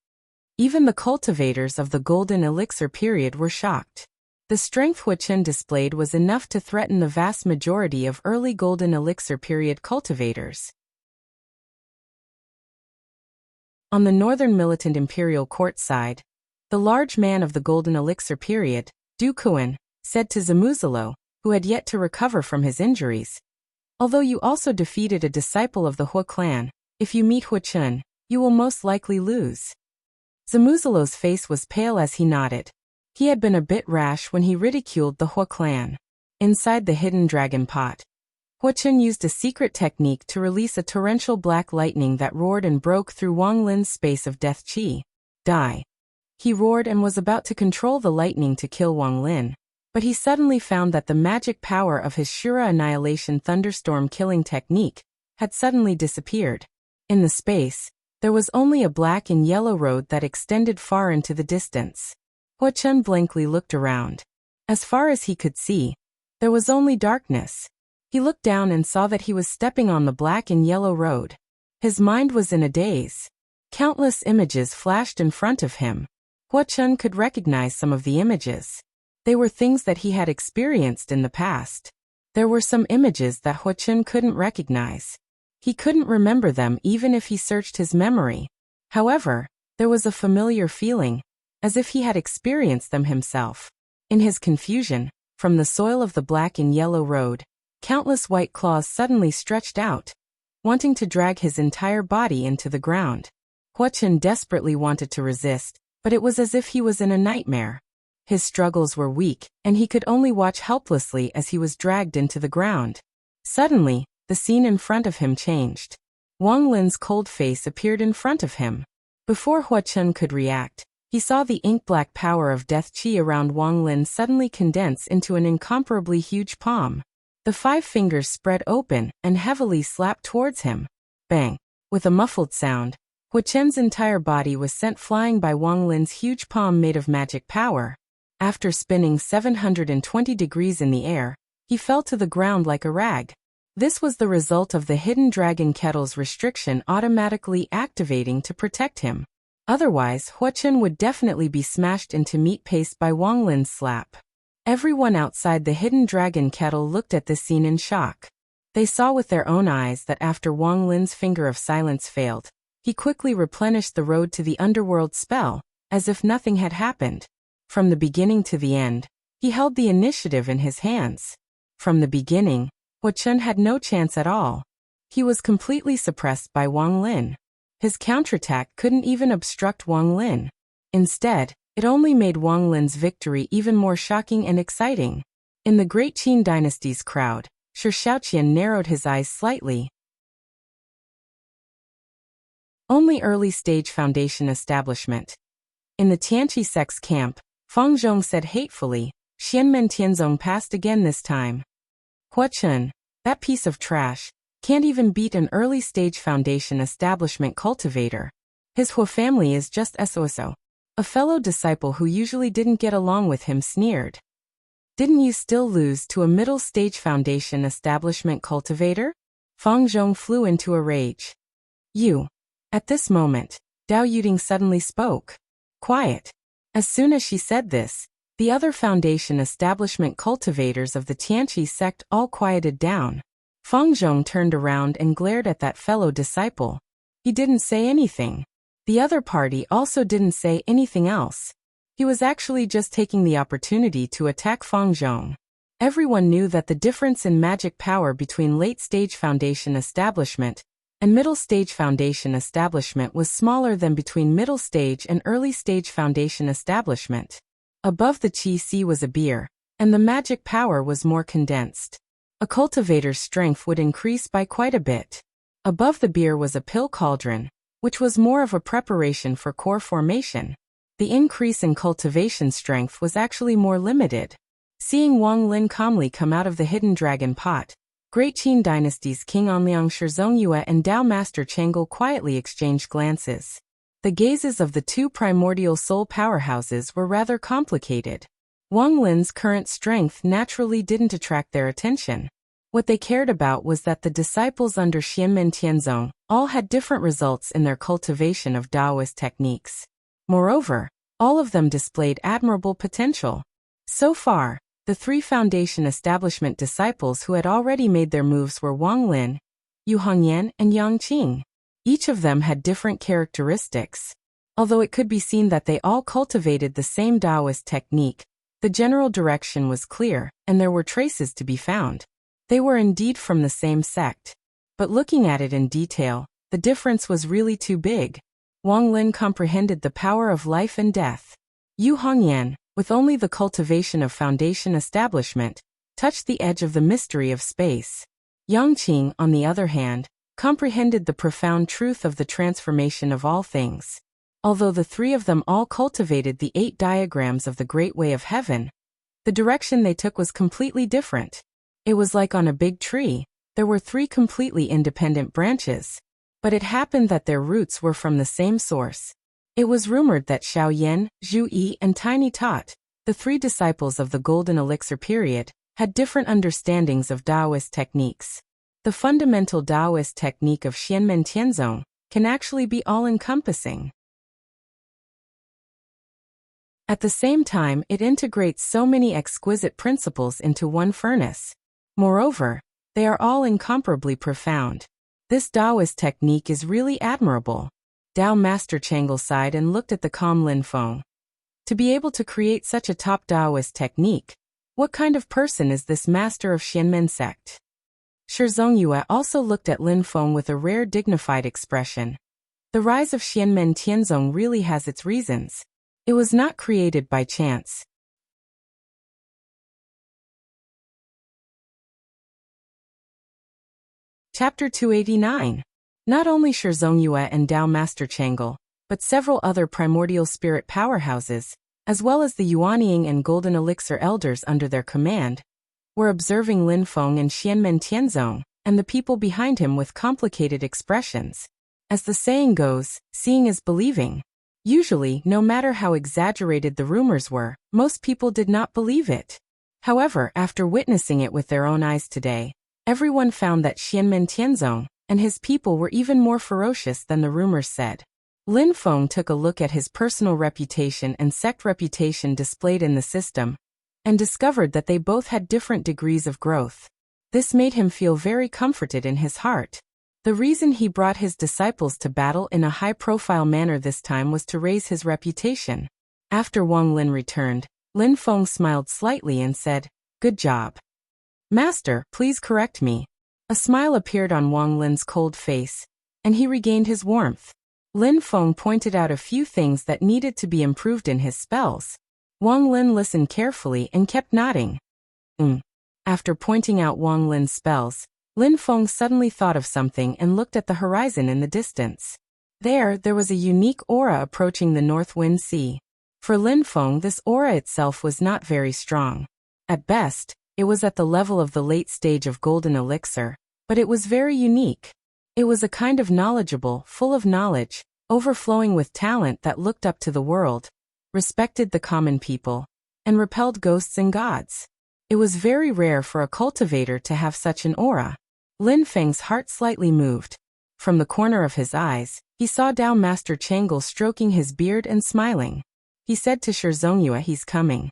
Even the cultivators of the Golden Elixir period were shocked. The strength Wuxia displayed was enough to threaten the vast majority of early Golden Elixir period cultivators. On the northern militant imperial court side, the large man of the Golden Elixir period, Du Kuan, said to Zamuzalo, who had yet to recover from his injuries, "Although you also defeated a disciple of the Hua clan, if you meet Wuxia, you will most likely lose." Zamuzalo's face was pale as he nodded. He had been a bit rash when he ridiculed the Hua clan. Inside the hidden dragon pot, Wuxia used a secret technique to release a torrential black lightning that roared and broke through Wang Lin's space of death chi. Die. He roared and was about to control the lightning to kill Wang Lin, but he suddenly found that the magic power of his Shura Annihilation Thunderstorm Killing Technique had suddenly disappeared. In the space, there was only a black and yellow road that extended far into the distance. Wuxia blankly looked around. As far as he could see, there was only darkness. He looked down and saw that he was stepping on the black and yellow road. His mind was in a daze. Countless images flashed in front of him. Wuxia could recognize some of the images. They were things that he had experienced in the past. There were some images that Wuxia couldn't recognize. He couldn't remember them even if he searched his memory. However, there was a familiar feeling, as if he had experienced them himself. In his confusion, from the soil of the black and yellow road, countless white claws suddenly stretched out, wanting to drag his entire body into the ground. Wuxia desperately wanted to resist, but it was as if he was in a nightmare. His struggles were weak, and he could only watch helplessly as he was dragged into the ground. Suddenly, the scene in front of him changed. Wang Lin's cold face appeared in front of him. Before Wuxia could react, he saw the ink-black power of death chi around Wang Lin suddenly condense into an incomparably huge palm. The 5 fingers spread open and heavily slapped towards him. Bang! With a muffled sound, Wuxia's entire body was sent flying by Wang Lin's huge palm made of magic power. After spinning 720 degrees in the air, he fell to the ground like a rag. This was the result of the hidden dragon kettle's restriction automatically activating to protect him. Otherwise, Wuxia would definitely be smashed into meat paste by Wang Lin's slap. Everyone outside the hidden dragon kettle looked at this scene in shock. They saw with their own eyes that after Wang Lin's finger of silence failed, he quickly replenished the road to the underworld spell, as if nothing had happened. From the beginning to the end, he held the initiative in his hands. From the beginning, Wuxia had no chance at all. He was completely suppressed by Wang Lin. His counterattack couldn't even obstruct Wang Lin. Instead, it only made Wang Lin's victory even more shocking and exciting. In the Great Qin Dynasty's crowd, Shi Shaoqian narrowed his eyes slightly. Only early-stage foundation establishment. In the Tianqi sect's camp, Fang Zhong said hatefully, Xianmen Tianzong passed again this time. Hua Chun, that piece of trash, can't even beat an early-stage foundation establishment cultivator. His Hua family is just SOSO. A fellow disciple who usually didn't get along with him sneered. Didn't you still lose to a middle-stage foundation establishment cultivator? Fang Zhong flew into a rage. You. At this moment, Dao Yuding suddenly spoke. Quiet. As soon as she said this, the other foundation establishment cultivators of the Tianqi sect all quieted down. Fang Zhong turned around and glared at that fellow disciple. He didn't say anything. The other party also didn't say anything else. He was actually just taking the opportunity to attack Fang Zhong. Everyone knew that the difference in magic power between late-stage foundation establishment and middle-stage foundation establishment was smaller than between middle-stage and early-stage foundation establishment. Above the Qi Si was a beer, and the magic power was more condensed. A cultivator's strength would increase by quite a bit. Above the beer was a pill cauldron, which was more of a preparation for core formation. The increase in cultivation strength was actually more limited. Seeing Wang Lin calmly come out of the hidden dragon pot, Great Qin Dynasty's King Anliang Shi Zongyue and Dao Master Chang'e quietly exchanged glances. The gazes of the two primordial soul powerhouses were rather complicated. Wang Lin's current strength naturally didn't attract their attention. What they cared about was that the disciples under Xianmen Tianzong all had different results in their cultivation of Taoist techniques. Moreover, all of them displayed admirable potential. So far, the three foundation establishment disciples who had already made their moves were Wang Lin, Yu Hongyan, and Yang Qing. Each of them had different characteristics. Although it could be seen that they all cultivated the same Taoist technique, the general direction was clear, and there were traces to be found. They were indeed from the same sect. But looking at it in detail, the difference was really too big. Wang Lin comprehended the power of life and death. Yu Hongyan, with only the cultivation of foundation establishment, touched the edge of the mystery of space. Yang Qing, on the other hand, comprehended the profound truth of the transformation of all things. Although the three of them all cultivated the 8 diagrams of the Great Way of Heaven, the direction they took was completely different. It was like on a big tree, there were 3 completely independent branches. But it happened that their roots were from the same source. It was rumored that Xiao Yan, Zhu Yi, and Tiny Tot, the 3 disciples of the Golden Elixir period, had different understandings of Taoist techniques. The fundamental Taoist technique of Xianmen Tianzong can actually be all-encompassing. At the same time, it integrates so many exquisite principles into one furnace. Moreover, they are all incomparably profound. This Taoist technique is really admirable. Dao Master Chang'e sighed and looked at the calm Lin Feng. To be able to create such a top Taoist technique, what kind of person is this master of Xianmen sect? Shi Zongyue also looked at Lin Feng with a rare dignified expression. The rise of Xianmen Tianzong really has its reasons. It was not created by chance. Chapter 289. Not only Shi Zongyue and Dao Master Chang'e, but several other primordial spirit powerhouses, as well as the Yuanying and Golden Elixir elders under their command, were observing Lin Feng and Xianmen Tianzong, and the people behind him with complicated expressions. As the saying goes, seeing is believing. Usually, no matter how exaggerated the rumors were, most people did not believe it. However, after witnessing it with their own eyes today, everyone found that Xianmen Tianzong and his people were even more ferocious than the rumors said. Lin Feng took a look at his personal reputation and sect reputation displayed in the system, and discovered that they both had different degrees of growth. This made him feel very comforted in his heart. The reason he brought his disciples to battle in a high-profile manner this time was to raise his reputation. After Wang Lin returned, Lin Feng smiled slightly and said, "Good job. Master, please correct me." A smile appeared on Wang Lin's cold face, and he regained his warmth. Lin Feng pointed out a few things that needed to be improved in his spells. Wang Lin listened carefully and kept nodding. After pointing out Wang Lin's spells, Lin Feng suddenly thought of something and looked at the horizon in the distance. There was a unique aura approaching the North Wind Sea. For Lin Feng, this aura itself was not very strong. At best, it was at the level of the late stage of golden elixir, but it was very unique. It was a kind of knowledgeable, full of knowledge, overflowing with talent that looked up to the world, respected the common people, and repelled ghosts and gods. It was very rare for a cultivator to have such an aura. Lin Feng's heart slightly moved. From the corner of his eyes, he saw Dao Master Chang'e stroking his beard and smiling. He said to Shi Zhongyue, "He's coming."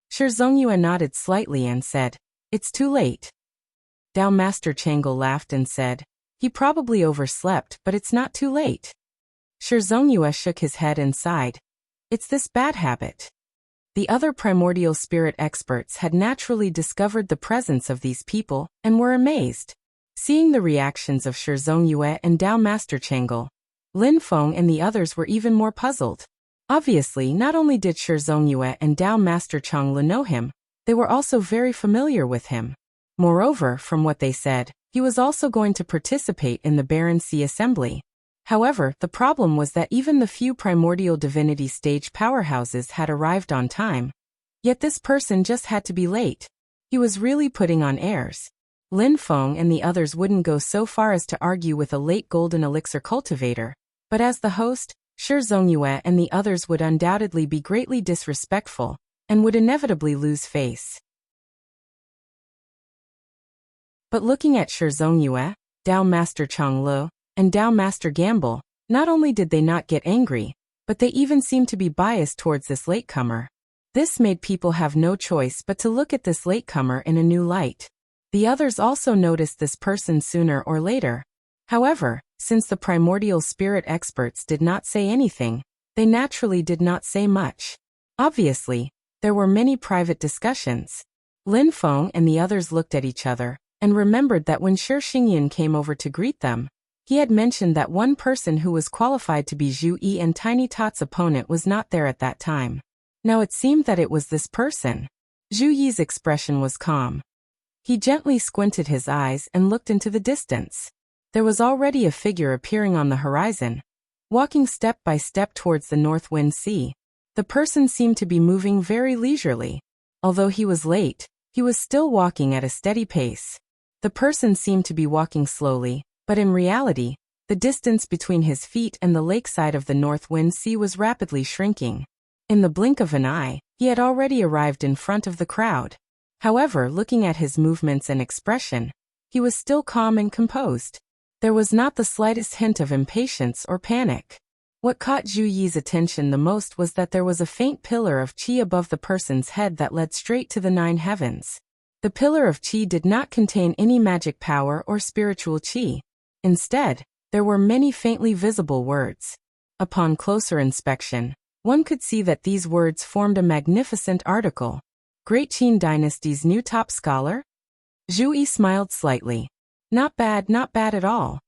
Shi Zhongyue nodded slightly and said, "It's too late." Dao Master Chang'e laughed and said, "He probably overslept, but it's not too late." Shi Zhongyue shook his head and sighed. "It's this bad habit." The other primordial spirit experts had naturally discovered the presence of these people and were amazed. Seeing the reactions of Shi Zhongyue and Dao Master Chang'e, Lin Feng and the others were even more puzzled. Obviously, not only did Shi Zhongyue and Dao Master Chang'e know him, they were also very familiar with him. Moreover, from what they said, he was also going to participate in the Barren Sea Assembly. However, the problem was that even the few primordial divinity stage powerhouses had arrived on time. Yet this person just had to be late. He was really putting on airs. Lin Feng and the others wouldn't go so far as to argue with a late golden elixir cultivator, but as the host, Shi Zhongyue and the others would undoubtedly be greatly disrespectful, and would inevitably lose face. But looking at Shi Zhongyue, Dao Master Chang'e, and Dao Master Gamble, not only did they not get angry, but they even seemed to be biased towards this latecomer. This made people have no choice but to look at this latecomer in a new light. The others also noticed this person sooner or later. However, since the primordial spirit experts did not say anything, they naturally did not say much. Obviously, there were many private discussions. Lin Feng and the others looked at each other, and remembered that when Shi Xingyan came over to greet them, he had mentioned that one person who was qualified to be Zhu Yi and Tiny Tot's opponent was not there at that time. Now it seemed that it was this person. Zhu Yi's expression was calm. He gently squinted his eyes and looked into the distance. There was already a figure appearing on the horizon, walking step by step towards the North Wind Sea. The person seemed to be moving very leisurely. Although he was late, he was still walking at a steady pace. The person seemed to be walking slowly, but in reality, the distance between his feet and the lakeside of the North Wind Sea was rapidly shrinking. In the blink of an eye, he had already arrived in front of the crowd. However, looking at his movements and expression, he was still calm and composed. There was not the slightest hint of impatience or panic. What caught Zhu Yi's attention the most was that there was a faint pillar of qi above the person's head that led straight to the 9 heavens. The pillar of qi did not contain any magic power or spiritual qi. Instead, there were many faintly visible words. Upon closer inspection, one could see that these words formed a magnificent article. Great Qin Dynasty's new top scholar? Zhu Yi smiled slightly. Not bad at all.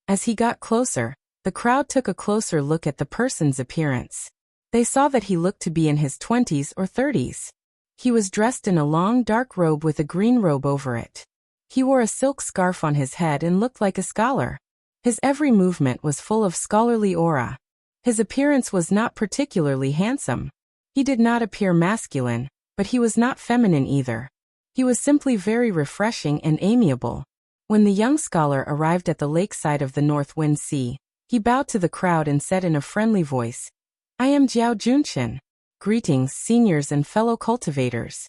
As he got closer, the crowd took a closer look at the person's appearance. They saw that he looked to be in his 20s or 30s. He was dressed in a long dark robe with a green robe over it. He wore a silk scarf on his head and looked like a scholar. His every movement was full of scholarly aura. His appearance was not particularly handsome. He did not appear masculine, but he was not feminine either. He was simply very refreshing and amiable. When the young scholar arrived at the lakeside of the North Wind Sea, he bowed to the crowd and said in a friendly voice, "I am Jiao Junqian. Greetings, seniors and fellow cultivators."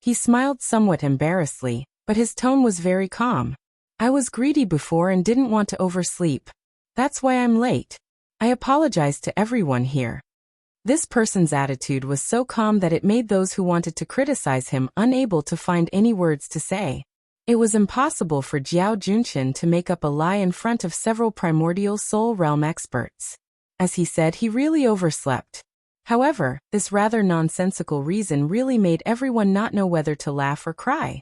He smiled somewhat embarrassedly, but his tone was very calm. "I was greedy before and didn't want to oversleep. That's why I'm late. I apologize to everyone here." This person's attitude was so calm that it made those who wanted to criticize him unable to find any words to say. It was impossible for Jiao Junqian to make up a lie in front of several primordial soul realm experts. As he said, he really overslept. However, this rather nonsensical reason really made everyone not know whether to laugh or cry.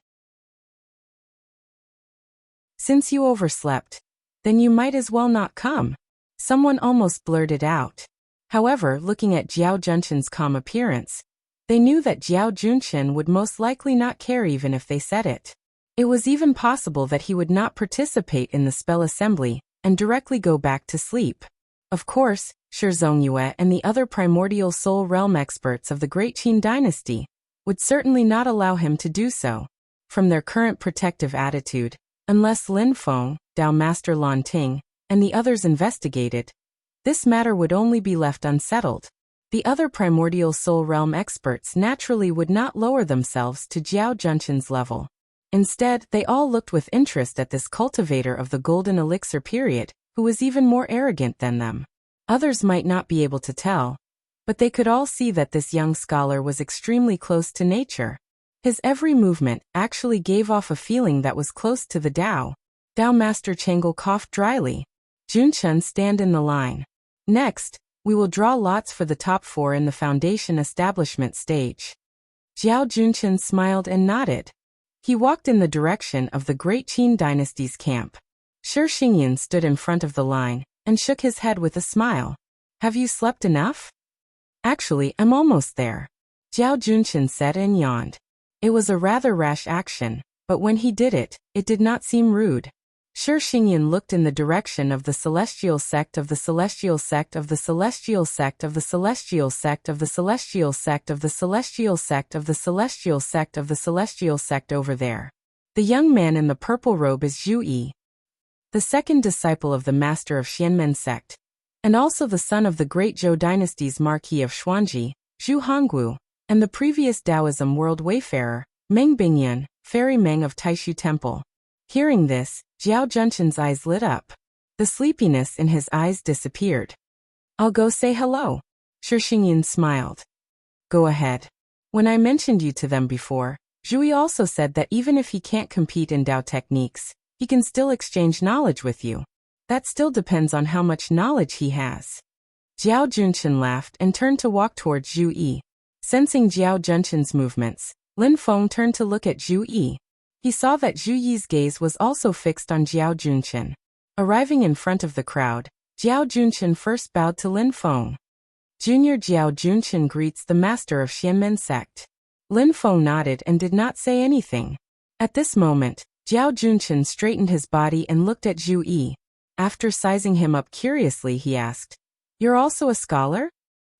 "Since you overslept, then you might as well not come," someone almost blurted out. However, looking at Jiao Junqian's calm appearance, They knew that Jiao Junchen would most likely not care even if they said it. It was even possible that he would not participate in the spell assembly and directly go back to sleep. Of course, Shi Zongyue and the other primordial soul realm experts of the Great Qin dynasty would certainly not allow him to do so. From their current protective attitude, unless Lin Feng, Dao Master Lan Ting, and the others investigated, this matter would only be left unsettled. The other primordial soul realm experts naturally would not lower themselves to Jiao Junchen's level. Instead, they all looked with interest at this cultivator of the golden elixir period, who was even more arrogant than them. Others might not be able to tell, but they could all see that this young scholar was extremely close to nature. His every movement actually gave off a feeling that was close to the Dao. Dao Master Chengel coughed dryly. Junchen, stand in the line. Next, we will draw lots for the top 4 in the foundation establishment stage. Jiao Junchen smiled and nodded. He walked in the direction of the Great Qin dynasty's camp. Shi Xingyan stood in front of the line and shook his head with a smile. Have you slept enough? Actually, I'm almost there. Jiao Junchen said and yawned. It was a rather rash action, but when he did it, it did not seem rude. Shi Xingyan looked in the direction of the celestial sect of the celestial sect of the celestial sect of the celestial sect of the celestial sect of the celestial sect of the celestial sect of the celestial sect over there. The young man in the purple robe is Zhu Yi, the second disciple of the master of Xianmen sect, and also the son of the great Zhou dynasty's Marquis of Xuanji, Zhu Honggu, and the previous Taoism world wayfarer, Meng Bingyan, Fairy Meng of Taishu Temple. Hearing this, Jiao Junchen's eyes lit up. The sleepiness in his eyes disappeared. I'll go say hello. Shi Xingyan smiled. Go ahead. When I mentioned you to them before, Zhu also said that even if he can't compete in Dao techniques, he can still exchange knowledge with you. That still depends on how much knowledge he has. Jiao Junchen laughed and turned to walk towards Zhu Yi. Sensing Jiao Junchen's movements, Lin Feng turned to look at Zhu Yi. He saw that Zhu Yi's gaze was also fixed on Jiao Junchen. Arriving in front of the crowd, Jiao Junchen first bowed to Lin Feng. Junior Jiao Junchen greets the master of Xianmen sect. Lin Feng nodded and did not say anything. At this moment, Jiao Junchen straightened his body and looked at Zhu Yi. After sizing him up curiously, he asked, "You're also a scholar?"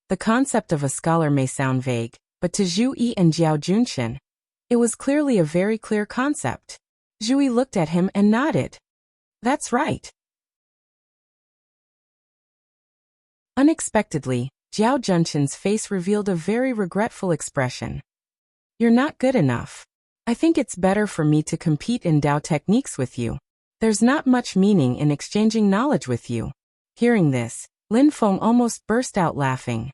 The concept of a scholar may sound vague, but to Zhu Yi and Jiao Junchen, it was clearly a very clear concept. Zhu Yi looked at him and nodded. That's right. Unexpectedly, Jiao Junchen's face revealed a very regretful expression. You're not good enough. I think it's better for me to compete in Dao techniques with you. There's not much meaning in exchanging knowledge with you. Hearing this, Lin Feng almost burst out laughing.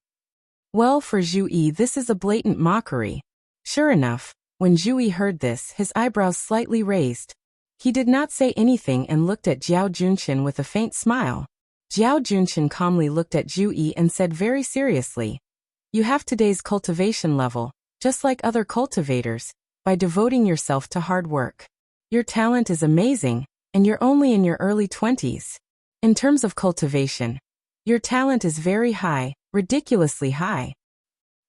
Well, for Zhu Yi, this is a blatant mockery. Sure enough, when Zhu Yi heard this, his eyebrows slightly raised. He did not say anything and looked at Jiao Junchen with a faint smile. Jiao Junchen calmly looked at Zhu Yi and said very seriously, "You have today's cultivation level, just like other cultivators, by devoting yourself to hard work. Your talent is amazing, and you're only in your early 20s. In terms of cultivation, your talent is very high, ridiculously high.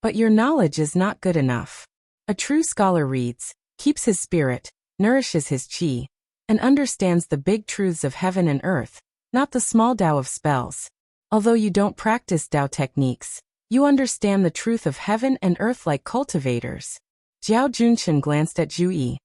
But your knowledge is not good enough. A true scholar reads, keeps his spirit, nourishes his qi, and understands the big truths of heaven and earth, not the small Dao of spells. Although you don't practice Dao techniques, you understand the truth of heaven and earth like cultivators." Jiao Junchen glanced at Zhu Yi.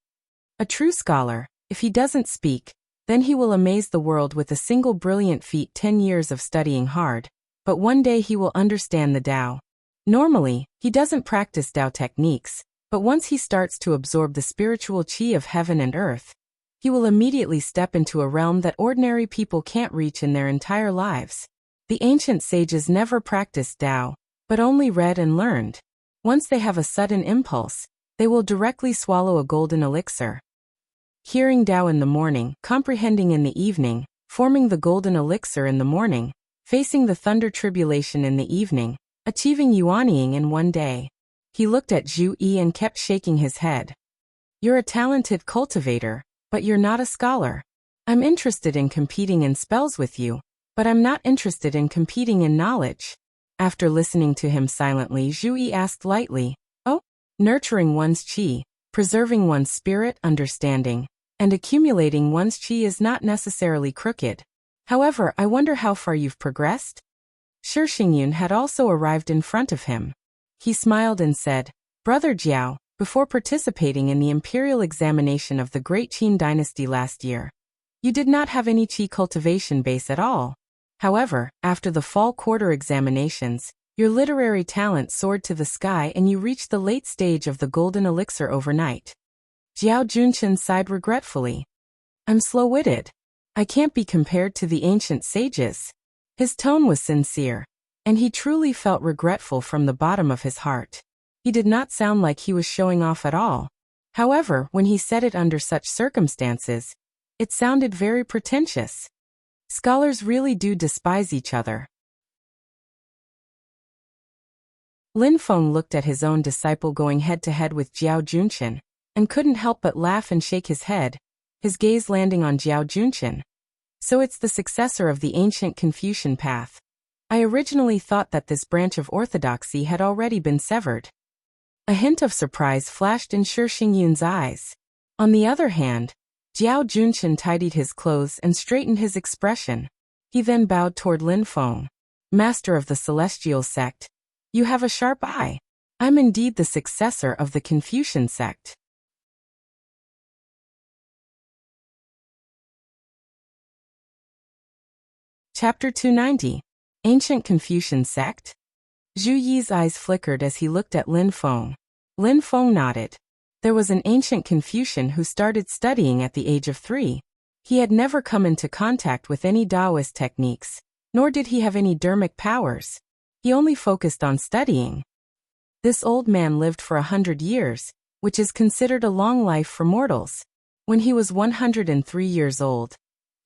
A true scholar, if he doesn't speak, then he will amaze the world with a single brilliant feat, 10 years of studying hard, but one day he will understand the Dao. Normally, he doesn't practice Dao techniques, but once he starts to absorb the spiritual qi of heaven and earth, he will immediately step into a realm that ordinary people can't reach in their entire lives. The ancient sages never practiced Dao, but only read and learned. Once they have a sudden impulse, they will directly swallow a golden elixir. Hearing Dao in the morning, comprehending in the evening, forming the golden elixir in the morning, facing the thunder tribulation in the evening, achieving yuanying in one day. He looked at Zhu Yi and kept shaking his head. You're a talented cultivator, but you're not a scholar. I'm interested in competing in spells with you, but I'm not interested in competing in knowledge. After listening to him silently, Zhu Yi asked lightly, "Oh, Nurturing one's qi, preserving one's spirit, understanding, and accumulating one's qi is not necessarily crooked. However, I wonder how far you've progressed? Shi Xingyun had also arrived in front of him. He smiled and said, Brother Jiao, before participating in the imperial examination of the Great Qin dynasty last year, you did not have any qi cultivation base at all. However, after the fall quarter examinations, your literary talent soared to the sky and you reached the late stage of the golden elixir overnight. Jiao Junchen sighed regretfully. I'm slow-witted. I can't be compared to the ancient sages. His tone was sincere, and he truly felt regretful from the bottom of his heart. He did not sound like he was showing off at all. However, when he said it under such circumstances, it sounded very pretentious. Scholars really do despise each other. Lin Feng looked at his own disciple going head-to-head with Jiao Junchen, and couldn't help but laugh and shake his head, his gaze landing on Jiao Junchen. So it's the successor of the ancient Confucian path. I originally thought that this branch of orthodoxy had already been severed. A hint of surprise flashed in Shi Xingyun's eyes. On the other hand, Jiao Junchen tidied his clothes and straightened his expression. He then bowed toward Lin Feng. Master of the Celestial Sect, you have a sharp eye. I'm indeed the successor of the Confucian sect. Chapter 290. Ancient Confucian Sect? Zhu Yi's eyes flickered as he looked at Lin Feng. Lin Feng nodded. There was an ancient Confucian who started studying at the age of 3. He had never come into contact with any Taoist techniques, nor did he have any dermic powers. He only focused on studying. This old man lived for 100 years, which is considered a long life for mortals. When he was 103 years old,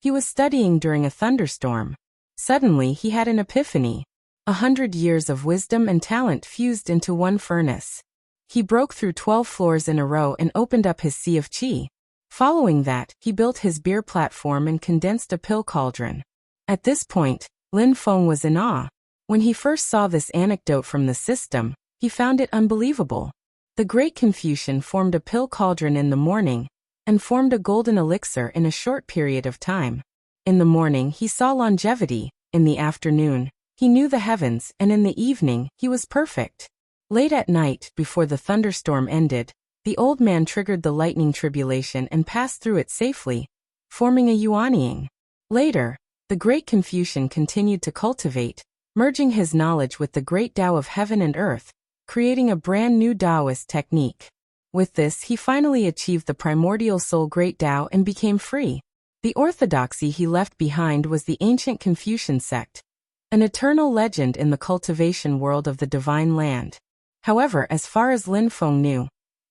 he was studying during a thunderstorm. Suddenly he had an epiphany. 100 years of wisdom and talent fused into one furnace. He broke through 12 floors in a row and opened up his sea of qi. Following that, he built his beer platform and condensed a pill cauldron. At this point, Lin Feng was in awe. When he first saw this anecdote from the system, he found it unbelievable. The great Confucian formed a pill cauldron in the morning, and formed a golden elixir in a short period of time. In the morning he saw longevity, in the afternoon, he knew the heavens, and in the evening, he was perfect. Late at night, before the thunderstorm ended, the old man triggered the lightning tribulation and passed through it safely, forming a yuanying. Later, the great Confucian continued to cultivate, merging his knowledge with the great Tao of heaven and earth, creating a brand new Taoist technique. With this, he finally achieved the primordial soul great Tao and became free. The orthodoxy he left behind was the ancient Confucian sect, an eternal legend in the cultivation world of the divine land. However, as far as Lin Feng knew,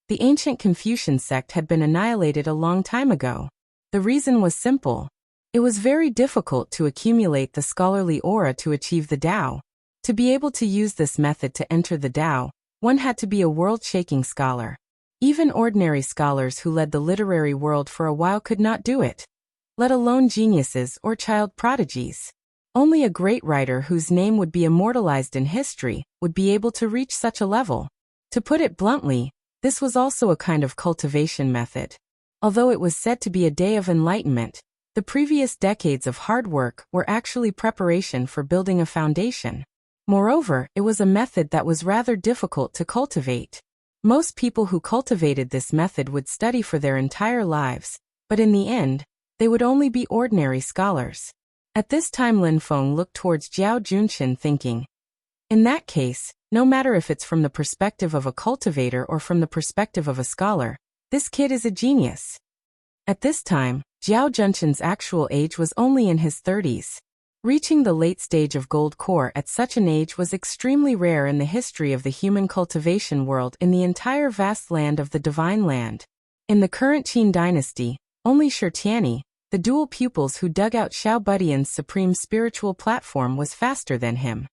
the ancient Confucian sect had been annihilated a long time ago. The reason was simple. It was very difficult to accumulate the scholarly aura to achieve the Tao. To be able to use this method to enter the Tao, one had to be a world-shaking scholar. Even ordinary scholars who led the literary world for a while could not do it, let alone geniuses or child prodigies. Only a great writer whose name would be immortalized in history would be able to reach such a level. To put it bluntly, this was also a kind of cultivation method. Although it was said to be a day of enlightenment, the previous decades of hard work were actually preparation for building a foundation. Moreover, it was a method that was rather difficult to cultivate. Most people who cultivated this method would study for their entire lives, but in the end, they would only be ordinary scholars. At this time Lin Feng looked towards Jiao Junchen thinking, in that case, no matter if it's from the perspective of a cultivator or from the perspective of a scholar, this kid is a genius. At this time, Jiao Junchen's actual age was only in his 30s. Reaching the late stage of gold core at such an age was extremely rare in the history of the human cultivation world in the entire vast land of the Divine Land. In the current Qin dynasty, only Shi Tianyi, the dual pupils who dug out Xiao Budian's supreme spiritual platform, was faster than him.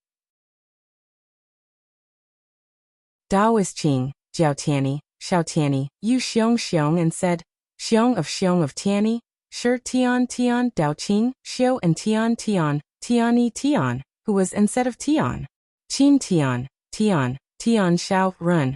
Taoist Qing, Jiao Tianyi, Xiao Tianyi, Yu Xiong and said, Xiong of Tianyi, Shi Tian Dao Qing, Xiao and Tian Tianyi Tian, who was instead of Tian. Qin Tian Xiao Run,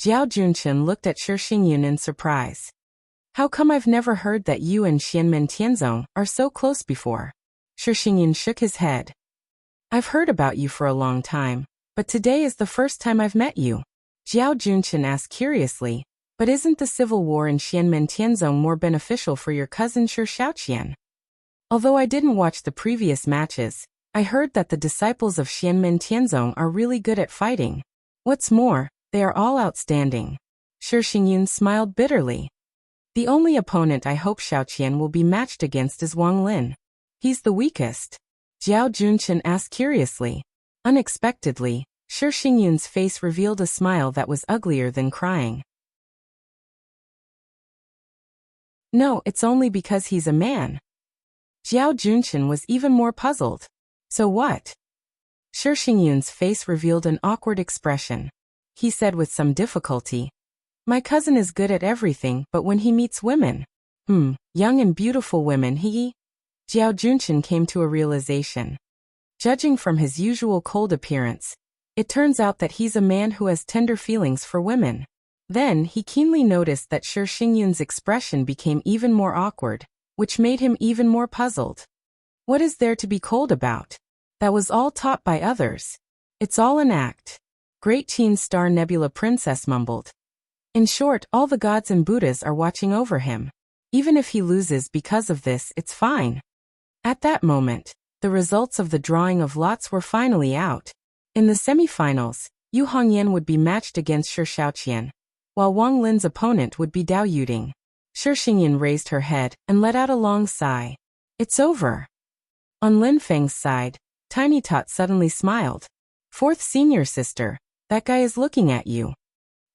Jiao Junchen looked at Shi Xingyun in surprise. How come I've never heard that you and Xianmen Tianzong are so close before? Shi Xingyun shook his head. I've heard about you for a long time, but today is the first time I've met you. Jiao Junchen asked curiously, but isn't the civil war in Xianmen Tianzong more beneficial for your cousin Shi Xiaoqian? Although I didn't watch the previous matches, I heard that the disciples of Xianmen Tianzong are really good at fighting. What's more, they are all outstanding. Shi Xingyun smiled bitterly. The only opponent I hope Xiaoqian will be matched against is Wang Lin. He's the weakest. Jiao Junchen asked curiously. Unexpectedly, Shi Xingyun's face revealed a smile that was uglier than crying. No, it's only because he's a man. Jiao Junchen was even more puzzled. So what? Shi Xingyun's face revealed an awkward expression. He said with some difficulty, my cousin is good at everything, but when he meets women, young and beautiful women, Jiao Junchen came to a realization. Judging from his usual cold appearance, it turns out that he's a man who has tender feelings for women. Then he keenly noticed that Shi Xingyun's expression became even more awkward, which made him even more puzzled. What is there to be cold about? That was all taught by others. It's all an act. Great Teen Star Nebula Princess mumbled. In short, all the gods and Buddhas are watching over him. Even if he loses because of this, it's fine. At that moment, the results of the drawing of lots were finally out. In the semifinals, Yu Hongyan would be matched against Shi Xiaoqian, while Wang Lin's opponent would be Dao Yuding. Shi Xingyun raised her head and let out a long sigh. It's over. On Lin Feng's side, Tiny Tot suddenly smiled. Fourth senior sister, that guy is looking at you.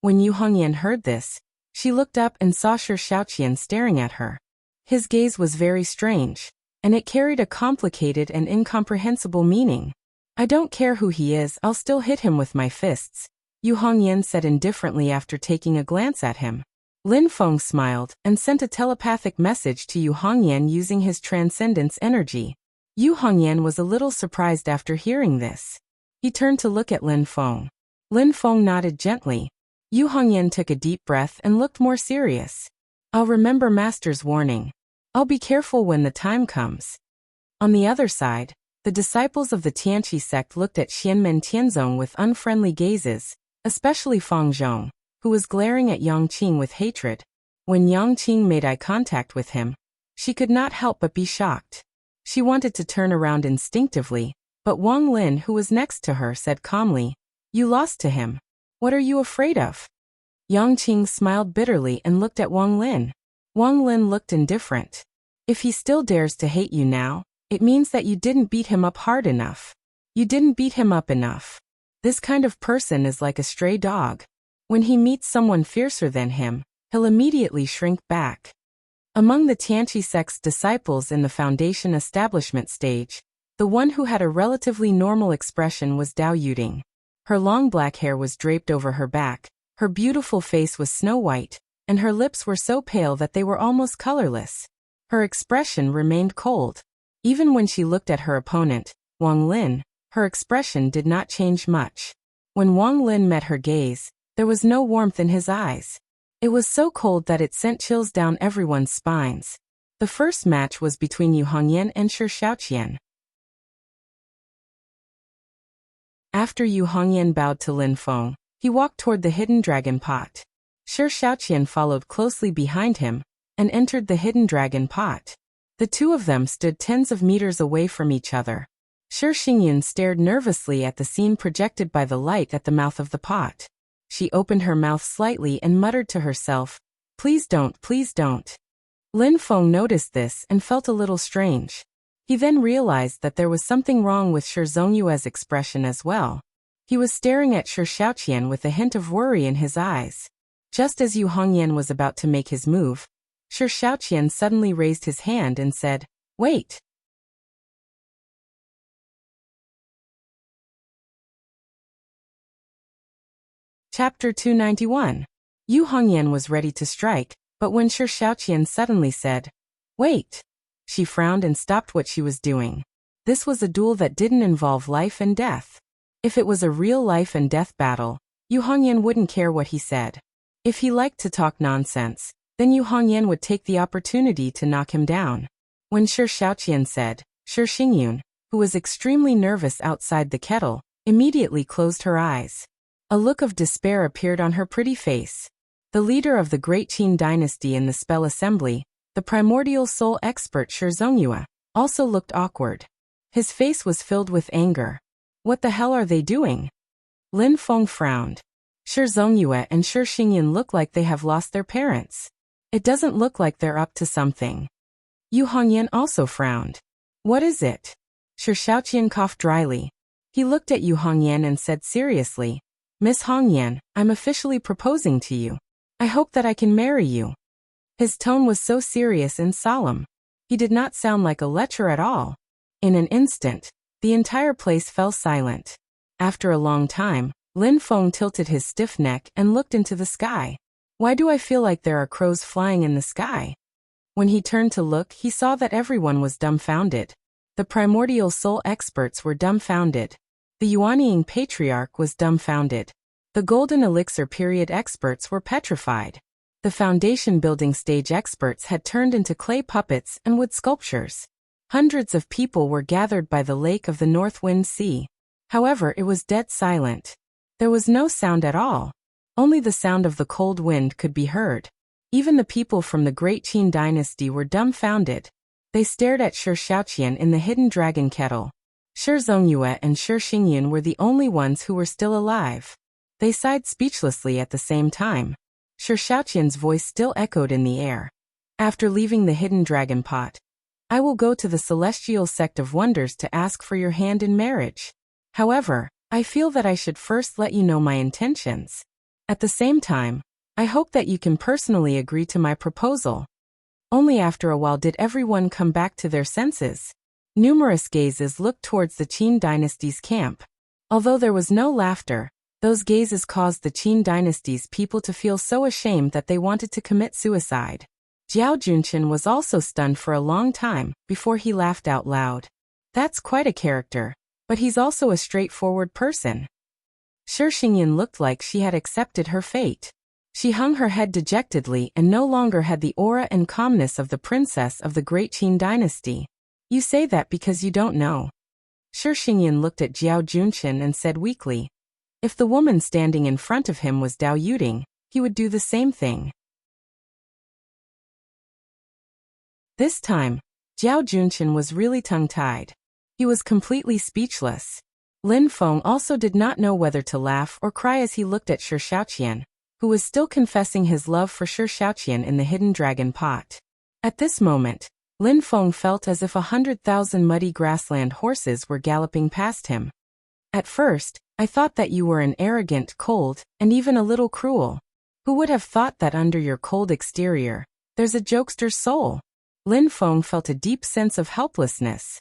When Yu Hongyan heard this, she looked up and saw Shi Xiaoqian staring at her. His gaze was very strange, and it carried a complicated and incomprehensible meaning. I don't care who he is, I'll still hit him with my fists, Yu Hongyan said indifferently after taking a glance at him. Lin Feng smiled and sent a telepathic message to Yu Hongyan using his transcendence energy. Yu Hongyan was a little surprised after hearing this. He turned to look at Lin Feng. Lin Feng nodded gently. Yu Hongyan took a deep breath and looked more serious. I'll remember Master's warning. I'll be careful when the time comes. On the other side, the disciples of the Tianqi sect looked at Xianmen Tianzong with unfriendly gazes, especially Fang Zhong, who was glaring at Yang Qing with hatred. When Yang Qing made eye contact with him, she could not help but be shocked. She wanted to turn around instinctively, but Wang Lin, who was next to her, said calmly, You lost to him. What are you afraid of? Yang Qing smiled bitterly and looked at Wang Lin. Wang Lin looked indifferent. If he still dares to hate you now, it means that you didn't beat him up hard enough. You didn't beat him up enough. This kind of person is like a stray dog. When he meets someone fiercer than him, he'll immediately shrink back. Among the Tianqi sect's disciples in the foundation establishment stage, the one who had a relatively normal expression was Dao Yuding. Her long black hair was draped over her back, her beautiful face was snow-white, and her lips were so pale that they were almost colorless. Her expression remained cold. Even when she looked at her opponent, Wang Lin, her expression did not change much. When Wang Lin met her gaze, there was no warmth in his eyes. It was so cold that it sent chills down everyone's spines. The first match was between Yu Hongyan and Shi Xiaoqian. After Yu Hongyan bowed to Lin Feng, he walked toward the hidden dragon pot. Shi Xiaoqian followed closely behind him and entered the hidden dragon pot. The two of them stood tens of meters away from each other. Shi Xingyun stared nervously at the scene projected by the light at the mouth of the pot. She opened her mouth slightly and muttered to herself, Please don't, please don't. Lin Feng noticed this and felt a little strange. He then realized that there was something wrong with Shi Zongyue's expression as well. He was staring at Shi Xiaoqian with a hint of worry in his eyes. Just as Yu Hongyan was about to make his move, Shi Xiaoqian suddenly raised his hand and said, Wait. Chapter 291. Yu Hongyan was ready to strike, but when Shi Xiaoqian suddenly said, Wait, she frowned and stopped what she was doing. This was a duel that didn't involve life and death. If it was a real life and death battle, Yu Hongyan wouldn't care what he said. If he liked to talk nonsense, then Yu Hongyan would take the opportunity to knock him down. When Shi Xiaoqian said, Shi Xingyun, who was extremely nervous outside the kettle, immediately closed her eyes. A look of despair appeared on her pretty face. The leader of the Great Qin dynasty in the spell assembly, the primordial soul expert Shi Zongyue, also looked awkward. His face was filled with anger. What the hell are they doing? Lin Feng frowned. Shi Zongyue and Shi Xingyun look like they have lost their parents. It doesn't look like they're up to something. Yu Hongyan also frowned. What is it? Shi Xiaoqian coughed dryly. He looked at Yu Hongyan and said seriously, Miss Hongyan, I'm officially proposing to you. I hope that I can marry you. His tone was so serious and solemn. He did not sound like a lecher at all. In an instant, the entire place fell silent. After a long time, Lin Feng tilted his stiff neck and looked into the sky. Why do I feel like there are crows flying in the sky? When he turned to look, he saw that everyone was dumbfounded. The primordial soul experts were dumbfounded. The Yuanying patriarch was dumbfounded. The golden elixir period experts were petrified. The foundation building stage experts had turned into clay puppets and wood sculptures. Hundreds of people were gathered by the lake of the North Wind Sea. However, it was dead silent. There was no sound at all. Only the sound of the cold wind could be heard. Even the people from the Great Qin dynasty were dumbfounded. They stared at Shi Xiaoqian in the hidden dragon kettle. Shi Zongyue and Shi Xingyun were the only ones who were still alive. They sighed speechlessly at the same time. Shi Xiaoqian's voice still echoed in the air. After leaving the hidden dragon pot, I will go to the celestial sect of wonders to ask for your hand in marriage. However, I feel that I should first let you know my intentions. At the same time, I hope that you can personally agree to my proposal. Only after a while did everyone come back to their senses. Numerous gazes looked towards the Qin dynasty's camp. Although there was no laughter, those gazes caused the Qin dynasty's people to feel so ashamed that they wanted to commit suicide. Jiao Junchen was also stunned for a long time before he laughed out loud. That's quite a character, but he's also a straightforward person. Shi Xingyun looked like she had accepted her fate. She hung her head dejectedly and no longer had the aura and calmness of the princess of the Great Qin dynasty. You say that because you don't know. Shi Xingyun looked at Jiao Junchen and said weakly, if the woman standing in front of him was Dao Yuding, he would do the same thing. This time, Jiao Junchen was really tongue-tied. He was completely speechless. Lin Feng also did not know whether to laugh or cry as he looked at Shi Xiaoqian, who was still confessing his love for Shi Xiaoqian in the hidden dragon pot. At this moment, Lin Feng felt as if 100,000 muddy grassland horses were galloping past him. At first, I thought that you were an arrogant, cold, and even a little cruel. Who would have thought that under your cold exterior, there's a jokester's soul? Lin Feng felt a deep sense of helplessness.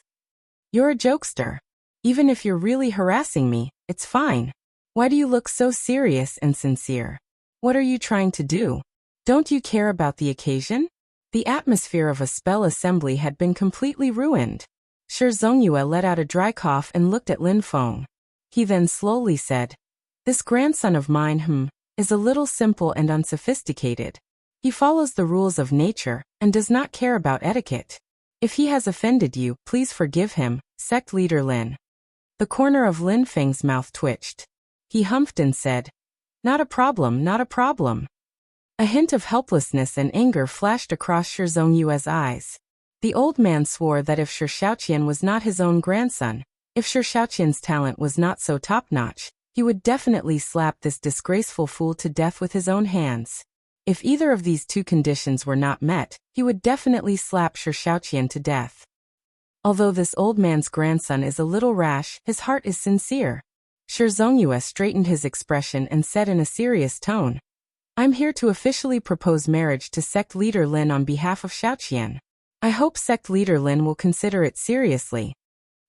You're a jokester. Even if you're really harassing me, it's fine. Why do you look so serious and sincere? What are you trying to do? Don't you care about the occasion? The atmosphere of a spell assembly had been completely ruined. Shi Zongyue let out a dry cough and looked at Lin Feng. He then slowly said, this grandson of mine, is a little simple and unsophisticated. He follows the rules of nature and does not care about etiquette. If he has offended you, please forgive him, sect leader Lin. The corner of Lin Feng's mouth twitched. He humphed and said, not a problem, not a problem. A hint of helplessness and anger flashed across Shi Zongyue's eyes. The old man swore that if Shi Xiaoqian was not his own grandson, if Shi Xiaoqian's talent was not so top-notch, he would definitely slap this disgraceful fool to death with his own hands. If either of these two conditions were not met, he would definitely slap Shi Xiaoqian to death. Although this old man's grandson is a little rash, his heart is sincere. Shi Zongyue straightened his expression and said in a serious tone, I'm here to officially propose marriage to sect leader Lin on behalf of Xiaoqian. I hope sect leader Lin will consider it seriously.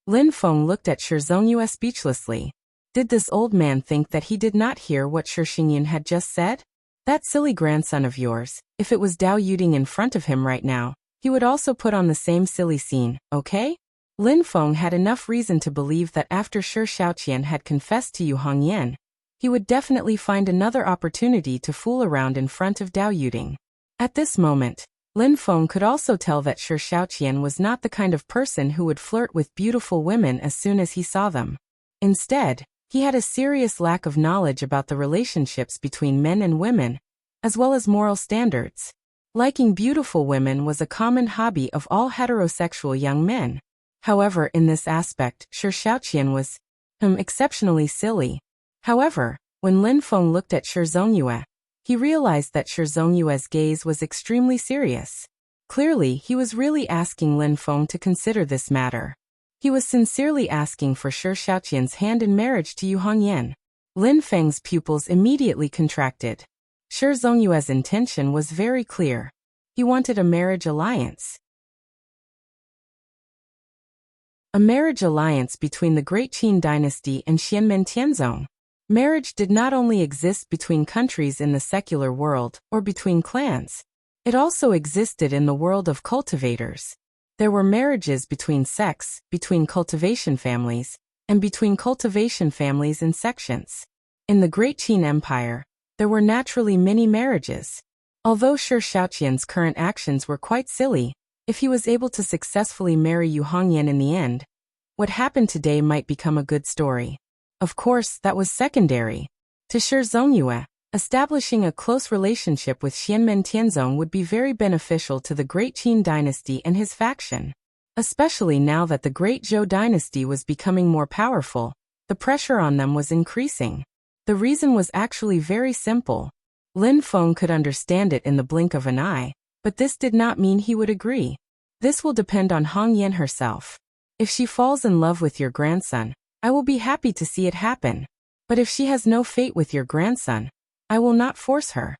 Lin Feng looked at Shi Zongyue speechlessly. Did this old man think that he did not hear what Shi Xingyun had just said? That silly grandson of yours, if it was Dao Yuding in front of him right now, he would also put on the same silly scene, okay? Lin Feng had enough reason to believe that after Shi Xiaoqian had confessed to Yu Hongyan, he would definitely find another opportunity to fool around in front of Dao Yuding. At this moment, Lin Feng could also tell that Shi Xiaoqian was not the kind of person who would flirt with beautiful women as soon as he saw them. Instead, he had a serious lack of knowledge about the relationships between men and women, as well as moral standards. Liking beautiful women was a common hobby of all heterosexual young men. However, in this aspect, Shi Xiaoqian was exceptionally silly. However, when Lin Feng looked at Shi Zongyue, he realized that Shi Zongyue's gaze was extremely serious. Clearly, he was really asking Lin Feng to consider this matter. He was sincerely asking for Shi Xiaoqian's hand in marriage to Yu Hongyan. Lin Feng's pupils immediately contracted. Shi Zongyue's intention was very clear. He wanted a marriage alliance. A marriage alliance between the Great Qin dynasty and Xianmen Tianzong. Marriage did not only exist between countries in the secular world, or between clans. It also existed in the world of cultivators. There were marriages between sects, between cultivation families, and between cultivation families and sections. In the Great Qin Empire, there were naturally many marriages. Although Shi Xiaoqian's current actions were quite silly, if he was able to successfully marry Yu Hongyan in the end, what happened today might become a good story. Of course, that was secondary. To Shi Zongyue, establishing a close relationship with Xianmen Tianzong would be very beneficial to the Great Qin dynasty and his faction. Especially now that the Great Zhou dynasty was becoming more powerful, the pressure on them was increasing. The reason was actually very simple. Lin Feng could understand it in the blink of an eye, but this did not mean he would agree. This will depend on Hongyan herself. If she falls in love with your grandson, I will be happy to see it happen. But if she has no fate with your grandson, I will not force her.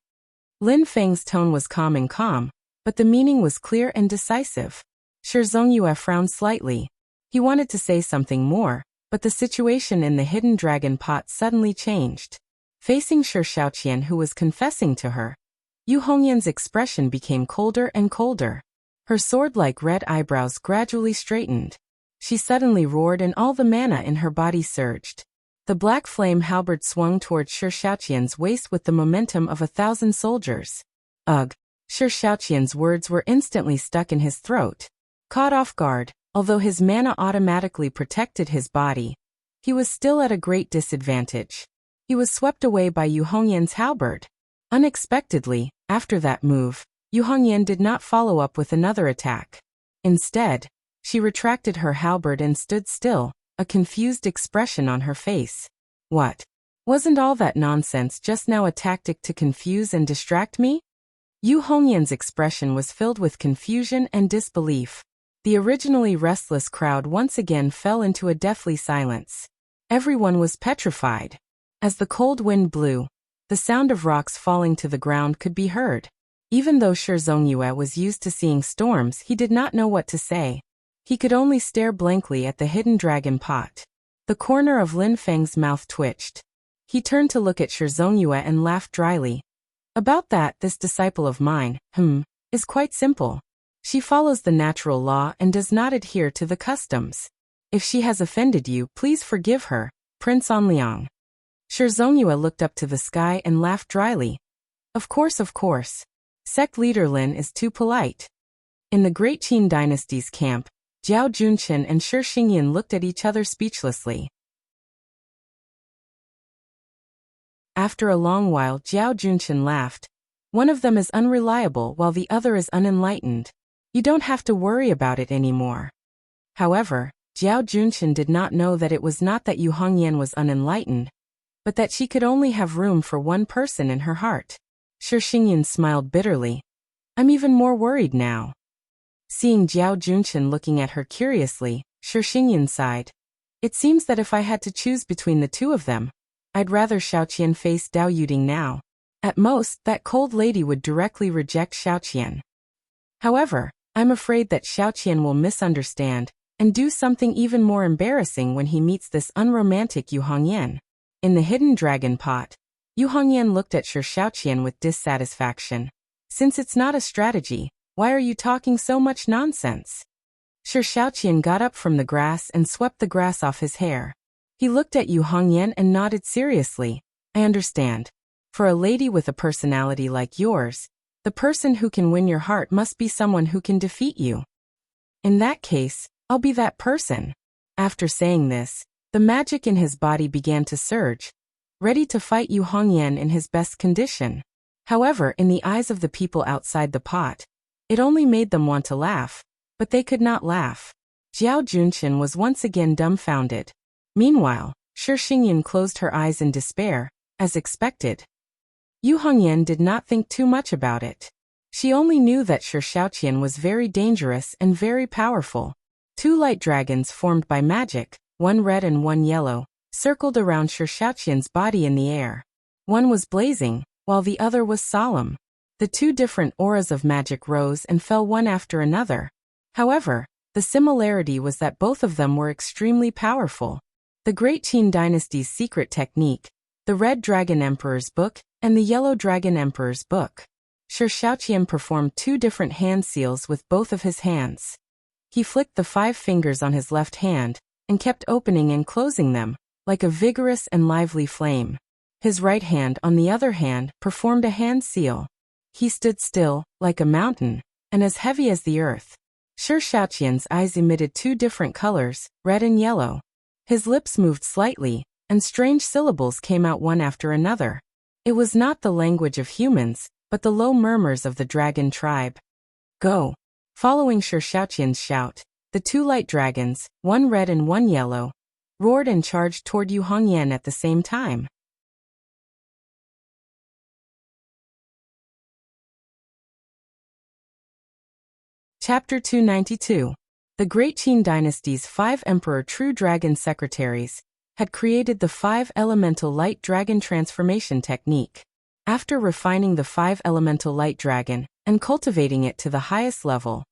Lin Feng's tone was calm, but the meaning was clear and decisive. Shi Zongyue frowned slightly. He wanted to say something more, but the situation in the hidden dragon pot suddenly changed. Facing Shi Xiaoqian, who was confessing to her, Yu Hongyan's expression became colder and colder. Her sword-like red eyebrows gradually straightened. She suddenly roared and all the mana in her body surged. The black flame halberd swung toward Shi Xiaoqian's waist with the momentum of 1,000 soldiers. Ugh! Shi Xiaoqian's words were instantly stuck in his throat. Caught off guard, although his mana automatically protected his body, he was still at a great disadvantage. He was swept away by Yu Hongyan's halberd. Unexpectedly, after that move, Yu Hongyan did not follow up with another attack. Instead, she retracted her halberd and stood still, a confused expression on her face. What? Wasn't all that nonsense just now a tactic to confuse and distract me? Yu Hongyan's expression was filled with confusion and disbelief. The originally restless crowd once again fell into a deathly silence. Everyone was petrified. As the cold wind blew, the sound of rocks falling to the ground could be heard. Even though Shi Zongyue was used to seeing storms, he did not know what to say. He could only stare blankly at the hidden dragon pot. The corner of Lin Feng's mouth twitched. He turned to look at Shi Zongyue and laughed dryly. About that, this disciple of mine, is quite simple. She follows the natural law and does not adhere to the customs. If she has offended you, please forgive her, Prince Onliang. Shi Zongyue looked up to the sky and laughed dryly. Of course. Sect leader Lin is too polite. In the Great Qin dynasty's camp, Jiao Junqin and Shi Xingyan looked at each other speechlessly. After a long while, Jiao Junqin laughed. One of them is unreliable while the other is unenlightened. You don't have to worry about it anymore. However, Jiao Junqin did not know that it was not that Yu Hongyan was unenlightened, but that she could only have room for one person in her heart. Shi Xingyan smiled bitterly. I'm even more worried now. Seeing Jiao Junqin looking at her curiously, Shi Xingyan sighed. It seems that if I had to choose between the two of them, I'd rather Xiaoqian face Dao Yuding now. At most, that cold lady would directly reject Xiaoqian. However, I'm afraid that Xiaoqian will misunderstand and do something even more embarrassing when he meets this unromantic Yu Hongyan. In the hidden dragon pot, Yu Hongyan looked at Shi Xiaoqian with dissatisfaction. Since it's not a strategy, why are you talking so much nonsense? Shi Xiaoqian got up from the grass and swept the grass off his hair. He looked at Yu Hongyan and nodded seriously. I understand. For a lady with a personality like yours, the person who can win your heart must be someone who can defeat you. In that case, I'll be that person. After saying this, the magic in his body began to surge, ready to fight Yu Hongyan in his best condition. However, in the eyes of the people outside the pot, it only made them want to laugh, but they could not laugh. Jiao Junqian was once again dumbfounded. Meanwhile, Shi Xingyan closed her eyes in despair, as expected. Yu Hongyan did not think too much about it. She only knew that Shi Shaoqian was very dangerous and very powerful. 2 light dragons formed by magic, one red and one yellow, circled around Shi Shaoqian's body in the air. One was blazing, while the other was solemn. The 2 different auras of magic rose and fell one after another. However, the similarity was that both of them were extremely powerful. The Great Qin Dynasty's secret technique, the Red Dragon Emperor's Book, and the Yellow Dragon Emperor's Book. Shi Shaoqian performed 2 different hand seals with both of his hands. He flicked the 5 fingers on his left hand, and kept opening and closing them, like a vigorous and lively flame. His right hand, on the other hand, performed a hand seal. He stood still, like a mountain, and as heavy as the earth. Shi Shaoqian's eyes emitted 2 different colors, red and yellow. His lips moved slightly, and strange syllables came out one after another. It was not the language of humans, but the low murmurs of the dragon tribe. Go! Following Shi Shaoqian's shout, the 2 light dragons, one red and one yellow, roared and charged toward Yu Hongyan at the same time. Chapter 292. The Great Qin Dynasty's 5 Emperor True Dragon Secretaries had created the 5 Elemental Light Dragon Transformation Technique. After refining the 5 Elemental Light Dragon and cultivating it to the highest level,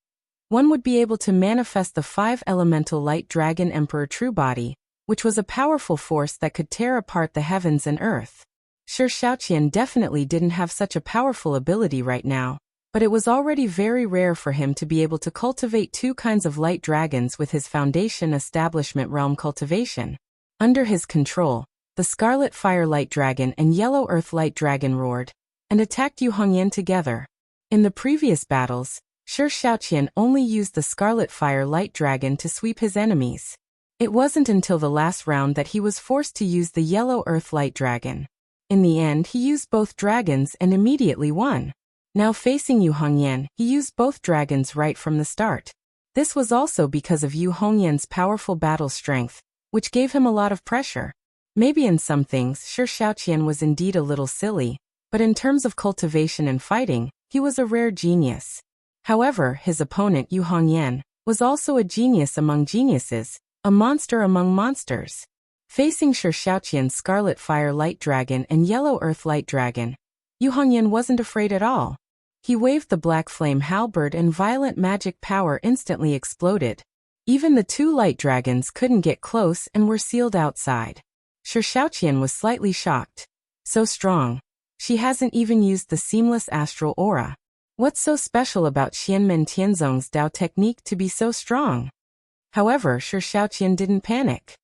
one would be able to manifest the 5 Elemental Light Dragon Emperor True Body, which was a powerful force that could tear apart the heavens and earth. Shi Shaoqian definitely didn't have such a powerful ability right now, but it was already very rare for him to be able to cultivate 2 kinds of light dragons with his foundation establishment realm cultivation. Under his control, the Scarlet Fire Light Dragon and Yellow Earth Light Dragon roared and attacked Yu Hongyan together. In the previous battles, Shi Shaoqian only used the Scarlet Fire Light Dragon to sweep his enemies. It wasn't until the last round that he was forced to use the Yellow Earth Light Dragon. In the end, he used both dragons and immediately won. Now facing Yu Hongyan, he used both dragons right from the start. This was also because of Yu Hongyan's powerful battle strength, which gave him a lot of pressure. Maybe in some things Shi Shaoqian was indeed a little silly, but in terms of cultivation and fighting, he was a rare genius. However, his opponent Yu Hongyan was also a genius among geniuses, a monster among monsters. Facing Shi Shaoqian's Scarlet Fire Light Dragon and Yellow Earth Light Dragon, Yu Hongyan wasn't afraid at all. He waved the black flame halberd and violent magic power instantly exploded. Even the 2 light dragons couldn't get close and were sealed outside. Shi Shaoqian was slightly shocked. So strong. She hasn't even used the seamless astral aura. What's so special about Xianmen Tianzong's Dao technique to be so strong? However, Shi Shaoqian didn't panic.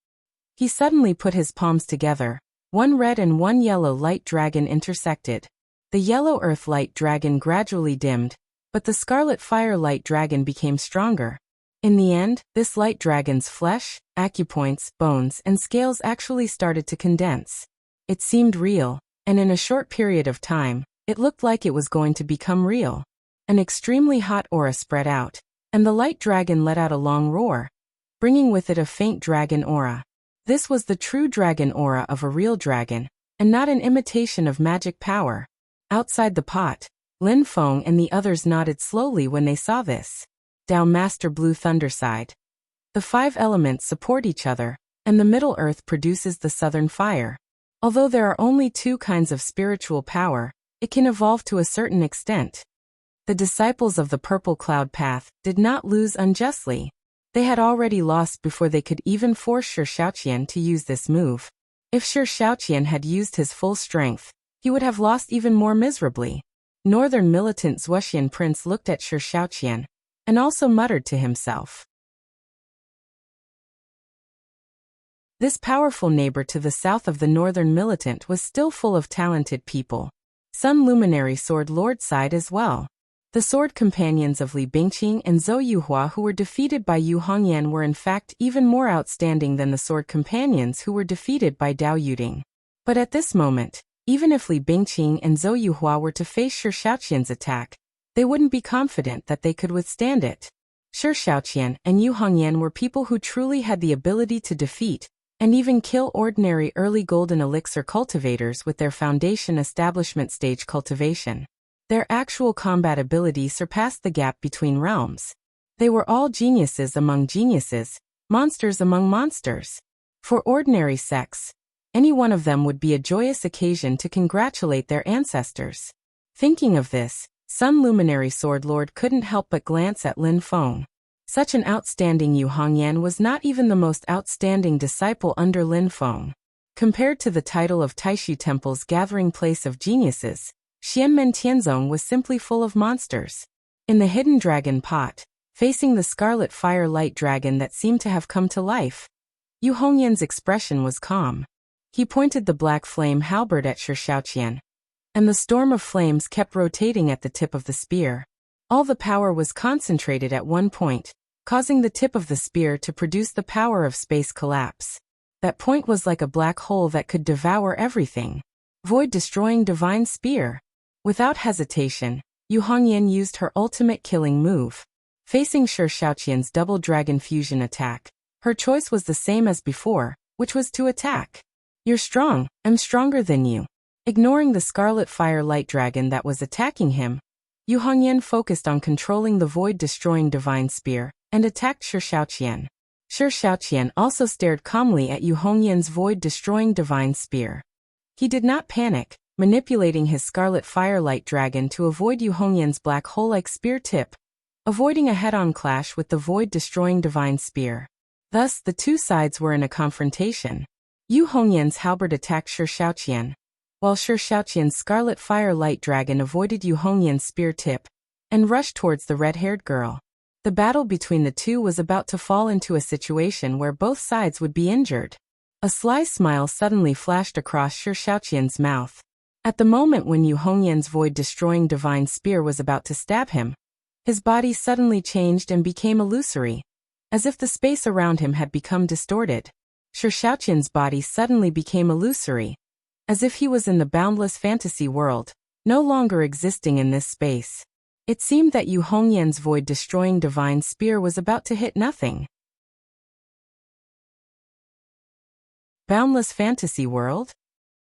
He suddenly put his palms together. One red and one yellow light dragon intersected. The Yellow Earth Light Dragon gradually dimmed, but the Scarlet Fire Light Dragon became stronger. In the end, this light dragon's flesh, acupoints, bones, and scales actually started to condense. It seemed real, and in a short period of time, it looked like it was going to become real. An extremely hot aura spread out, and the light dragon let out a long roar, bringing with it a faint dragon aura. This was the true dragon aura of a real dragon, and not an imitation of magic power. Outside the pot, Lin Feng and the others nodded slowly when they saw this. Dao Master Blue Thunder sighed. The 5 elements support each other, and the Middle Earth produces the Southern Fire. Although there are only 2 kinds of spiritual power, it can evolve to a certain extent. The disciples of the Purple Cloud Path did not lose unjustly. They had already lost before they could even force Shi Shaoqian to use this move. If Shi Shaoqian had used his full strength, he would have lost even more miserably. Northern militant Zhuoxian prince looked at Shi Shaoqian, and also muttered to himself. This powerful neighbor to the south of the northern militant was still full of talented people. Sun Luminary Sword Lord side as well. The sword companions of Li Bingqing and Zhou Yuhua who were defeated by Yu Hongyan were in fact even more outstanding than the sword companions who were defeated by Dao Yuding. But at this moment, even if Li Bingqing and Zhou Yuhua were to face Shi Shaoqian's attack, they wouldn't be confident that they could withstand it. Shi Shaoqian and Yu Hongyan were people who truly had the ability to defeat and even kill ordinary early golden elixir cultivators with their foundation establishment stage cultivation. Their actual combat ability surpassed the gap between realms. They were all geniuses among geniuses, monsters among monsters. For ordinary sects, any one of them would be a joyous occasion to congratulate their ancestors. Thinking of this, Sun Luminary Sword Lord couldn't help but glance at Lin Feng. Such an outstanding Yu Hongyan was not even the most outstanding disciple under Lin Feng. Compared to the title of Taishu Temple's gathering place of geniuses, Xianmen Tianzong was simply full of monsters. In the hidden dragon pot, facing the scarlet fire light dragon that seemed to have come to life, Yu Hongyan's expression was calm. He pointed the black flame halberd at Shi Shaoqian, and the storm of flames kept rotating at the tip of the spear. All the power was concentrated at one point, causing the tip of the spear to produce the power of space collapse. That point was like a black hole that could devour everything. Void-destroying divine spear. Without hesitation, Yu Hongyan used her ultimate killing move. Facing Shi Shaoqian's double dragon fusion attack, her choice was the same as before, which was to attack. You're strong, I'm stronger than you. Ignoring the scarlet fire light dragon that was attacking him, Yu Hongyan focused on controlling the void-destroying divine spear and attacked Shi Shaoqian. Shi Shaoqian also stared calmly at Yu Hongyan's void-destroying divine spear. He did not panic, manipulating his scarlet firelight dragon to avoid Yu Hongyan's black hole-like spear tip, avoiding a head-on clash with the void-destroying divine spear. Thus, the two sides were in a confrontation. Yu Hongyan's halberd attacked Shi Shaoqian, while Shi Shaoqian's scarlet firelight dragon avoided Yu Hongyan's spear tip and rushed towards the red-haired girl. The battle between the two was about to fall into a situation where both sides would be injured. A sly smile suddenly flashed across Shi Shaoqian's mouth. At the moment when Yu Hongyan's void-destroying divine spear was about to stab him, his body suddenly changed and became illusory, as if the space around him had become distorted. Shi Shaoqian's body suddenly became illusory, as if he was in the boundless fantasy world, no longer existing in this space. It seemed that Yu Hongyan's void-destroying divine spear was about to hit nothing. Boundless fantasy world?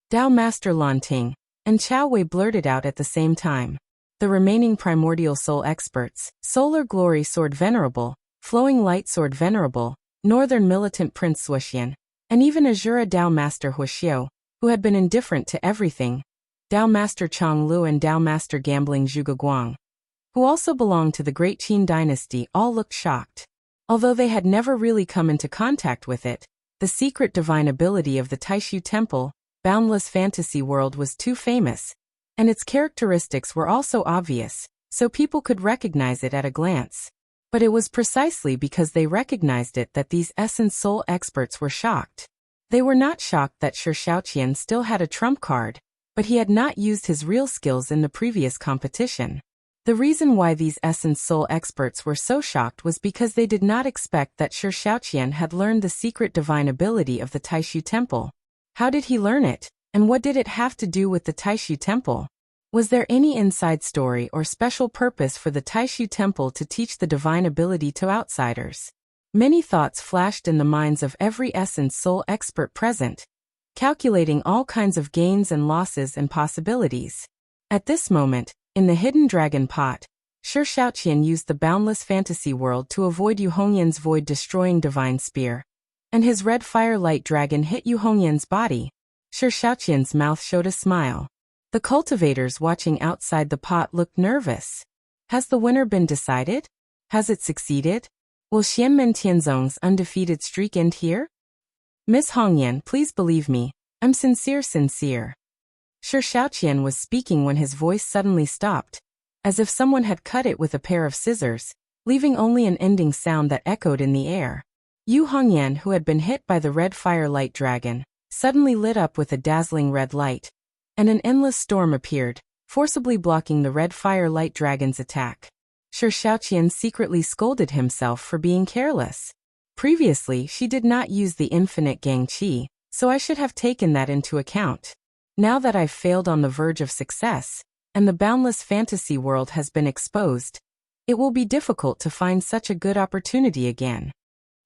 Dao Master Lan Ting and Chao Wei blurted out at the same time. The remaining primordial soul experts, Solar Glory Sword Venerable, Flowing Light Sword Venerable, Northern Militant Prince Wuxian, and even Azura Dao Master Huixiu, who had been indifferent to everything, Dao Master Chang Lu and Dao Master Gambling Zhuge Guang, who also belonged to the Great Qin dynasty, all looked shocked. Although they had never really come into contact with it, the secret divine ability of the Taishu Temple, boundless fantasy world was too famous, and its characteristics were also obvious, so people could recognize it at a glance. But it was precisely because they recognized it that these Essence Soul experts were shocked. They were not shocked that Shi Shaoqian still had a trump card, but he had not used his real skills in the previous competition. The reason why these Essence Soul experts were so shocked was because they did not expect that Shi Shaoqian had learned the secret divine ability of the Taishu Temple. How did he learn it, and what did it have to do with the Taishu Temple? Was there any inside story or special purpose for the Taishu Temple to teach the divine ability to outsiders? Many thoughts flashed in the minds of every Essence Soul expert present, calculating all kinds of gains and losses and possibilities. At this moment, in the hidden dragon pot, Shi Shaoqian used the boundless fantasy world to avoid Yu Hongyan's void-destroying divine spear, and his red firelight dragon hit Yu Hongyan's body. Shi Shaoqian's mouth showed a smile. The cultivators watching outside the pot looked nervous. Has the winner been decided? Has it succeeded? Will Xianmen Tianzong's undefeated streak end here? Miss Hongyan, please believe me, I'm sincere. Shi Shaoqian was speaking when his voice suddenly stopped, as if someone had cut it with a pair of scissors, leaving only an ending sound that echoed in the air. Yu Hongyan, who had been hit by the red firelight dragon, suddenly lit up with a dazzling red light, and an endless storm appeared, forcibly blocking the red firelight dragon's attack. Shi Shaoqian secretly scolded himself for being careless. Previously, she did not use the infinite Gang Qi, so I should have taken that into account. Now that I've failed on the verge of success, and the boundless fantasy world has been exposed, it will be difficult to find such a good opportunity again.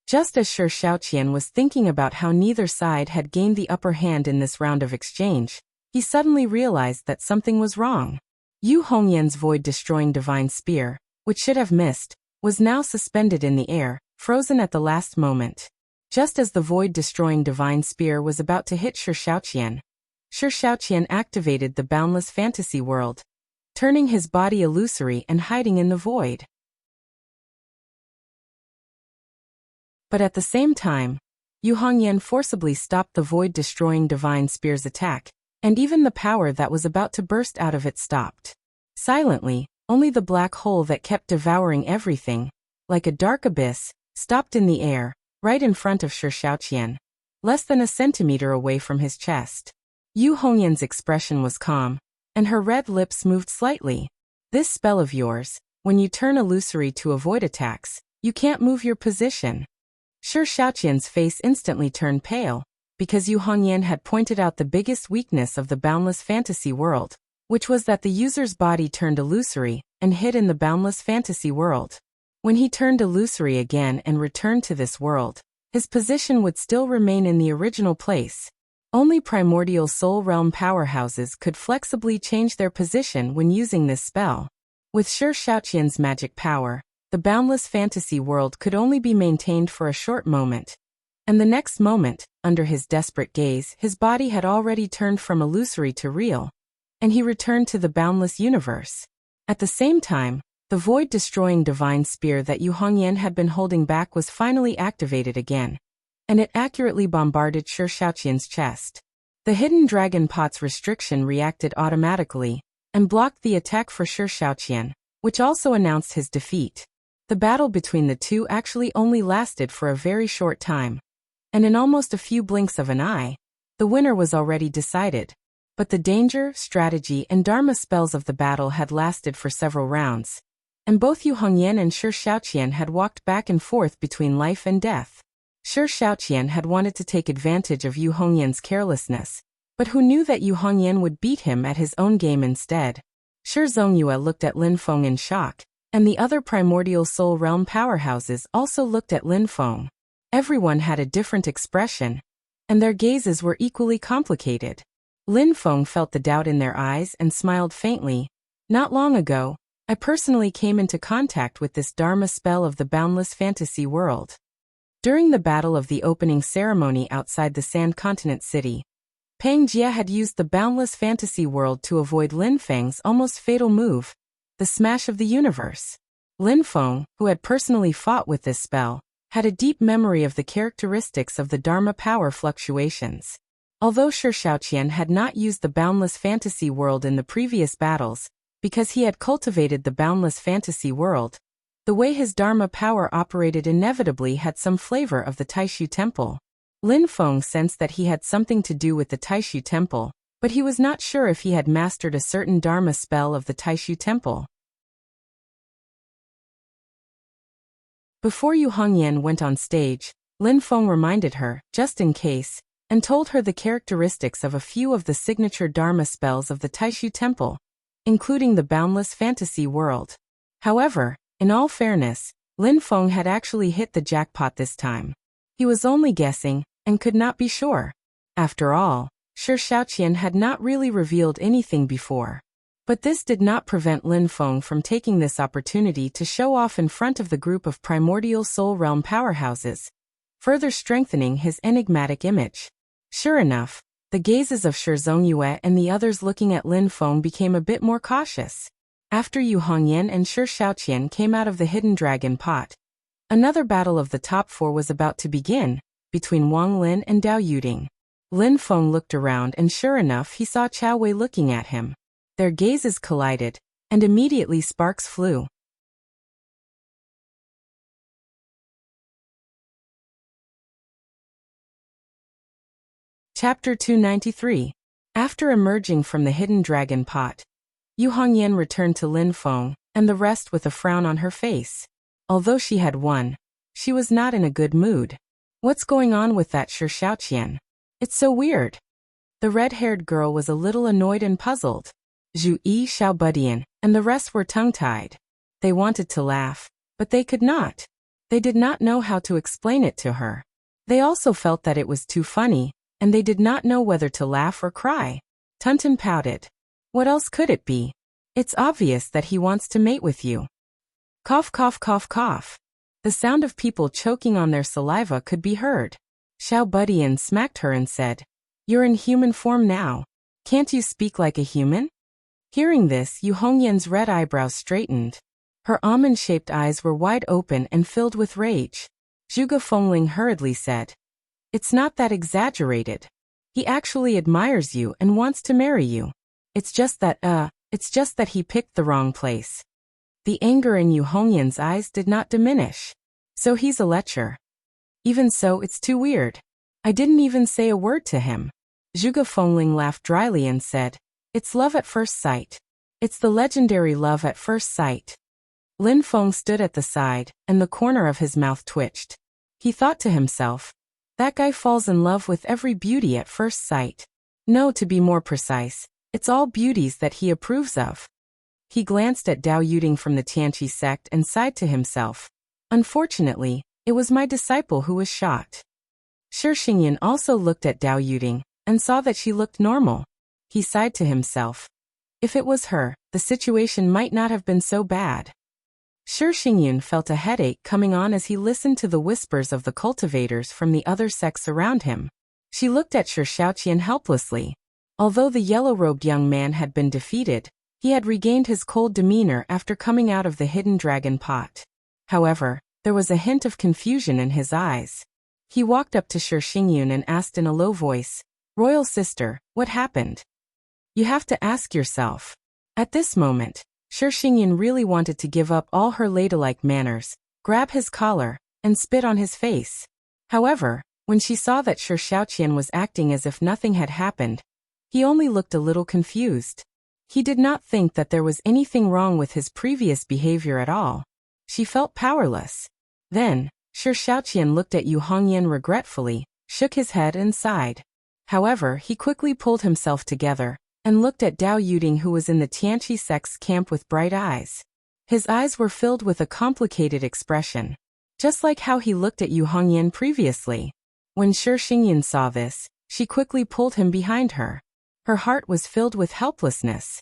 Just as Shi Shaoqian was thinking about how neither side had gained the upper hand in this round of exchange, he suddenly realized that something was wrong. Yu Hongyan's void-destroying divine spear, which should have missed, was now suspended in the air, frozen at the last moment. Just as the void-destroying divine spear was about to hit Shi Shaoqian activated the boundless fantasy world, turning his body illusory and hiding in the void. But at the same time, Yu Hongyan forcibly stopped the void-destroying divine spear's attack, and even the power that was about to burst out of it stopped. Silently, only the black hole that kept devouring everything, like a dark abyss, stopped in the air, right in front of Shi Shaoqian, less than a centimeter away from his chest. Yu Hongyan's expression was calm, and her red lips moved slightly. This spell of yours, when you turn illusory to avoid attacks, you can't move your position. Shi Shaoqian's face instantly turned pale, because Yu Hongyan had pointed out the biggest weakness of the boundless fantasy world, which was that the user's body turned illusory and hid in the boundless fantasy world. When he turned illusory again and returned to this world, his position would still remain in the original place. Only primordial soul realm powerhouses could flexibly change their position when using this spell. With Shi Shaoqian's magic power, the boundless fantasy world could only be maintained for a short moment. And the next moment, under his desperate gaze, his body had already turned from illusory to real, and he returned to the boundless universe. At the same time, the void-destroying divine spear that Yu Hongyan had been holding back was finally activated again, and it accurately bombarded Shi Shaoqian's chest. The hidden dragon pot's restriction reacted automatically, and blocked the attack for Shi Shaoqian, which also announced his defeat. The battle between the two actually only lasted for a very short time, and in almost a few blinks of an eye, the winner was already decided. But the danger, strategy, and dharma spells of the battle had lasted for several rounds, and both Yu Hongyan and Shi Shaoqian had walked back and forth between life and death. Shi Shaoqian had wanted to take advantage of Yu Hongyan's carelessness, but who knew that Yu Hongyan would beat him at his own game instead? Shi Zongyue looked at Lin Feng in shock, and the other primordial soul realm powerhouses also looked at Lin Feng. Everyone had a different expression, and their gazes were equally complicated. Lin Feng felt the doubt in their eyes and smiled faintly. Not long ago, I personally came into contact with this dharma spell of the boundless fantasy world. During the battle of the opening ceremony outside the Sand Continent city, Pang Jia had used the boundless fantasy world to avoid Lin Feng's almost fatal move, the smash of the universe. Lin Feng, who had personally fought with this spell, had a deep memory of the characteristics of the dharma power fluctuations. Although Shi Shaoqian had not used the boundless fantasy world in the previous battles, because he had cultivated the boundless fantasy world, the way his dharma power operated inevitably had some flavor of the Taishu Temple. Lin Feng sensed that he had something to do with the Taishu Temple, but he was not sure if he had mastered a certain dharma spell of the Taishu Temple. Before Yu Hongyan went on stage, Lin Feng reminded her, just in case, and told her the characteristics of a few of the signature dharma spells of the Taishu Temple, including the boundless fantasy world. However, in all fairness, Lin Feng had actually hit the jackpot this time. He was only guessing, and could not be sure. After all, Shi Shaoqian had not really revealed anything before. But this did not prevent Lin Feng from taking this opportunity to show off in front of the group of primordial soul realm powerhouses, further strengthening his enigmatic image. Sure enough, the gazes of Shi Zongyue and the others looking at Lin Feng became a bit more cautious. After Yu Hongyan and Shi Shaoqian came out of the hidden dragon pot, another battle of the top four was about to begin, between Wang Lin and Dao Yuding. Lin Feng looked around and sure enough he saw Chao Wei looking at him. Their gazes collided, and immediately sparks flew. Chapter 293. After emerging from the hidden dragon pot, Yu Hongyan returned to Lin Feng, and the rest with a frown on her face. Although she had won, she was not in a good mood. What's going on with that Shi Xiaoqian? It's so weird. The red-haired girl was a little annoyed and puzzled. Zhu Yi, Xiao Budian, and the rest were tongue-tied. They wanted to laugh, but they could not. They did not know how to explain it to her. They also felt that it was too funny, and they did not know whether to laugh or cry. Tunton pouted. What else could it be? It's obvious that he wants to mate with you. Cough, cough, cough, cough. The sound of people choking on their saliva could be heard. Xiao Budian smacked her and said, "You're in human form now. Can't you speak like a human?" Hearing this, Yu Hongyan's red eyebrows straightened. Her almond-shaped eyes were wide open and filled with rage. Zhuge Fengling hurriedly said, "It's not that exaggerated. He actually admires you and wants to marry you. It's just that he picked the wrong place." The anger in Yu Hongyan's eyes did not diminish. So he's a lecher. Even so, it's too weird. I didn't even say a word to him. Zhuge Fengling laughed dryly and said, "It's love at first sight. It's the legendary love at first sight." Lin Feng stood at the side, and the corner of his mouth twitched. He thought to himself, that guy falls in love with every beauty at first sight. No, to be more precise, it's all beauties that he approves of. He glanced at Dao Yuding from the Tianqi sect and sighed to himself. Unfortunately, it was my disciple who was shot. Shi Xingyan also looked at Dao Yuding, and saw that she looked normal. He sighed to himself. If it was her, the situation might not have been so bad. Shi Xingyan felt a headache coming on as he listened to the whispers of the cultivators from the other sects around him. She looked at Shi Xiaoqian helplessly. Although the yellow-robed young man had been defeated, he had regained his cold demeanor after coming out of the hidden dragon pot. However, there was a hint of confusion in his eyes. He walked up to Shi Xingyan and asked in a low voice, "Royal sister, what happened?" You have to ask yourself. At this moment, Shi Xingyan really wanted to give up all her ladylike manners, grab his collar, and spit on his face. However, when she saw that Shi Xiaoqian was acting as if nothing had happened, he only looked a little confused. He did not think that there was anything wrong with his previous behavior at all. She felt powerless. Then, Shi Xiaoqian looked at Yu Hongyan regretfully, shook his head and sighed. However, he quickly pulled himself together, and looked at Dao Yuding, who was in the Tianqi sect's camp with bright eyes. His eyes were filled with a complicated expression, just like how he looked at Yu Hongyan previously. When Shi Xingyan saw this, she quickly pulled him behind her. Her heart was filled with helplessness.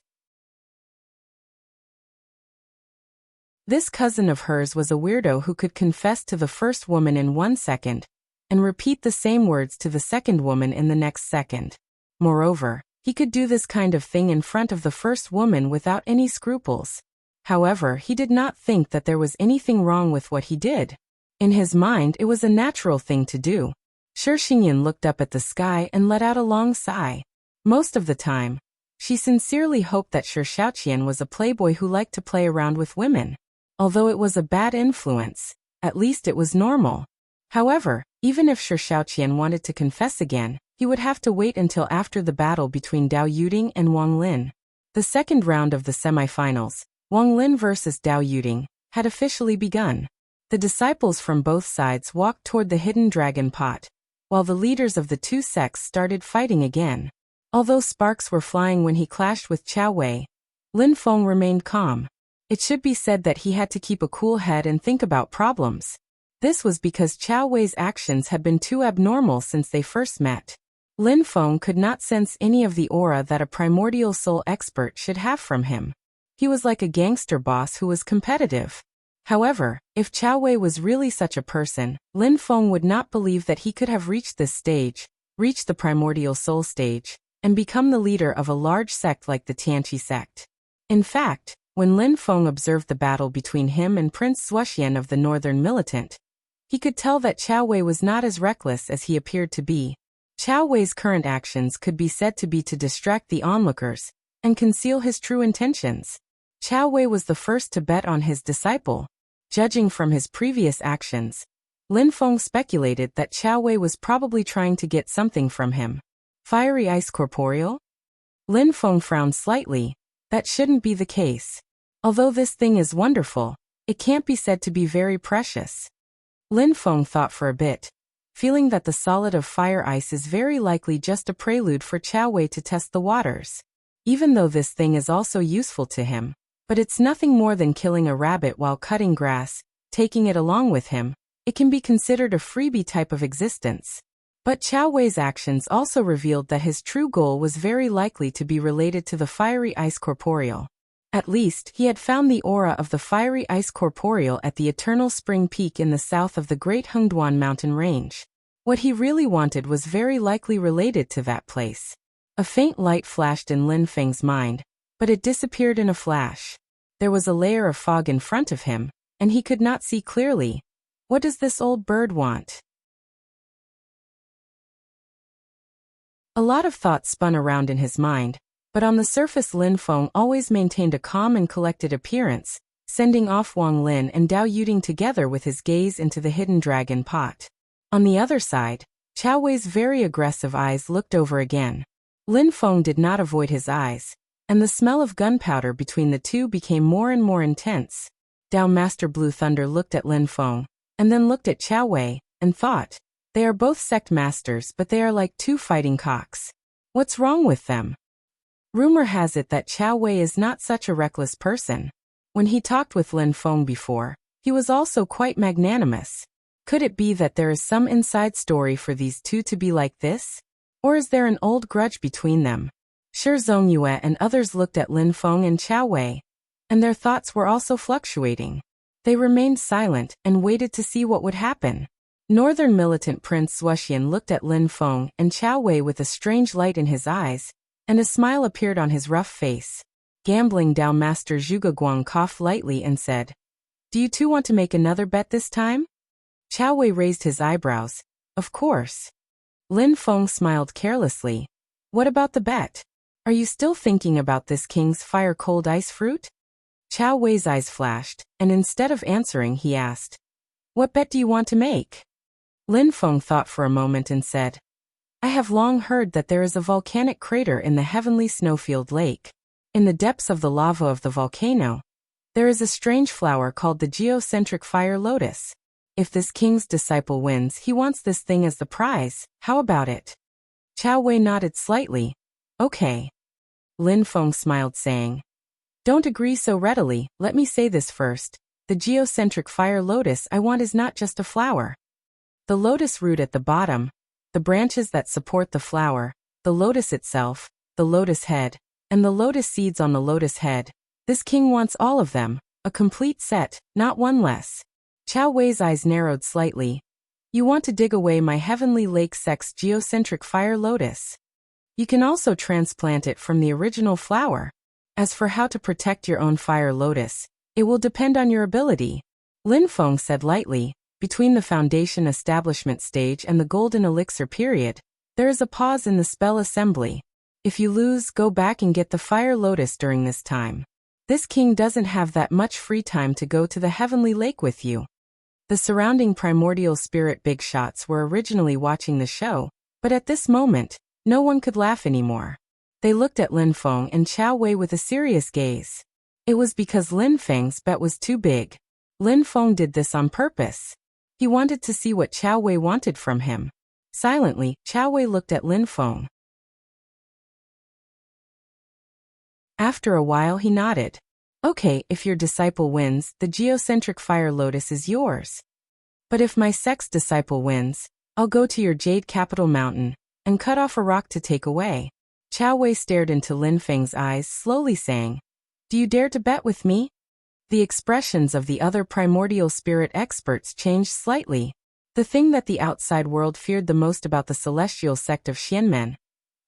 This cousin of hers was a weirdo who could confess to the first woman in 1 second, and repeat the same words to the second woman in the next second. Moreover, he could do this kind of thing in front of the first woman without any scruples. However, he did not think that there was anything wrong with what he did. In his mind, it was a natural thing to do. Shi Xingyan looked up at the sky and let out a long sigh. Most of the time, she sincerely hoped that Shi Xiaoqian was a playboy who liked to play around with women. Although it was a bad influence, at least it was normal. However, even if Shi Xiaoqian wanted to confess again, he would have to wait until after the battle between Dao Yuding and Wang Lin. The second round of the semifinals, Wang Lin versus Dao Yuding, had officially begun. The disciples from both sides walked toward the hidden dragon pot, while the leaders of the two sects started fighting again. Although sparks were flying when he clashed with Qiao Wei, Lin Feng remained calm. It should be said that he had to keep a cool head and think about problems. This was because Qiao Wei's actions had been too abnormal since they first met. Lin Feng could not sense any of the aura that a primordial soul expert should have from him. He was like a gangster boss who was competitive. However, if Qiao Wei was really such a person, Lin Feng would not believe that he could have reached this stage, reached the primordial soul stage, and become the leader of a large sect like the Tianqi sect. In fact, when Lin Feng observed the battle between him and Prince Shuxian of the Northern Militant, he could tell that Qiao Wei was not as reckless as he appeared to be. Qiao Wei's current actions could be said to be to distract the onlookers and conceal his true intentions. Qiao Wei was the first to bet on his disciple. Judging from his previous actions, Lin Feng speculated that Qiao Wei was probably trying to get something from him. Fiery ice corporeal? Lin Feng frowned slightly. That shouldn't be the case. Although this thing is wonderful, it can't be said to be very precious. Lin Feng thought for a bit, feeling that the solid of fire ice is very likely just a prelude for Qiao Wei to test the waters. Even though this thing is also useful to him, but it's nothing more than killing a rabbit while cutting grass, taking it along with him, it can be considered a freebie type of existence. But Qiao Wei's actions also revealed that his true goal was very likely to be related to the fiery ice corporeal. At least, he had found the aura of the fiery ice corporeal at the Eternal Spring Peak in the south of the Great Hengduan mountain range. What he really wanted was very likely related to that place. A faint light flashed in Lin Feng's mind, but it disappeared in a flash. There was a layer of fog in front of him, and he could not see clearly. What does this old bird want? A lot of thoughts spun around in his mind, but on the surface Lin Feng always maintained a calm and collected appearance, sending off Wang Lin and Dao Yuding together with his gaze into the hidden dragon pot. On the other side, Qiao Wei's very aggressive eyes looked over again. Lin Feng did not avoid his eyes, and the smell of gunpowder between the two became more and more intense. Dao Master Blue Thunder looked at Lin Feng, and then looked at Qiao Wei, and thought, they are both sect masters but they are like two fighting cocks. What's wrong with them? Rumor has it that Qiao Wei is not such a reckless person. When he talked with Lin Feng before, he was also quite magnanimous. Could it be that there is some inside story for these two to be like this? Or is there an old grudge between them? Shi Zongyue and others looked at Lin Feng and Qiao Wei, and their thoughts were also fluctuating. They remained silent and waited to see what would happen. Northern militant Prince Wuxian looked at Lin Feng and Qiao Wei with a strange light in his eyes, and a smile appeared on his rough face. Gambling Dao Master Zhuge Guang coughed lightly and said, "Do you two want to make another bet this time?" Qiao Wei raised his eyebrows. "Of course." Lin Feng smiled carelessly. "What about the bet? Are you still thinking about this king's fire-cold ice fruit?" Qiao Wei's eyes flashed, and instead of answering he asked, "What bet do you want to make?" Lin Feng thought for a moment and said, "I have long heard that there is a volcanic crater in the heavenly snowfield lake. In the depths of the lava of the volcano, there is a strange flower called the geocentric fire lotus. If this king's disciple wins, he wants this thing as the prize. How about it?" Qiao Wei nodded slightly. "Okay." Lin Feng smiled, saying, "Don't agree so readily. Let me say this first. The geocentric fire lotus I want is not just a flower. The lotus root at the bottom, the branches that support the flower, the lotus itself, the lotus head, and the lotus seeds on the lotus head. This king wants all of them, a complete set, not one less." Qiao Wei's eyes narrowed slightly. "You want to dig away my heavenly lake sect's geocentric fire lotus. You can also transplant it from the original flower. As for how to protect your own fire lotus, it will depend on your ability." Lin Feng said lightly, "Between the foundation establishment stage and the golden elixir period, there is a pause in the spell assembly. If you lose, go back and get the fire lotus during this time. This king doesn't have that much free time to go to the heavenly lake with you." The surrounding primordial spirit big shots were originally watching the show, but at this moment, no one could laugh anymore. They looked at Lin Feng and Qiao Wei with a serious gaze. It was because Lin Feng's bet was too big. Lin Feng did this on purpose. He wanted to see what Qiao Wei wanted from him. Silently, Qiao Wei looked at Lin Feng. After a while he nodded. "Okay, if your disciple wins, the geocentric fire lotus is yours. But if my sect's disciple wins, I'll go to your Jade Capital Mountain and cut off a rock to take away." Qiao Wei stared into Lin Feng's eyes, slowly saying, "Do you dare to bet with me?" The expressions of the other primordial spirit experts changed slightly. The thing that the outside world feared the most about the celestial sect of Xianmen,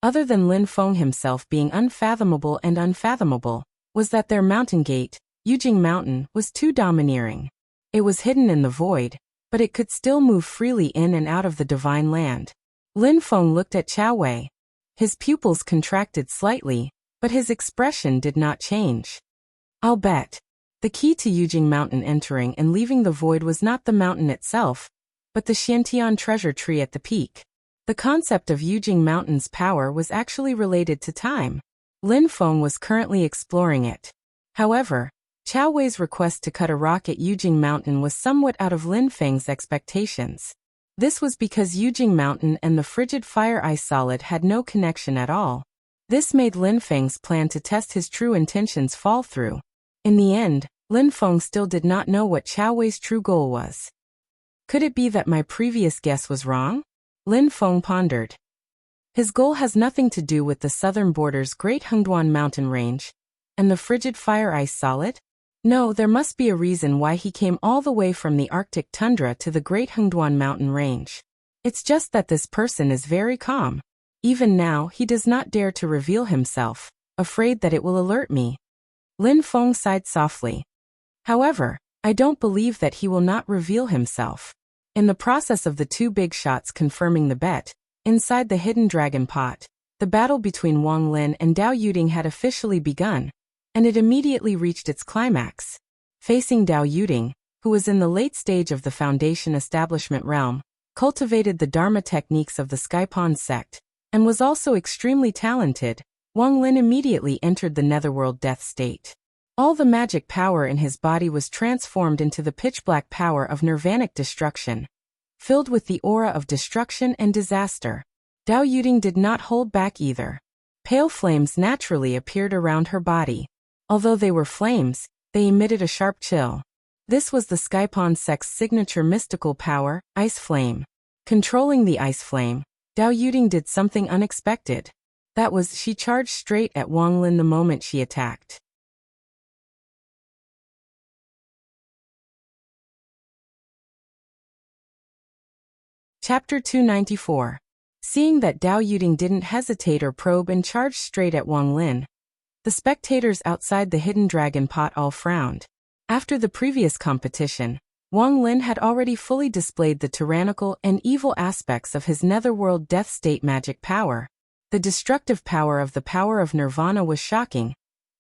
other than Lin Feng himself being unfathomable and unfathomable, was that their mountain gate, Yujing Mountain, was too domineering. It was hidden in the void, but it could still move freely in and out of the divine land. Lin Feng looked at Qiao Wei. His pupils contracted slightly, but his expression did not change. "I'll bet." The key to Yujing Mountain entering and leaving the void was not the mountain itself, but the Xiantian treasure tree at the peak. The concept of Yujing Mountain's power was actually related to time. Lin Feng was currently exploring it. However, Chao Wei's request to cut a rock at Yujing Mountain was somewhat out of Lin Feng's expectations. This was because Yujing Mountain and the frigid fire ice solid had no connection at all. This made Lin Feng's plan to test his true intentions fall through. In the end, Lin Feng still did not know what Chao Wei's true goal was. Could it be that my previous guess was wrong? Lin Feng pondered. His goal has nothing to do with the southern border's Great Hengduan mountain range and the frigid fire ice solid? No, there must be a reason why he came all the way from the Arctic tundra to the Great Hengduan mountain range. It's just that this person is very calm. Even now, he does not dare to reveal himself, afraid that it will alert me. Lin Feng sighed softly. However, I don't believe that he will not reveal himself. In the process of the two big shots confirming the bet, inside the hidden dragon pot, the battle between Wang Lin and Dao Yuding had officially begun, and it immediately reached its climax. Facing Dao Yuding, who was in the late stage of the Foundation establishment realm, cultivated the Dharma techniques of the Skypon sect, and was also extremely talented, Wang Lin immediately entered the netherworld death state. All the magic power in his body was transformed into the pitch-black power of nirvanic destruction, filled with the aura of destruction and disaster. Dao Yuding did not hold back either. Pale flames naturally appeared around her body. Although they were flames, they emitted a sharp chill. This was the Skypon sect's signature mystical power, Ice Flame. Controlling the Ice Flame, Dao Yuding did something unexpected. That was, she charged straight at Wang Lin the moment she attacked. Chapter 294. Seeing that Dao Yuding didn't hesitate or probe and charged straight at Wang Lin, the spectators outside the hidden dragon pot all frowned. After the previous competition, Wang Lin had already fully displayed the tyrannical and evil aspects of his netherworld death state magic power. The destructive power of the power of nirvana was shocking,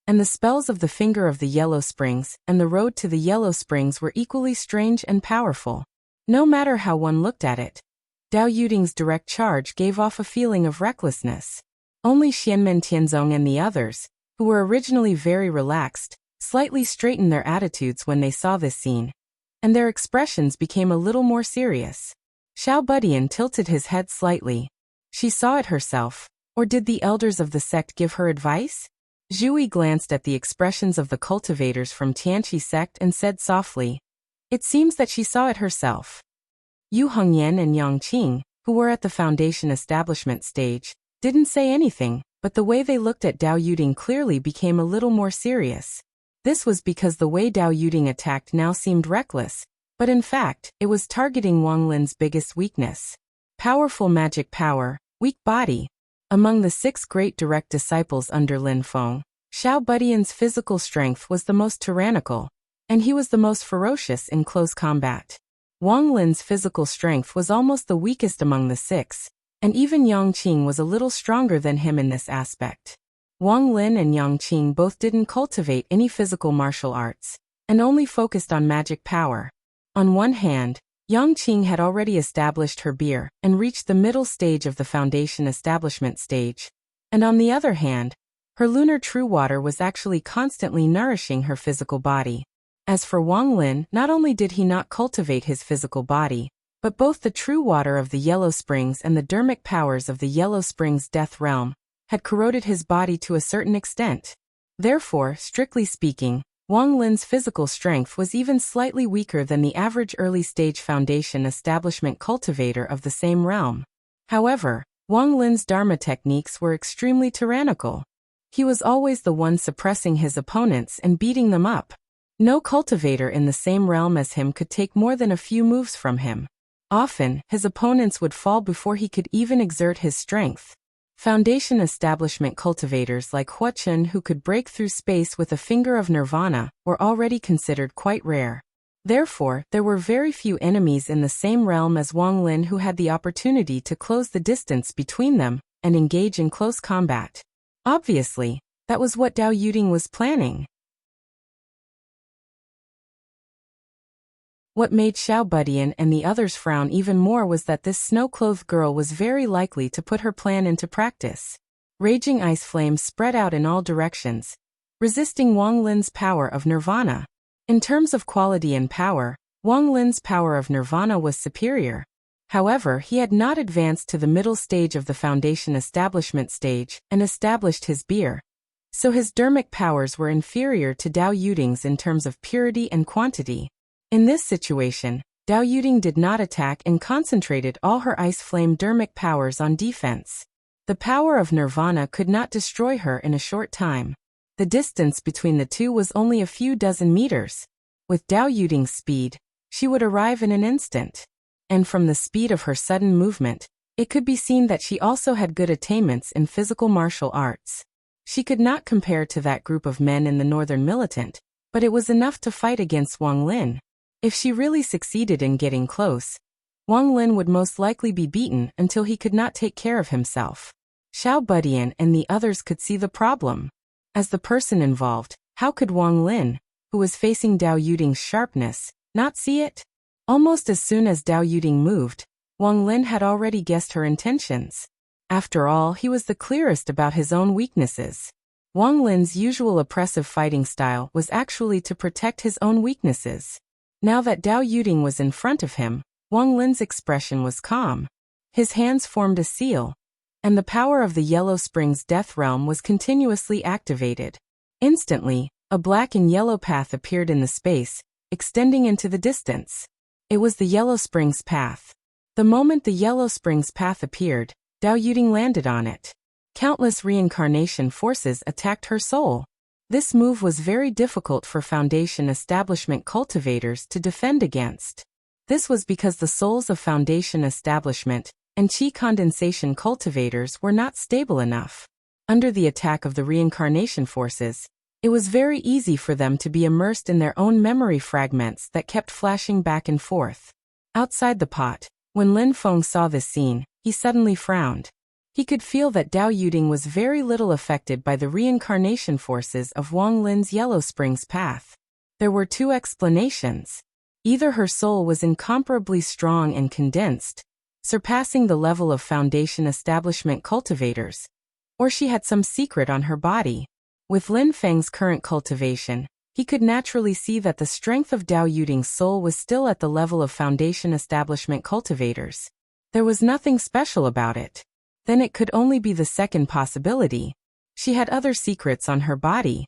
and the spells of the finger of the Yellow Springs and the road to the Yellow Springs were equally strange and powerful. No matter how one looked at it, Dao Yuding's direct charge gave off a feeling of recklessness. Only Xianmen Tianzong and the others, who were originally very relaxed, slightly straightened their attitudes when they saw this scene, and their expressions became a little more serious. Xiao Budian tilted his head slightly. She saw it herself, or did the elders of the sect give her advice? Zhui glanced at the expressions of the cultivators from Tianqi sect and said softly, "It seems that she saw it herself." Yu Hongyan and Yang Qing, who were at the Foundation establishment stage, didn't say anything, but the way they looked at Dao Yuding clearly became a little more serious. This was because the way Dao Yuding attacked now seemed reckless, but in fact, it was targeting Wang Lin's biggest weakness. Powerful magic power, weak body. Among the 6 great direct disciples under Lin Feng, Xiao Budian's physical strength was the most tyrannical, and he was the most ferocious in close combat. Wang Lin's physical strength was almost the weakest among the 6, and even Yang Qing was a little stronger than him in this aspect. Wang Lin and Yang Qing both didn't cultivate any physical martial arts, and only focused on magic power. On one hand, Yang Qing had already established her beer and reached the middle stage of the Foundation establishment stage, and on the other hand, her lunar true water was actually constantly nourishing her physical body. As for Wang Lin, not only did he not cultivate his physical body, but both the true water of the Yellow Springs and the dermic powers of the Yellow Springs death realm had corroded his body to a certain extent. Therefore, strictly speaking, Wang Lin's physical strength was even slightly weaker than the average early-stage Foundation establishment cultivator of the same realm. However, Wang Lin's Dharma techniques were extremely tyrannical. He was always the one suppressing his opponents and beating them up. No cultivator in the same realm as him could take more than a few moves from him. Often, his opponents would fall before he could even exert his strength. Foundation establishment cultivators like Huachun who could break through space with a finger of nirvana were already considered quite rare. Therefore, there were very few enemies in the same realm as Wang Lin who had the opportunity to close the distance between them and engage in close combat. Obviously, that was what Dao Yuding was planning. What made Xiao Budian and the others frown even more was that this snow-clothed girl was very likely to put her plan into practice. Raging ice flames spread out in all directions, resisting Wang Lin's power of nirvana. In terms of quality and power, Wang Lin's power of nirvana was superior. However, he had not advanced to the middle stage of the foundation establishment stage and established his beer. So his dermic powers were inferior to Dao Yuding's in terms of purity and quantity. In this situation, Dao Yuding did not attack and concentrated all her ice flame dermic powers on defense. The power of nirvana could not destroy her in a short time. The distance between the two was only a few dozen meters. With Dao Yuding's speed, she would arrive in an instant. And from the speed of her sudden movement, it could be seen that she also had good attainments in physical martial arts. She could not compare to that group of men in the northern militant, but it was enough to fight against Wang Lin. If she really succeeded in getting close, Wang Lin would most likely be beaten until he could not take care of himself. Xiao Budian and the others could see the problem. As the person involved, how could Wang Lin, who was facing Dao Yuding's sharpness, not see it? Almost as soon as Dao Yuding moved, Wang Lin had already guessed her intentions. After all, he was the clearest about his own weaknesses. Wang Lin's usual oppressive fighting style was actually to protect his own weaknesses. Now that Dao Yuding was in front of him, Wang Lin's expression was calm. His hands formed a seal, and the power of the Yellow Springs Death Realm was continuously activated. Instantly, a black and yellow path appeared in the space, extending into the distance. It was the Yellow Springs path. The moment the Yellow Springs path appeared, Dao Yuding landed on it. Countless reincarnation forces attacked her soul. This move was very difficult for Foundation establishment cultivators to defend against. This was because the souls of Foundation establishment and Qi condensation cultivators were not stable enough. Under the attack of the reincarnation forces, it was very easy for them to be immersed in their own memory fragments that kept flashing back and forth. Outside the pot, when Lin Feng saw this scene, he suddenly frowned. He could feel that Dao Yuding was very little affected by the reincarnation forces of Wang Lin's Yellow Springs path. There were two explanations. Either her soul was incomparably strong and condensed, surpassing the level of Foundation establishment cultivators, or she had some secret on her body. With Lin Feng's current cultivation, he could naturally see that the strength of Dao Yuding's soul was still at the level of Foundation establishment cultivators. There was nothing special about it. Then it could only be the second possibility. She had other secrets on her body.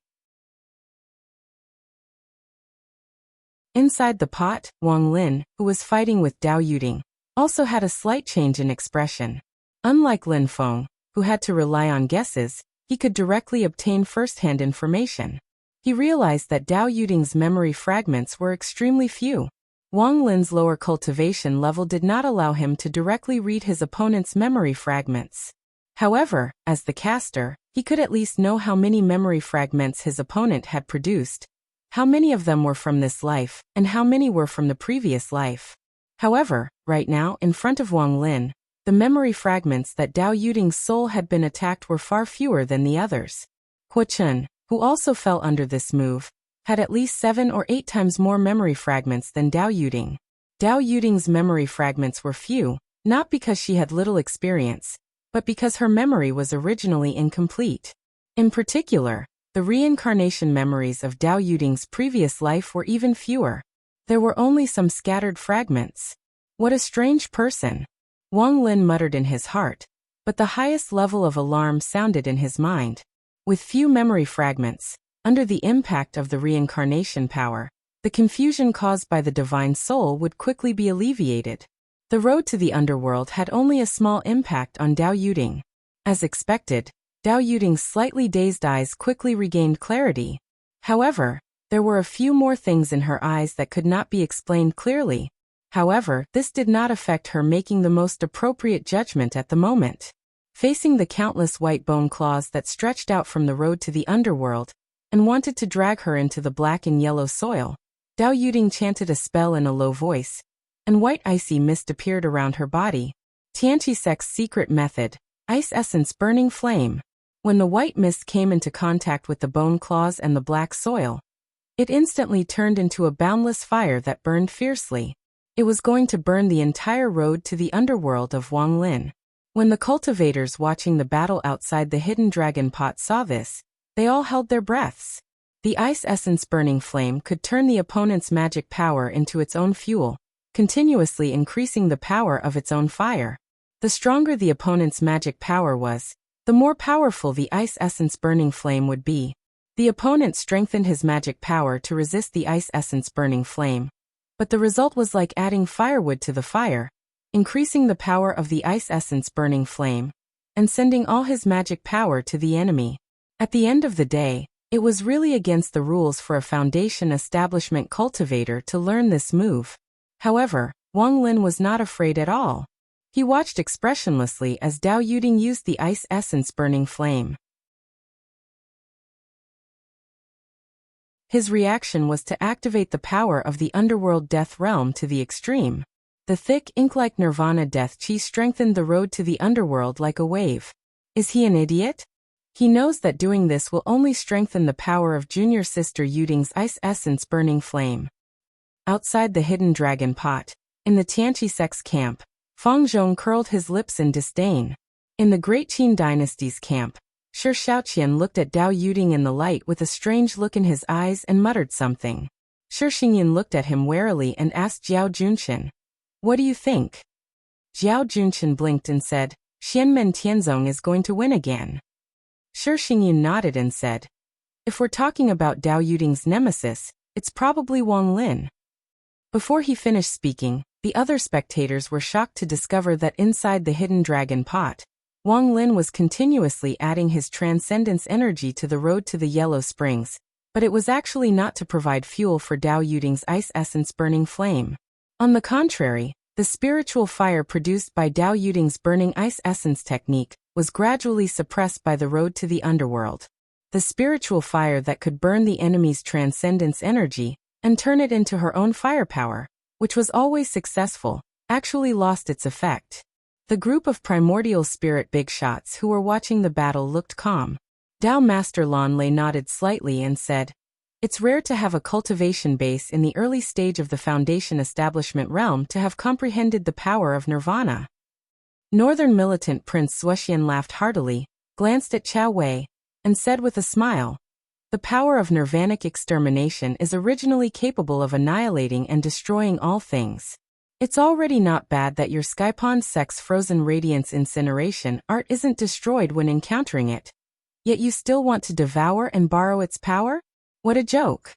Inside the pot, Wang Lin, who was fighting with Dao Yuding, also had a slight change in expression. Unlike Lin Feng, who had to rely on guesses, he could directly obtain first-hand information. He realized that Dao Yuding's memory fragments were extremely few. Wang Lin's lower cultivation level did not allow him to directly read his opponent's memory fragments. However, as the caster, he could at least know how many memory fragments his opponent had produced, how many of them were from this life, and how many were from the previous life. However, right now, in front of Wang Lin, the memory fragments that Dao Yuding's soul had been attacked were far fewer than the others. Hua Chun, who also fell under this move, had at least 7 or 8 times more memory fragments than Dao Yuding. Dao Yuding's memory fragments were few, not because she had little experience, but because her memory was originally incomplete. In particular, the reincarnation memories of Dao Yuding's previous life were even fewer. There were only some scattered fragments. What a strange person! Wang Lin muttered in his heart, but the highest level of alarm sounded in his mind. With few memory fragments, under the impact of the reincarnation power, the confusion caused by the divine soul would quickly be alleviated. The road to the underworld had only a small impact on Dao Yuding. As expected, Dao Yuding's slightly dazed eyes quickly regained clarity. However, there were a few more things in her eyes that could not be explained clearly. However, this did not affect her making the most appropriate judgment at the moment. Facing the countless white bone claws that stretched out from the road to the underworld, and wanted to drag her into the black and yellow soil, Dao Yuding chanted a spell in a low voice, and white icy mist appeared around her body. Tianqisek's secret method, ice essence burning flame. When the white mist came into contact with the bone claws and the black soil, It instantly turned into a boundless fire that burned fiercely. It was going to burn the entire road to the underworld of Wanglin. When the cultivators watching the battle outside the hidden dragon pot saw this, they all held their breaths. The ice essence burning flame could turn the opponent's magic power into its own fuel, continuously increasing the power of its own fire. The stronger the opponent's magic power was, the more powerful the ice essence burning flame would be. The opponent strengthened his magic power to resist the ice essence burning flame. But the result was like adding firewood to the fire, increasing the power of the ice essence burning flame, and sending all his magic power to the enemy. At the end of the day, it was really against the rules for a foundation establishment cultivator to learn this move. However, Wanglin was not afraid at all. He watched expressionlessly as Dao Yuding used the ice essence burning flame. His reaction was to activate the power of the underworld death realm to the extreme. The thick, ink-like nirvana death chi strengthened the road to the underworld like a wave. Is he an idiot? He knows that doing this will only strengthen the power of junior sister Yuding's ice essence burning flame. Outside the hidden dragon pot, in the Tianqi sect's camp, Feng Zhong curled his lips in disdain. In the Great Qin dynasty's camp, Shi Shaoqian looked at Dao Yuding in the light with a strange look in his eyes and muttered something. Shi Xingyan looked at him warily and asked Jiao Junqian, "What do you think?" Jiao Junqian blinked and said, "Xianmen Tianzong is going to win again." Shi Xingyan nodded and said, "If we're talking about Dao Yuding's nemesis, it's probably Wanglin." Before he finished speaking, the other spectators were shocked to discover that inside the hidden dragon pot, Wanglin was continuously adding his transcendence energy to the road to the Yellow Springs, but it was actually not to provide fuel for Dao Yuding's ice essence burning flame. On the contrary, the spiritual fire produced by Dao Yuding's burning ice essence technique was gradually suppressed by the road to the underworld. The spiritual fire that could burn the enemy's transcendence energy and turn it into her own firepower, which was always successful, actually lost its effect. The group of primordial spirit big shots who were watching the battle looked calm. Dao Master Lan Lei nodded slightly and said, "It's rare to have a cultivation base in the early stage of the foundation establishment realm to have comprehended the power of nirvana." Northern militant Prince Zuoxian laughed heartily, glanced at Qiao Wei, and said with a smile, "The power of nirvanic extermination is originally capable of annihilating and destroying all things. It's already not bad that your Skypond sect's frozen radiance incineration art isn't destroyed when encountering it. Yet you still want to devour and borrow its power? What a joke."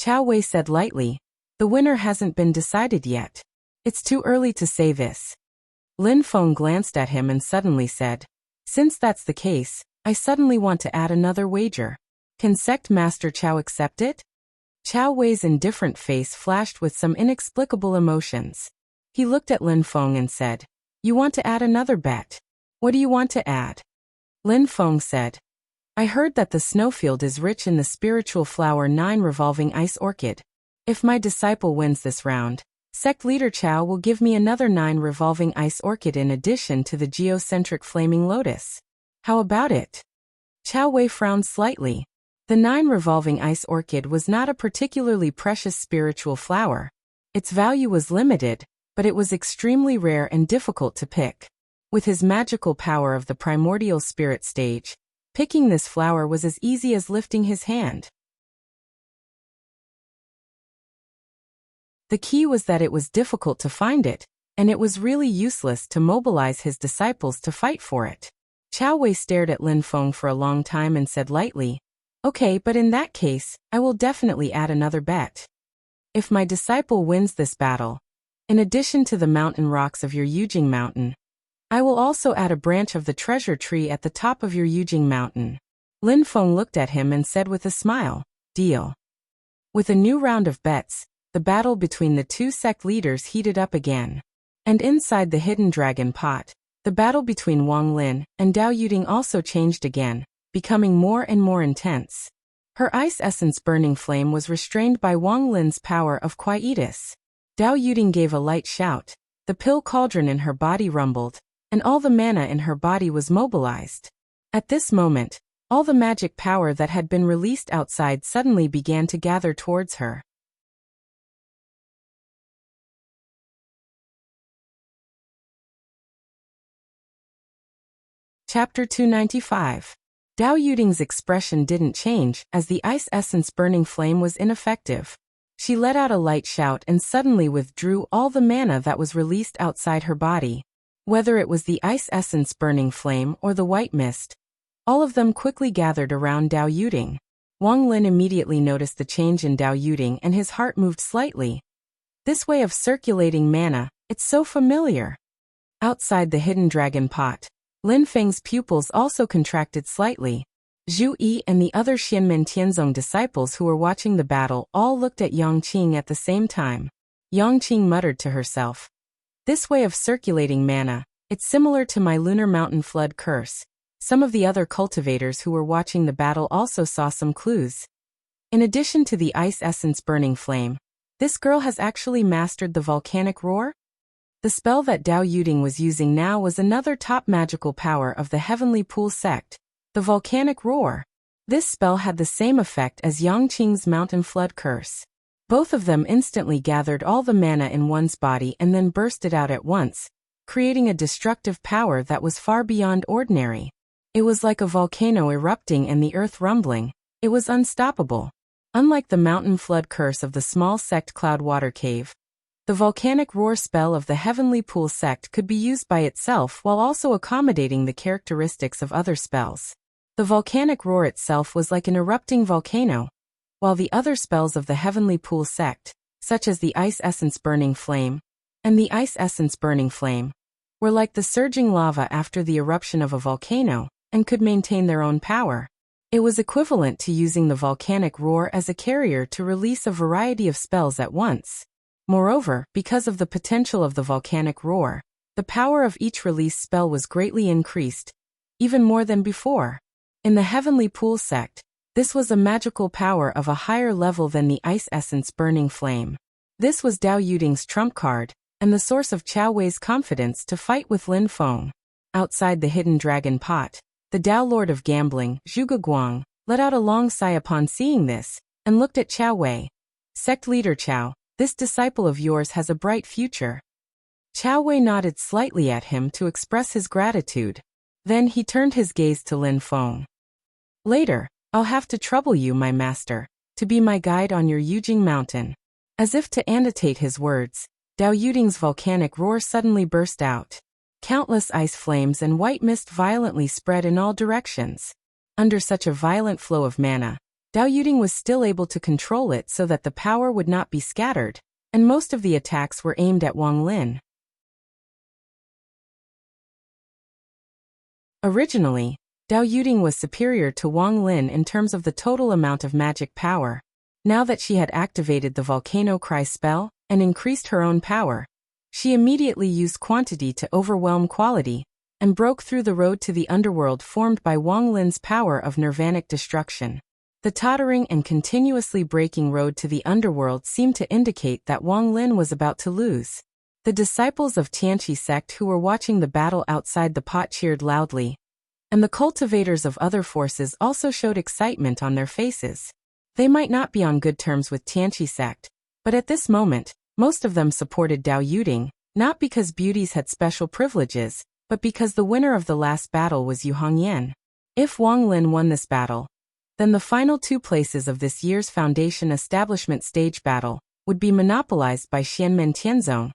Qiao Wei said lightly, "The winner hasn't been decided yet. It's too early to say this." Lin Feng glanced at him and suddenly said, "Since that's the case, I suddenly want to add another wager. Can Sect Master Qiao accept it?" Qiao Wei's indifferent face flashed with some inexplicable emotions. He looked at Lin Feng and said, "You want to add another bet? What do you want to add?" Lin Feng said, "I heard that the snowfield is rich in the spiritual flower 9 revolving ice orchid. If my disciple wins this round, Sect Leader Qiao will give me another 9 revolving ice orchid in addition to the geocentric flaming lotus. How about it?" Qiao Wei frowned slightly. The 9 revolving ice orchid was not a particularly precious spiritual flower. Its value was limited, but it was extremely rare and difficult to pick. With his magical power of the primordial spirit stage, picking this flower was as easy as lifting his hand. The key was that it was difficult to find it, and it was really useless to mobilize his disciples to fight for it. Qiao Wei stared at Lin Feng for a long time and said lightly, "Okay, but in that case, I will definitely add another bet. If my disciple wins this battle, in addition to the mountain rocks of your Yujing Mountain, I will also add a branch of the treasure tree at the top of your Yujing Mountain." Lin Feng looked at him and said with a smile, "Deal." With a new round of bets, the battle between the two sect leaders heated up again. And inside the hidden dragon pot, the battle between Wanglin and Dao Yuding also changed again, becoming more and more intense. Her ice essence burning flame was restrained by Wanglin's power of quietus. Dao Yuding gave a light shout, the pill cauldron in her body rumbled, and all the mana in her body was mobilized. At this moment, All the magic power that had been released outside suddenly began to gather towards her. Chapter 295. Dao Yuding's expression didn't change, as the ice essence burning flame was ineffective. She let out a light shout and suddenly withdrew all the mana that was released outside her body. Whether it was the ice essence burning flame or the white mist, all of them quickly gathered around Dao Yuding. Wang Lin immediately noticed the change in Dao Yuding and his heart moved slightly. This way of circulating mana, it's so familiar. Outside the hidden dragon pot, Lin Feng's pupils also contracted slightly. Zhu Yi and the other Xianmen Tianzong disciples who were watching the battle all looked at Yang Qing at the same time. Yang Qing muttered to herself, "This way of circulating mana, it's similar to my lunar mountain flood curse." Some of the other cultivators who were watching the battle also saw some clues. In addition to the ice essence burning flame, this girl has actually mastered the volcanic roar? The spell that Dao Yuding was using now was another top magical power of the Heavenly Pool sect, the volcanic roar. This spell had the same effect as Yang Qing's mountain flood curse. Both of them instantly gathered all the mana in one's body and then burst it out at once, creating a destructive power that was far beyond ordinary. It was like a volcano erupting and the earth rumbling. It was unstoppable. Unlike the mountain flood curse of the small sect Cloudwater Cave, the volcanic roar spell of the Heavenly Pool sect could be used by itself while also accommodating the characteristics of other spells. The volcanic roar itself was like an erupting volcano, while the other spells of the Heavenly Pool sect, such as the Ice Essence Burning Flame and the Ice Essence Burning Flame, were like the surging lava after the eruption of a volcano and could maintain their own power. It was equivalent to using the volcanic roar as a carrier to release a variety of spells at once. Moreover, because of the potential of the volcanic roar, the power of each release spell was greatly increased, even more than before. In the Heavenly Pool sect, this was a magical power of a higher level than the Ice Essence Burning Flame. This was Dao Yuding's trump card, and the source of Qiao Wei's confidence to fight with Lin Feng. Outside the hidden dragon pot, the Dao Lord of Gambling, Zhuge Guang, let out a long sigh upon seeing this, and looked at Qiao Wei. "Sect leader Qiao, this disciple of yours has a bright future." Qiao Wei nodded slightly at him to express his gratitude. Then he turned his gaze to Lin Feng. "Later, I'll have to trouble you, my master, to be my guide on your Yujing mountain." As if to annotate his words, Dao Yuding's volcanic roar suddenly burst out. Countless ice flames and white mist violently spread in all directions. Under such a violent flow of mana, Dao Yuding was still able to control it so that the power would not be scattered, and most of the attacks were aimed at Wang Lin. Originally, Dao Yuding was superior to Wang Lin in terms of the total amount of magic power. Now that she had activated the Volcano Cry spell and increased her own power, she immediately used quantity to overwhelm quality, and broke through the road to the underworld formed by Wang Lin's power of nirvanic destruction. The tottering and continuously breaking road to the underworld seemed to indicate that Wang Lin was about to lose. The disciples of Tianqi sect who were watching the battle outside the pot cheered loudly, and the cultivators of other forces also showed excitement on their faces. They might not be on good terms with Tianqi sect, but at this moment, most of them supported Dao Yuding, not because beauties had special privileges, but because the winner of the last battle was Yu Hongyan. If Wang Lin won this battle, then the final 2 places of this year's Foundation Establishment stage battle would be monopolized by Xianmen Tianzong,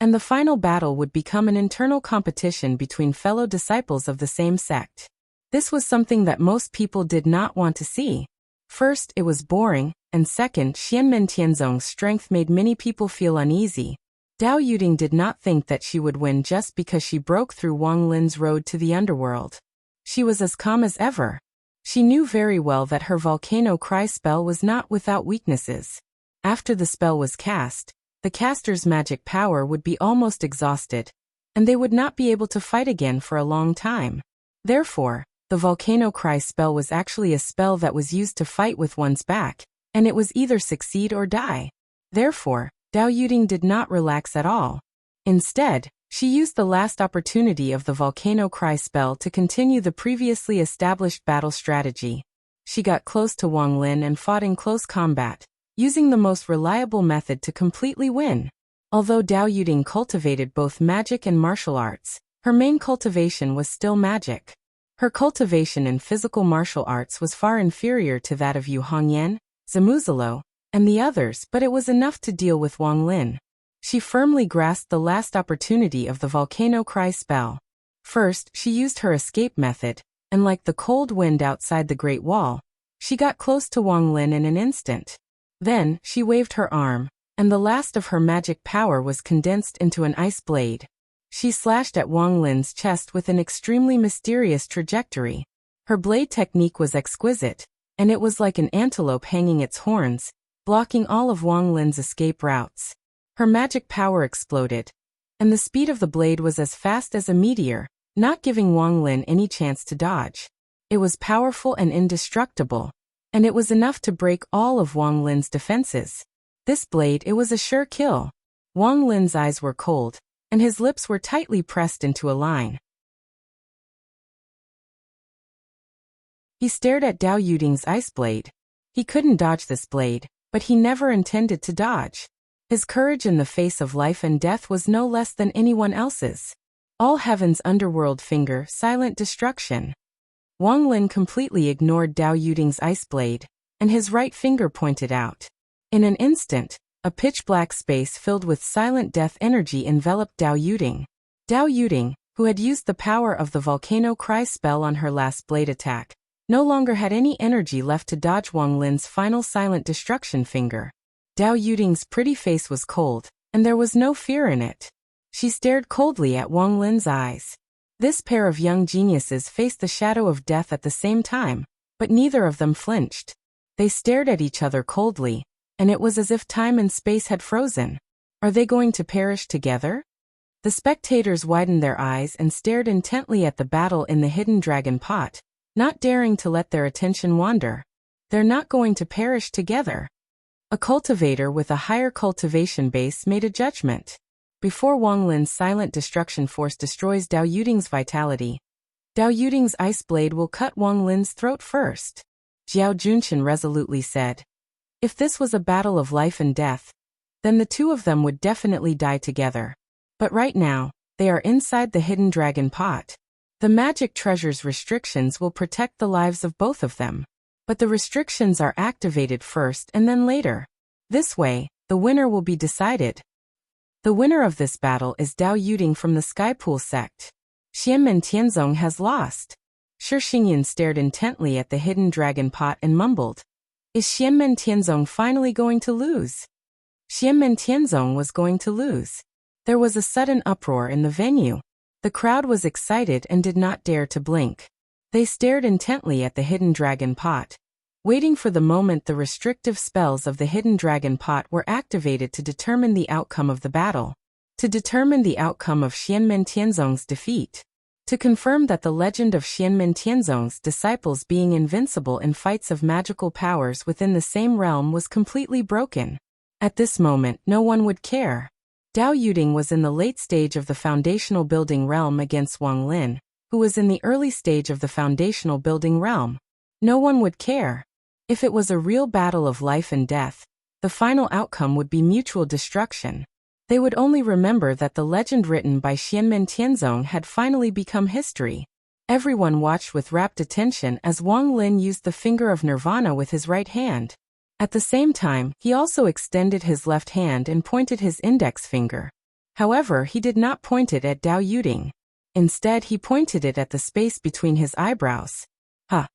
and the final battle would become an internal competition between fellow disciples of the same sect. This was something that most people did not want to see. First, it was boring, and second, Xianmen Tianzong's strength made many people feel uneasy. Dao Yuding did not think that she would win just because she broke through Wang Lin's road to the underworld. She was as calm as ever. She knew very well that her Volcano Cry spell was not without weaknesses. After the spell was cast, the caster's magic power would be almost exhausted, and they would not be able to fight again for a long time. Therefore, the Volcano Cry spell was actually a spell that was used to fight with one's back, and it was either succeed or die. Therefore, Dao Yuding did not relax at all. Instead, She used the last opportunity of the volcano cry spell to continue the previously established battle strategy. She got close to Wang Lin and fought in close combat, using the most reliable method to completely win. Although Dao Yuding cultivated both magic and martial arts, her main cultivation was still magic. Her cultivation in physical martial arts was far inferior to that of Yu Hongyan, Zamuzalo, and the others, but it was enough to deal with Wang Lin. She firmly grasped the last opportunity of the volcano cry spell. First, she used her escape method, and like the cold wind outside the Great Wall, she got close to Wang Lin in an instant. Then, she waved her arm, and the last of her magic power was condensed into an ice blade. She slashed at Wang Lin's chest with an extremely mysterious trajectory. Her blade technique was exquisite, and it was like an antelope hanging its horns, blocking all of Wang Lin's escape routes. Her magic power exploded, and the speed of the blade was as fast as a meteor, not giving Wang Lin any chance to dodge. It was powerful and indestructible, and it was enough to break all of Wang Lin's defenses. This blade, it was a sure kill. Wang Lin's eyes were cold, and his lips were tightly pressed into a line. He stared at Dao Yuding's ice blade. He couldn't dodge this blade, but he never intended to dodge. His courage in the face of life and death was no less than anyone else's. All Heaven's underworld finger, silent destruction. Wang Lin completely ignored Dao Yuding's ice blade, and his right finger pointed out. In an instant, a pitch-black space filled with silent death energy enveloped Dao Yuding. Dao Yuding, who had used the power of the volcano cry spell on her last blade attack, no longer had any energy left to dodge Wang Lin's final silent destruction finger. Dao Yuding's pretty face was cold, and there was no fear in it. She stared coldly at Wang Lin's eyes. This pair of young geniuses faced the shadow of death at the same time, but neither of them flinched. They stared at each other coldly, and it was as if time and space had frozen. Are they going to perish together? The spectators widened their eyes and stared intently at the battle in the hidden dragon pot, not daring to let their attention wander. They're not going to perish together. A cultivator with a higher cultivation base made a judgment. Before Wang Lin's silent destruction force destroys Dao Yuding's vitality, Dao Yuding's ice blade will cut Wang Lin's throat first. Jiao Junchen resolutely said. If this was a battle of life and death, then the two of them would definitely die together. But right now, they are inside the hidden dragon pot. The magic treasure's restrictions will protect the lives of both of them. But the restrictions are activated first and then later. This way, the winner will be decided. The winner of this battle is Dao Yuding from the Skypool sect. Xianmen Tianzong has lost. Shi Xingyan stared intently at the hidden dragon pot and mumbled. Is Xianmen Tianzong finally going to lose? Xianmen Tianzong was going to lose. There was a sudden uproar in the venue. The crowd was excited and did not dare to blink. They stared intently at the hidden dragon pot, waiting for the moment the restrictive spells of the hidden dragon pot were activated to determine the outcome of the battle, to determine the outcome of Xianmen Tianzong's defeat, to confirm that the legend of Xianmen Tianzong's disciples being invincible in fights of magical powers within the same realm was completely broken. At this moment, no one would care. Dao Yuding was in the late stage of the foundational building realm against Wang Lin, who was in the early stage of the foundational building realm. No one would care. If it was a real battle of life and death, the final outcome would be mutual destruction. They would only remember that the legend written by Xianmen Tianzong had finally become history. Everyone watched with rapt attention as Wang Lin used the finger of Nirvana with his right hand. At the same time, he also extended his left hand and pointed his index finger. However, he did not point it at Dao Yuding. Instead, he pointed it at the space between his eyebrows. Huh.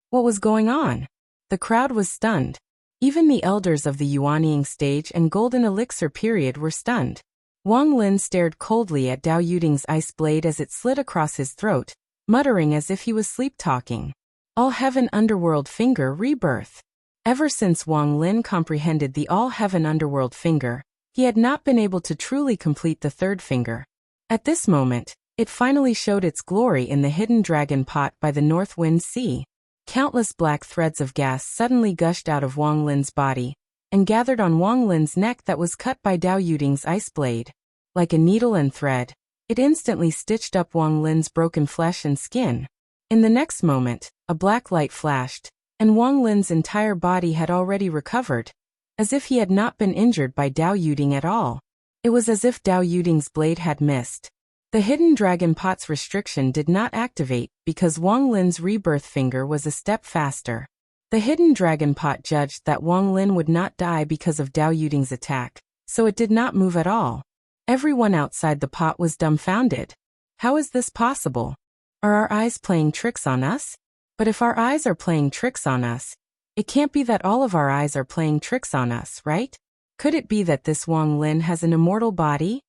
What was going on? The crowd was stunned. Even the elders of the Yuanying stage and golden elixir period were stunned. Wang Lin stared coldly at Dao Yuding's ice blade as it slid across his throat, muttering as if he was sleep-talking. All Heaven Underworld Finger Rebirth. Ever since Wang Lin comprehended the All Heaven Underworld Finger, he had not been able to truly complete the third finger. At this moment, it finally showed its glory in the hidden dragon pot by the North Wind Sea. Countless black threads of gas suddenly gushed out of Wang Lin's body, and gathered on Wang Lin's neck that was cut by Dao Yuding's ice blade. Like a needle and thread, it instantly stitched up Wang Lin's broken flesh and skin. In the next moment, a black light flashed, and Wang Lin's entire body had already recovered, as if he had not been injured by Dao Yuding at all. It was as if Dao Yuding's blade had missed. The hidden dragon pot's restriction did not activate because Wang Lin's rebirth finger was a step faster. The hidden dragon pot judged that Wang Lin would not die because of Dao Yuding's attack, so it did not move at all. Everyone outside the pot was dumbfounded. How is this possible? Are our eyes playing tricks on us? But if our eyes are playing tricks on us, it can't be that all of our eyes are playing tricks on us, right? Could it be that this Wang Lin has an immortal body?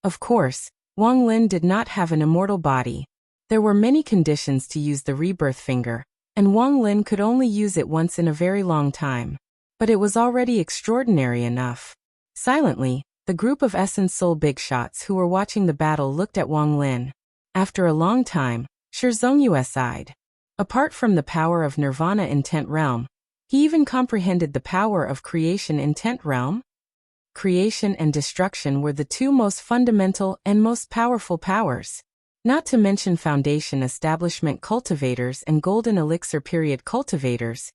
Of course, Wang Lin did not have an immortal body. There were many conditions to use the rebirth finger, and Wang Lin could only use it once in a very long time. But it was already extraordinary enough. Silently, the group of Essence Soul Big Shots who were watching the battle looked at Wang Lin. After a long time, Zhongyue sighed. Apart from the power of Nirvana Intent Realm, he even comprehended the power of Creation Intent Realm. Creation and destruction were the two most fundamental and most powerful powers. Not to mention Foundation Establishment cultivators and Golden Elixir Period cultivators.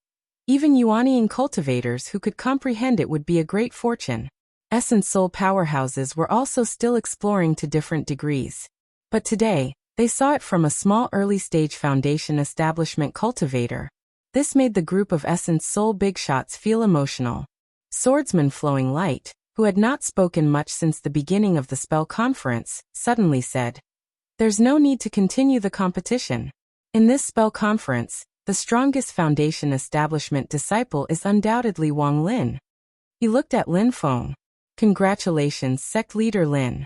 Even Yuanian cultivators who could comprehend it would be a great fortune. Essence Soul powerhouses were also still exploring to different degrees. But today, they saw it from a small early-stage Foundation Establishment cultivator. This made the group of Essence Soul Big Shots feel emotional. Swordsman Flowing Light, who had not spoken much since the beginning of the spell conference, suddenly said, "There's no need to continue the competition. In this spell conference, the strongest Foundation Establishment disciple is undoubtedly Wang Lin." He looked at Lin Feng. "Congratulations, sect leader Lin."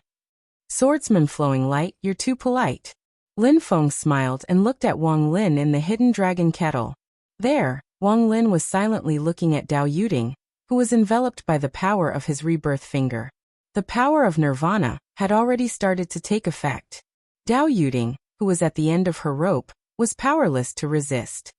"Swordsman Flowing Light, you're too polite." Lin Feng smiled and looked at Wang Lin in the hidden dragon kettle. There, Wang Lin was silently looking at Dao Yuding, who was enveloped by the power of his rebirth finger. The power of Nirvana had already started to take effect. Dao Yuding, who was at the end of her rope, was powerless to resist.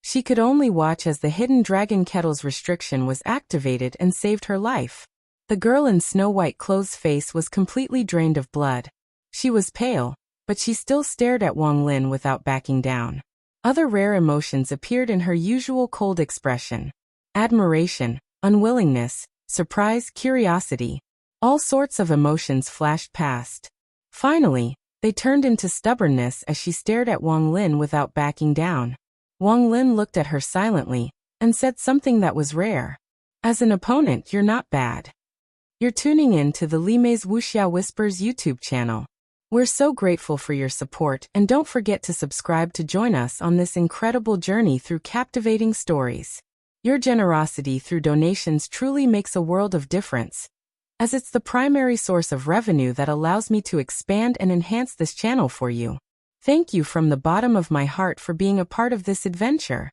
She could only watch as the hidden dragon kettle's restriction was activated and saved her life. The girl in snow-white clothes' face was completely drained of blood. She was pale, but she still stared at Wang Lin without backing down. Other rare emotions appeared in her usual cold expression. Admiration, unwillingness, surprise, curiosity. All sorts of emotions flashed past. Finally, they turned into stubbornness as she stared at Wang Lin without backing down. Wang Lin looked at her silently and said something that was rare. "As an opponent, you're not bad." You're tuning in to the Limei's Wuxia Whispers YouTube channel. We're so grateful for your support, and don't forget to subscribe to join us on this incredible journey through captivating stories. Your generosity through donations truly makes a world of difference, as it's the primary source of revenue that allows me to expand and enhance this channel for you. Thank you from the bottom of my heart for being a part of this adventure.